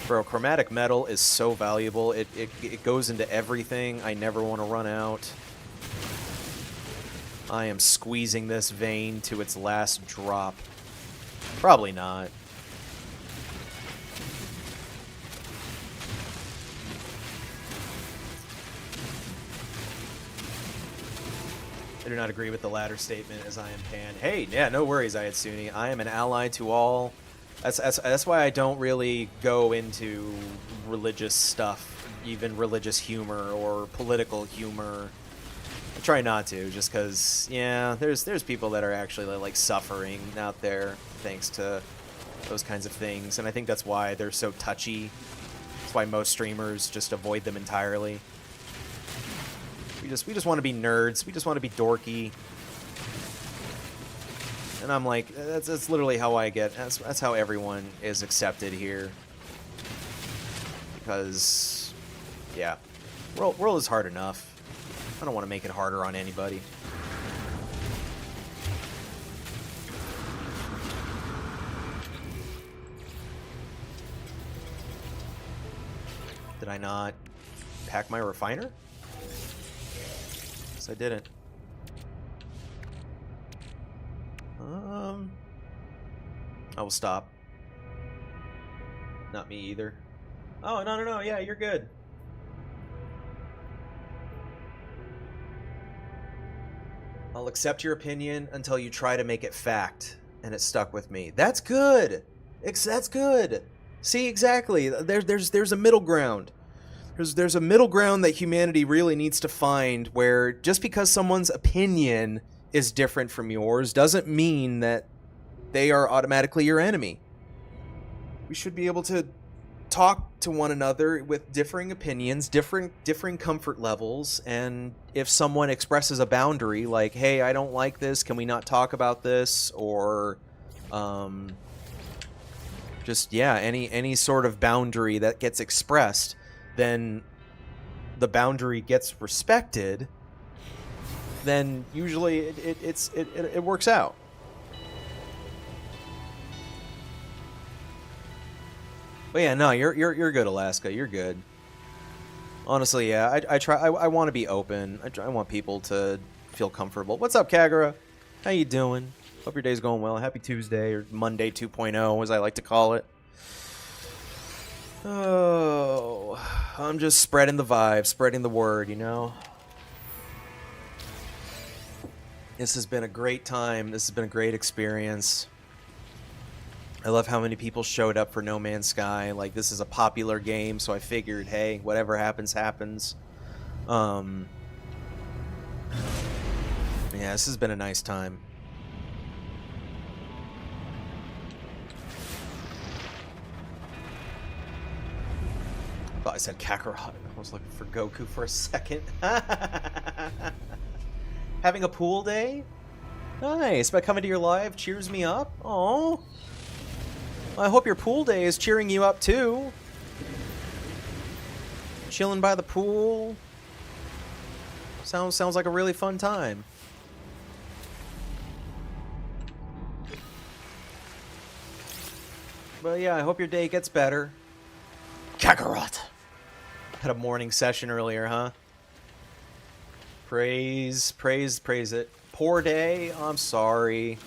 Bro, chromatic metal is so valuable. It goes into everything. I never want to run out. I am squeezing this vein to its last drop. Probably not. I do not agree with the latter statement, as I am Pan. Hey, yeah, no worries, Ayatsuni. I am an ally to all. That's why I don't really go into religious stuff, even religious humor or political humor. I try not to, just because, yeah, there's people that are actually like suffering out there thanks to those kinds of things, and I think that's why they're so touchy. That's why most streamers just avoid them entirely. We just want to be nerds. We just want to be dorky. And I'm like, that's literally how I get. That's how everyone is accepted here. Because, yeah, world is hard enough. I don't want to make it harder on anybody. Did I not pack my refiner? Yes, I didn't. I will stop. Not me either. Oh, no, yeah, you're good. I'll accept your opinion until you try to make it fact, and it stuck with me. That's good. That's good. See, exactly. There's a middle ground. There's a middle ground that humanity really needs to find, where just because someone's opinion is different from yours doesn't mean that they are automatically your enemy. We should be able to talk to one another with differing opinions, differing comfort levels, and if someone expresses a boundary like, hey, I don't like this, can we not talk about this, or just, yeah, any sort of boundary that gets expressed, then the boundary gets respected, then usually it works out. But yeah, no, you're good, Alaska. You're good. Honestly, yeah, I want to be open. I want people to feel comfortable. What's up, Kagura? How you doing? Hope your day's going well. Happy Tuesday, or Monday 2.0, as I like to call it. Oh, I'm just spreading the vibe, spreading the word, you know? This has been a great time. This has been a great experience. I love how many people showed up for No Man's Sky. Like, this is a popular game, so I figured, hey, whatever happens, happens. Yeah, this has been a nice time. I thought I said Kakarot. I was looking for Goku for a second. Having a pool day? Nice. By coming to your live cheers me up. Oh. I hope your pool day is cheering you up too. Chilling by the pool. Sounds like a really fun time. But yeah, I hope your day gets better. Kakarot. Had a morning session earlier, huh? Praise it. Poor day? I'm sorry.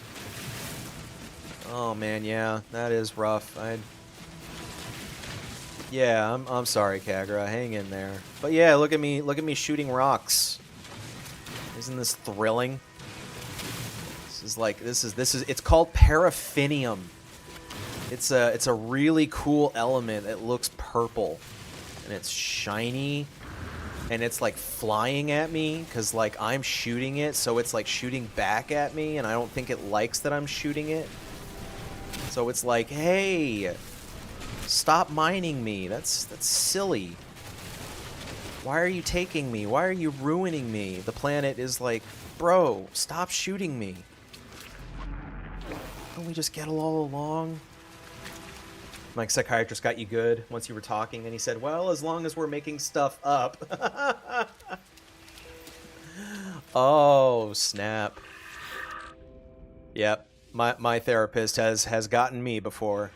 Oh man, yeah, that is rough. Yeah, I'm sorry, Kagura. Hang in there. But yeah, look at me shooting rocks. Isn't this thrilling? This is it's called paraffinium. It's a really cool element. It looks purple and it's shiny and it's like flying at me because like I'm shooting it, so it's like shooting back at me, and I don't think it likes that I'm shooting it. So it's like, hey, stop mining me. That's silly. Why are you taking me? Why are you ruining me? The planet is like, bro, stop shooting me. Don't we just get all along? My psychiatrist got you good once you were talking, and he said, well, as long as we're making stuff up. Oh, snap. Yep, my therapist has gotten me before.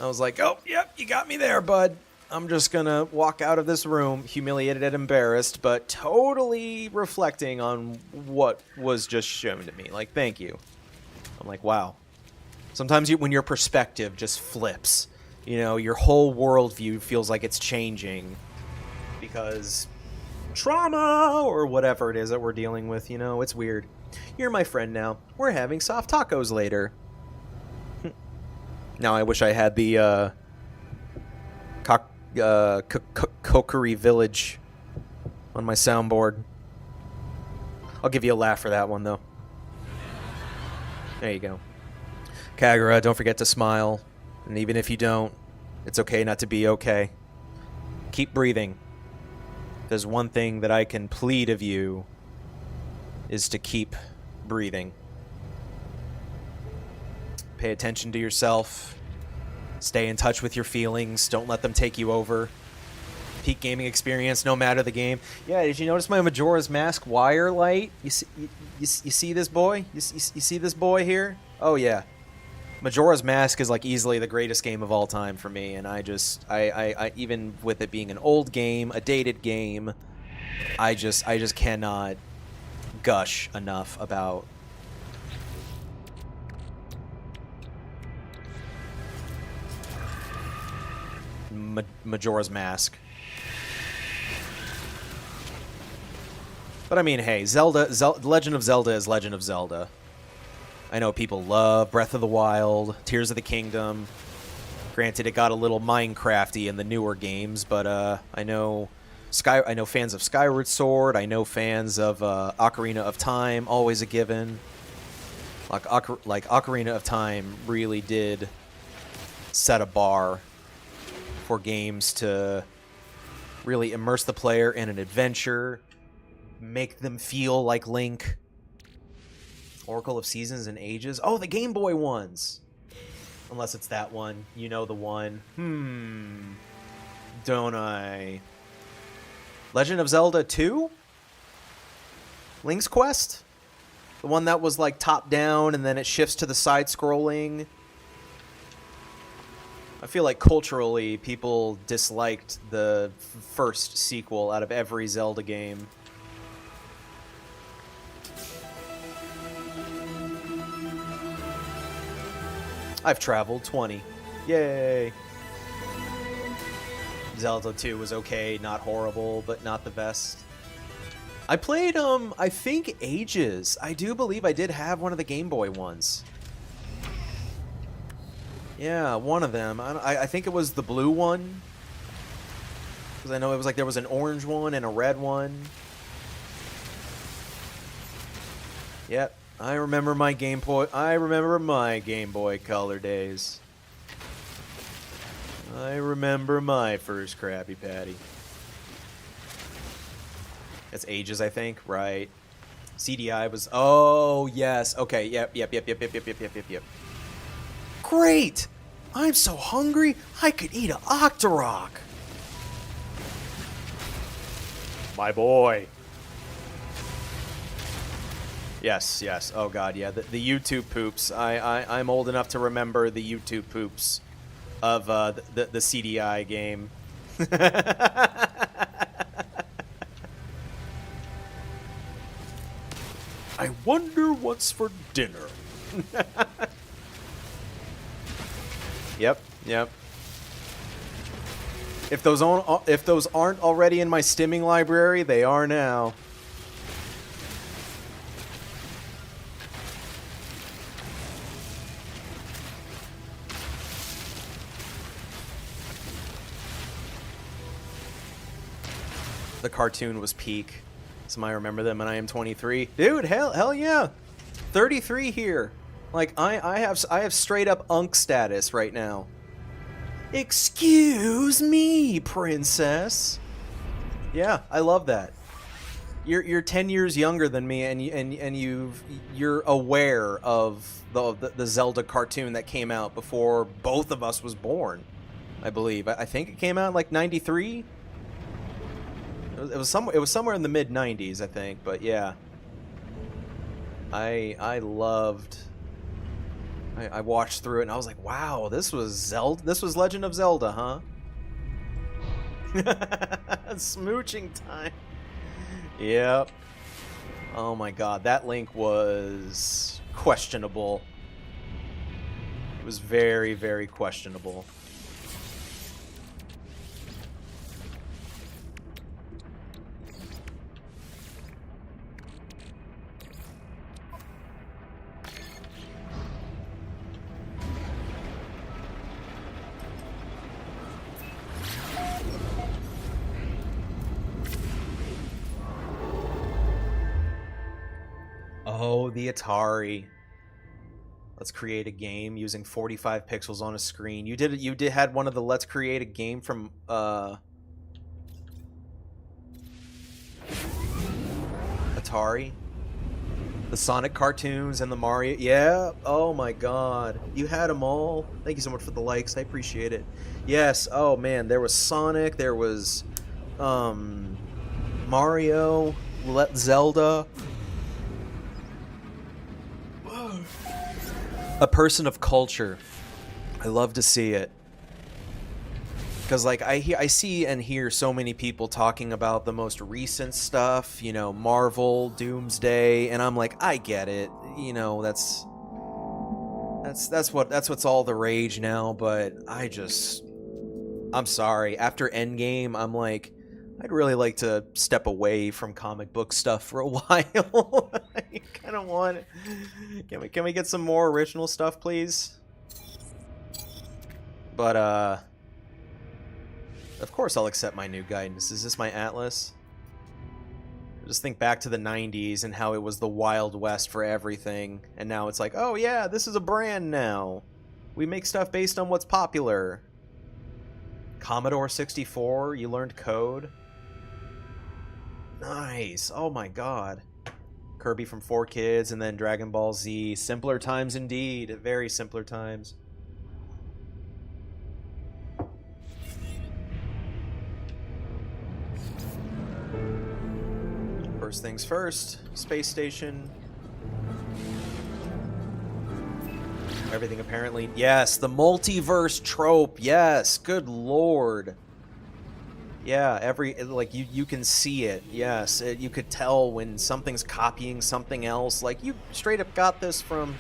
I was like, oh, yep, you got me there, bud. I'm just gonna walk out of this room, humiliated and embarrassed, but totally reflecting on what was just shown to me. Like, thank you. I'm like, wow. Sometimes when your perspective just flips, you know, your whole worldview feels like it's changing because trauma or whatever it is that we're dealing with, you know, it's weird. You're my friend now. We're having soft tacos later. Now I wish I had the Kokiri Village on my soundboard. I'll give you a laugh for that one, though. There you go. Kagura, don't forget to smile. And even if you don't, it's okay not to be okay. Keep breathing. There's one thing that I can plead of you is to keep breathing. Pay attention to yourself. Stay in touch with your feelings. Don't let them take you over. Peak gaming experience, no matter the game. Yeah, did you notice my Majora's Mask wire light? You see this boy? You see this boy here? Oh, yeah. Majora's Mask is like easily the greatest game of all time for me, and I even with it being an old game, a dated game, I just cannot gush enough about Majora's Mask. But I mean, hey, Legend of Zelda is Legend of Zelda. I know people love Breath of the Wild, Tears of the Kingdom. Granted, it got a little Minecrafty in the newer games, but I know fans of Skyward Sword. I know fans of Ocarina of Time, always a given. Like Ocarina of Time really did set a bar for games to really immerse the player in an adventure, make them feel like Link. Oracle of Seasons and Ages. Oh, the Game Boy ones. Unless it's that one. You know the one. Don't I? Legend of Zelda 2? Link's Quest? The one that was like top down and then it shifts to the side scrolling. I feel like culturally people disliked the first sequel out of every Zelda game. I've traveled 20. Yay. Zelda 2 was okay, not horrible, but not the best. I played, I think Ages. I do believe I did have one of the Game Boy ones. Yeah, one of them. I think it was the blue one. Because I know it was like there was an orange one and a red one. Yep. I remember my Game Boy Color days. I remember my first Krabby Patty. That's Ages, I think, right? CDI was. Oh yes. Okay. Yep. Great! I'm so hungry. I could eat an Octorok. My boy. Yes. Oh god, yeah. The YouTube poops. I'm old enough to remember the YouTube poops of the CDI game. I wonder what's for dinner. Yep. If those aren't already in my stimming library, they are now. The cartoon was peak. Some I remember them, and I am 23. Dude, hell yeah. 33 here. Like I have straight up unk status right now. Excuse me, princess. Yeah, I love that. You're 10 years younger than me, and you're aware of the Zelda cartoon that came out before both of us was born. I believe. I think it came out in like '93. It was somewhere in the mid '90s, I think. But yeah, I loved. I watched through it and I was like, wow, this was Zelda. This was Legend of Zelda, huh? Smooching time. Yep. Oh my god, that Link was questionable. It was very, very questionable. Oh, the Atari. Let's create a game using 45 pixels on a screen. You did had one of the let's create a game from Atari. The Sonic cartoons and the Mario. Yeah. Oh my god. You had them all. Thank you so much for the likes. I appreciate it. Yes. Oh man, there was Sonic, there was Mario, Zelda. A person of culture. I love to see it. Because like I see and hear so many people talking about the most recent stuff, you know, Marvel, Doomsday, and I'm like, I get it. You know, that's what's all the rage now, but I'm sorry. After Endgame, I'm like, I'd really like to step away from comic book stuff for a while. I kind of want it. Can we get some more original stuff, please? But of course I'll accept my new guidance. Is this my Atlas? Just think back to the 90s and how it was the Wild West for everything, and now it's like, oh yeah, this is a brand now. We make stuff based on what's popular. Commodore 64, you learned code. Nice. Oh my god. Kirby from 4Kids, and then Dragon Ball Z. Simpler times indeed. Very simpler times. First things first. Space station. Everything apparently... Yes, the multiverse trope. Yes, good lord. Yeah, like you can see it. Yes, you could tell when something's copying something else. Like you straight up got this from.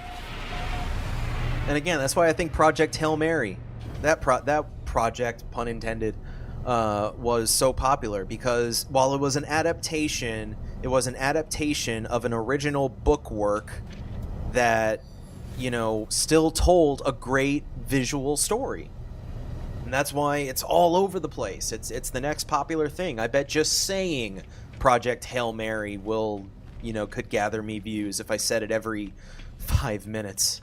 And again, that's why I think Project Hail Mary, that project, pun intended, was so popular, because while it was an adaptation, it was an adaptation of an original book work that, you know, still told a great visual story. And that's why it's all over the place. It's the next popular thing. I bet just saying Project Hail Mary will, you know, could gather me views if I said it every 5 minutes.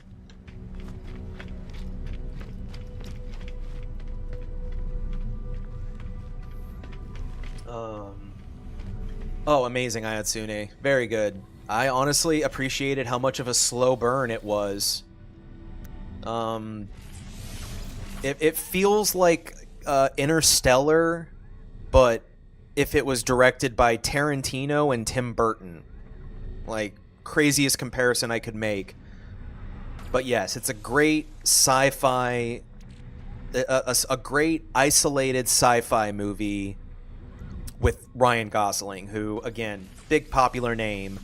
Oh, amazing, Ayatsune. Very good. I honestly appreciated how much of a slow burn it was. It feels like Interstellar, but if it was directed by Tarantino and Tim Burton. Like, craziest comparison I could make. But yes, it's a great sci-fi... A great isolated sci-fi movie with Ryan Gosling, who, again, big popular name.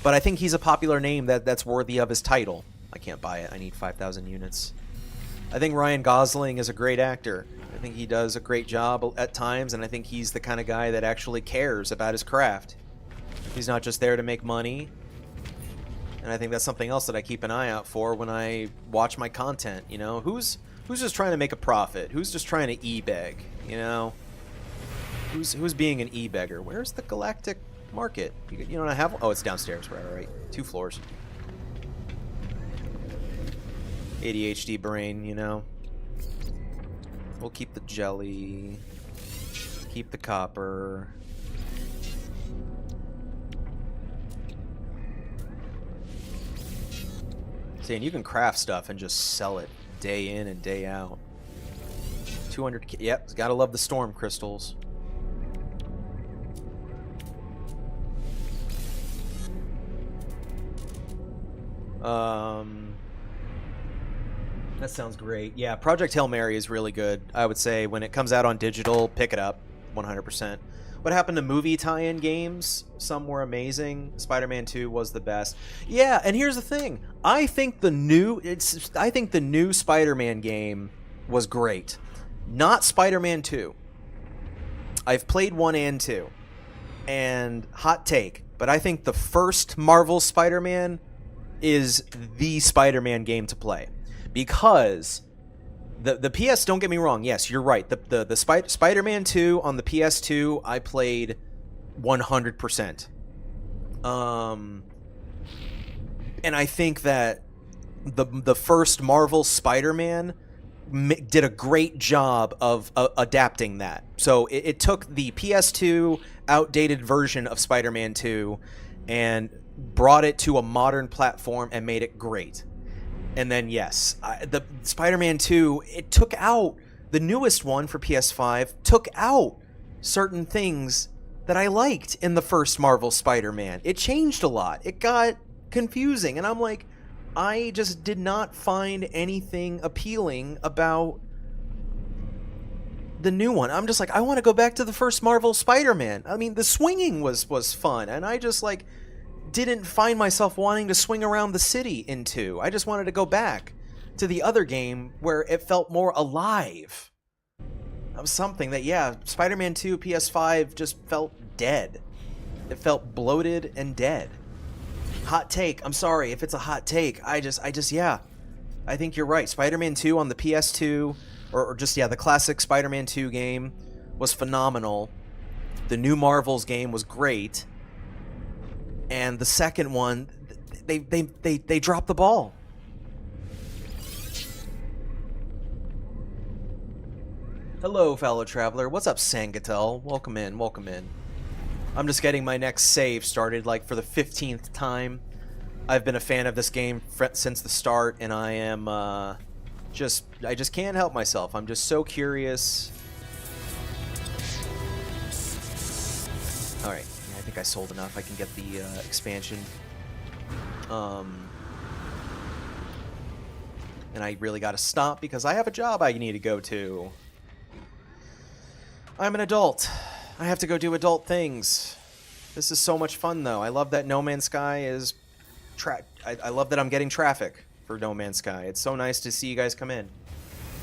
But I think he's a popular name that's worthy of his title. I can't buy it. I need 5,000 units. I think Ryan Gosling is a great actor. I think he does a great job at times, and I think he's the kind of guy that actually cares about his craft. He's not just there to make money. And I think that's something else that I keep an eye out for when I watch my content, you know? Who's just trying to make a profit? Who's just trying to e-beg, you know? Who's being an e-beggar? Where's the Galactic Market? You don't have... Oh, it's downstairs. Right. 2 floors. ADHD brain, you know. We'll keep the jelly. Keep the copper. See, and you can craft stuff and just sell it day in and day out. 200. Yep, gotta love the storm crystals. That sounds great. Yeah, Project Hail Mary is really good. I would say when it comes out on digital, pick it up 100%. What happened to movie tie-in games? Some were amazing. Spider-Man 2 was the best. Yeah, and here's the thing. I think the new Spider-Man game was great. Not Spider-Man 2. I've played 1 and 2. And hot take, but I think the first Marvel Spider-Man is the Spider-Man game to play. Because the PS, don't get me wrong, yes, you're right. The Spider-Man 2 on the PS2 I played 100%. And I think that the first Marvel Spider-Man did a great job of adapting that. So it took the PS2 outdated version of Spider-Man 2 and brought it to a modern platform and made it great. And then, yes, the Spider-Man 2, it took out, the newest one for PS5, took out certain things that I liked in the first Marvel Spider-Man. It changed a lot. It got confusing. And I'm like, I just did not find anything appealing about the new one. I'm just like, I want to go back to the first Marvel Spider-Man. I mean, the swinging was fun. And I just, like, didn't find myself wanting to swing around the city in 2. I just wanted to go back to the other game where it felt more alive. That was something that, yeah, Spider-Man 2 PS5 just felt dead. It felt bloated and dead. Hot take. I'm sorry if it's a hot take. I just, yeah. I think you're right. Spider-Man 2 on the PS2, or just, yeah, the classic Spider-Man 2 game was phenomenal. The new Marvel's game was great. And the second one, they dropped the ball. Hello, fellow traveler. What's up, Sangatel? Welcome in, welcome in. I'm just getting my next save started, like, for the 15th time. I've been a fan of this game since the start, and I am, I just can't help myself. I'm just so curious. Alright. I think I sold enough. I can get the expansion. And I really got to stop because I have a job I need to go to. I'm an adult. I have to go do adult things. This is so much fun, though. I love that No Man's Sky is... I love that I'm getting traffic for No Man's Sky. It's so nice to see you guys come in.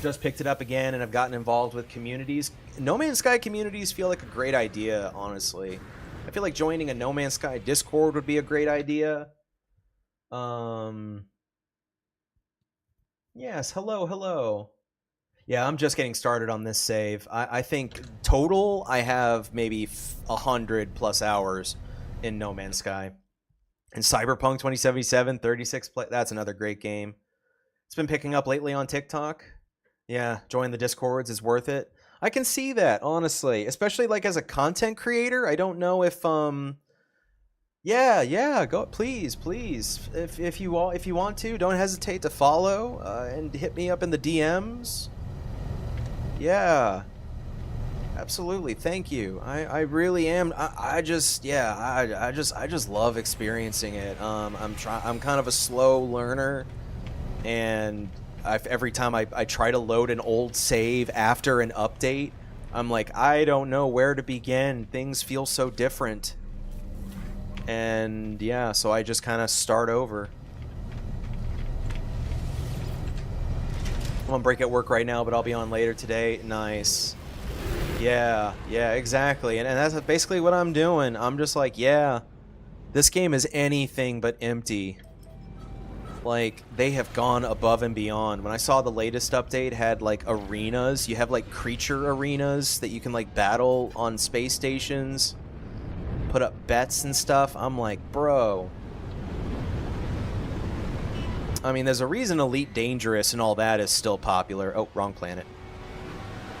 Just picked it up again and I've gotten involved with communities. No Man's Sky communities feel like a great idea, honestly. I feel like joining a No Man's Sky Discord would be a great idea. Yes, hello. Yeah, I'm just getting started on this save. I think total I have maybe 100+ hours in No Man's Sky. And Cyberpunk 2077, 36 play. That's another great game. It's been picking up lately on TikTok. Yeah, join the Discords is worth it. I can see that, honestly, especially like as a content creator. I don't know if yeah, go please. If you want to, don't hesitate to follow and hit me up in the DMs. Yeah. Absolutely. Thank you. I really am. I just love experiencing it. I'm kind of a slow learner, and every time I try to load an old save after an update, I'm like, I don't know where to begin. Things feel so different. And yeah, so I just kind of start over. I'm on break at work right now, but I'll be on later today. Nice. Yeah, exactly. And that's basically what I'm doing. I'm just like, yeah, this game is anything but empty. Like, they have gone above and beyond. When I saw the latest update had, like, arenas. You have, like, creature arenas that you can, like, battle on space stations. Put up bets and stuff. I'm like, bro. I mean, there's a reason Elite Dangerous and all that is still popular. Oh, wrong planet.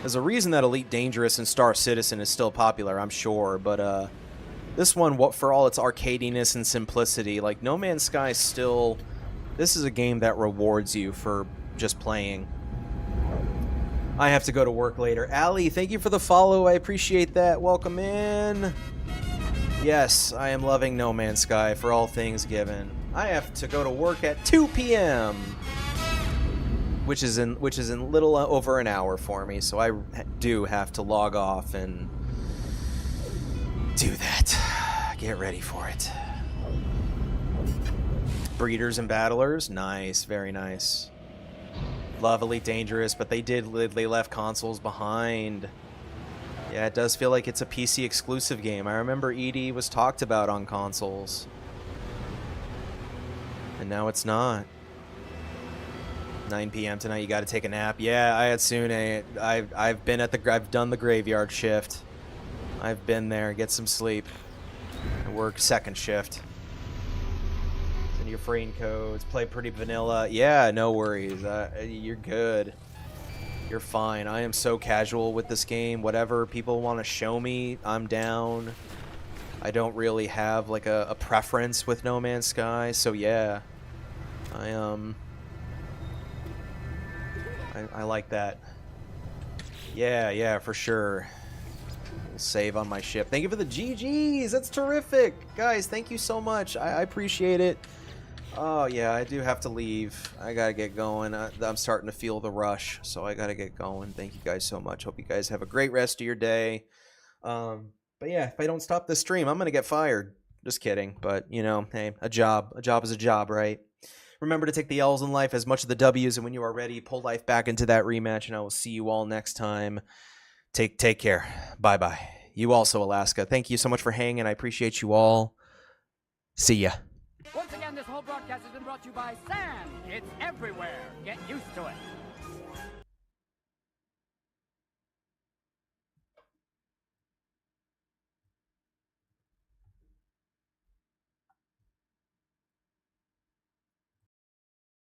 There's a reason that Elite Dangerous and Star Citizen is still popular, I'm sure, but this one, what for all its arcadiness and simplicity, like No Man's Sky still, this is a game that rewards you for just playing. I have to go to work later. Allie, thank you for the follow. I appreciate that. Welcome in. Yes, I am loving No Man's Sky for all things given. I have to go to work at 2 p.m. which is in little over an hour for me, so I do have to log off and do that. Get ready for it. Breeders and Battlers, nice, very nice. Love Elite Dangerous, but they left consoles behind. Yeah, it does feel like it's a PC exclusive game. I remember ED was talked about on consoles, and now it's not. 9 p.m. tonight. You got to take a nap. Yeah, I had soon. I've done the graveyard shift. I've been there. Get some sleep. I work second shift. Send your frame codes. Play pretty vanilla. Yeah, no worries. You're good. You're fine. I am so casual with this game. Whatever people want to show me, I'm down. I don't really have like a preference with No Man's Sky, so yeah. I like that. Yeah, for sure. We'll save on my ship. Thank you for the GGs. That's terrific. Guys, thank you so much. I appreciate it. Oh, yeah, I do have to leave. I gotta get going. I'm starting to feel the rush, so I gotta get going. Thank you guys so much. Hope you guys have a great rest of your day. But yeah, if I don't stop this stream, I'm gonna get fired. Just kidding. But, you know, hey, a job is a job, right? Remember to take the L's in life as much of the W's, and when you are ready, pull life back into that rematch, and I will see you all next time. Take care. Bye-bye. You also, Alaska. Thank you so much for hanging. I appreciate you all. See ya. Once again, this whole broadcast has been brought to you by Sand. It's everywhere. Get used to it.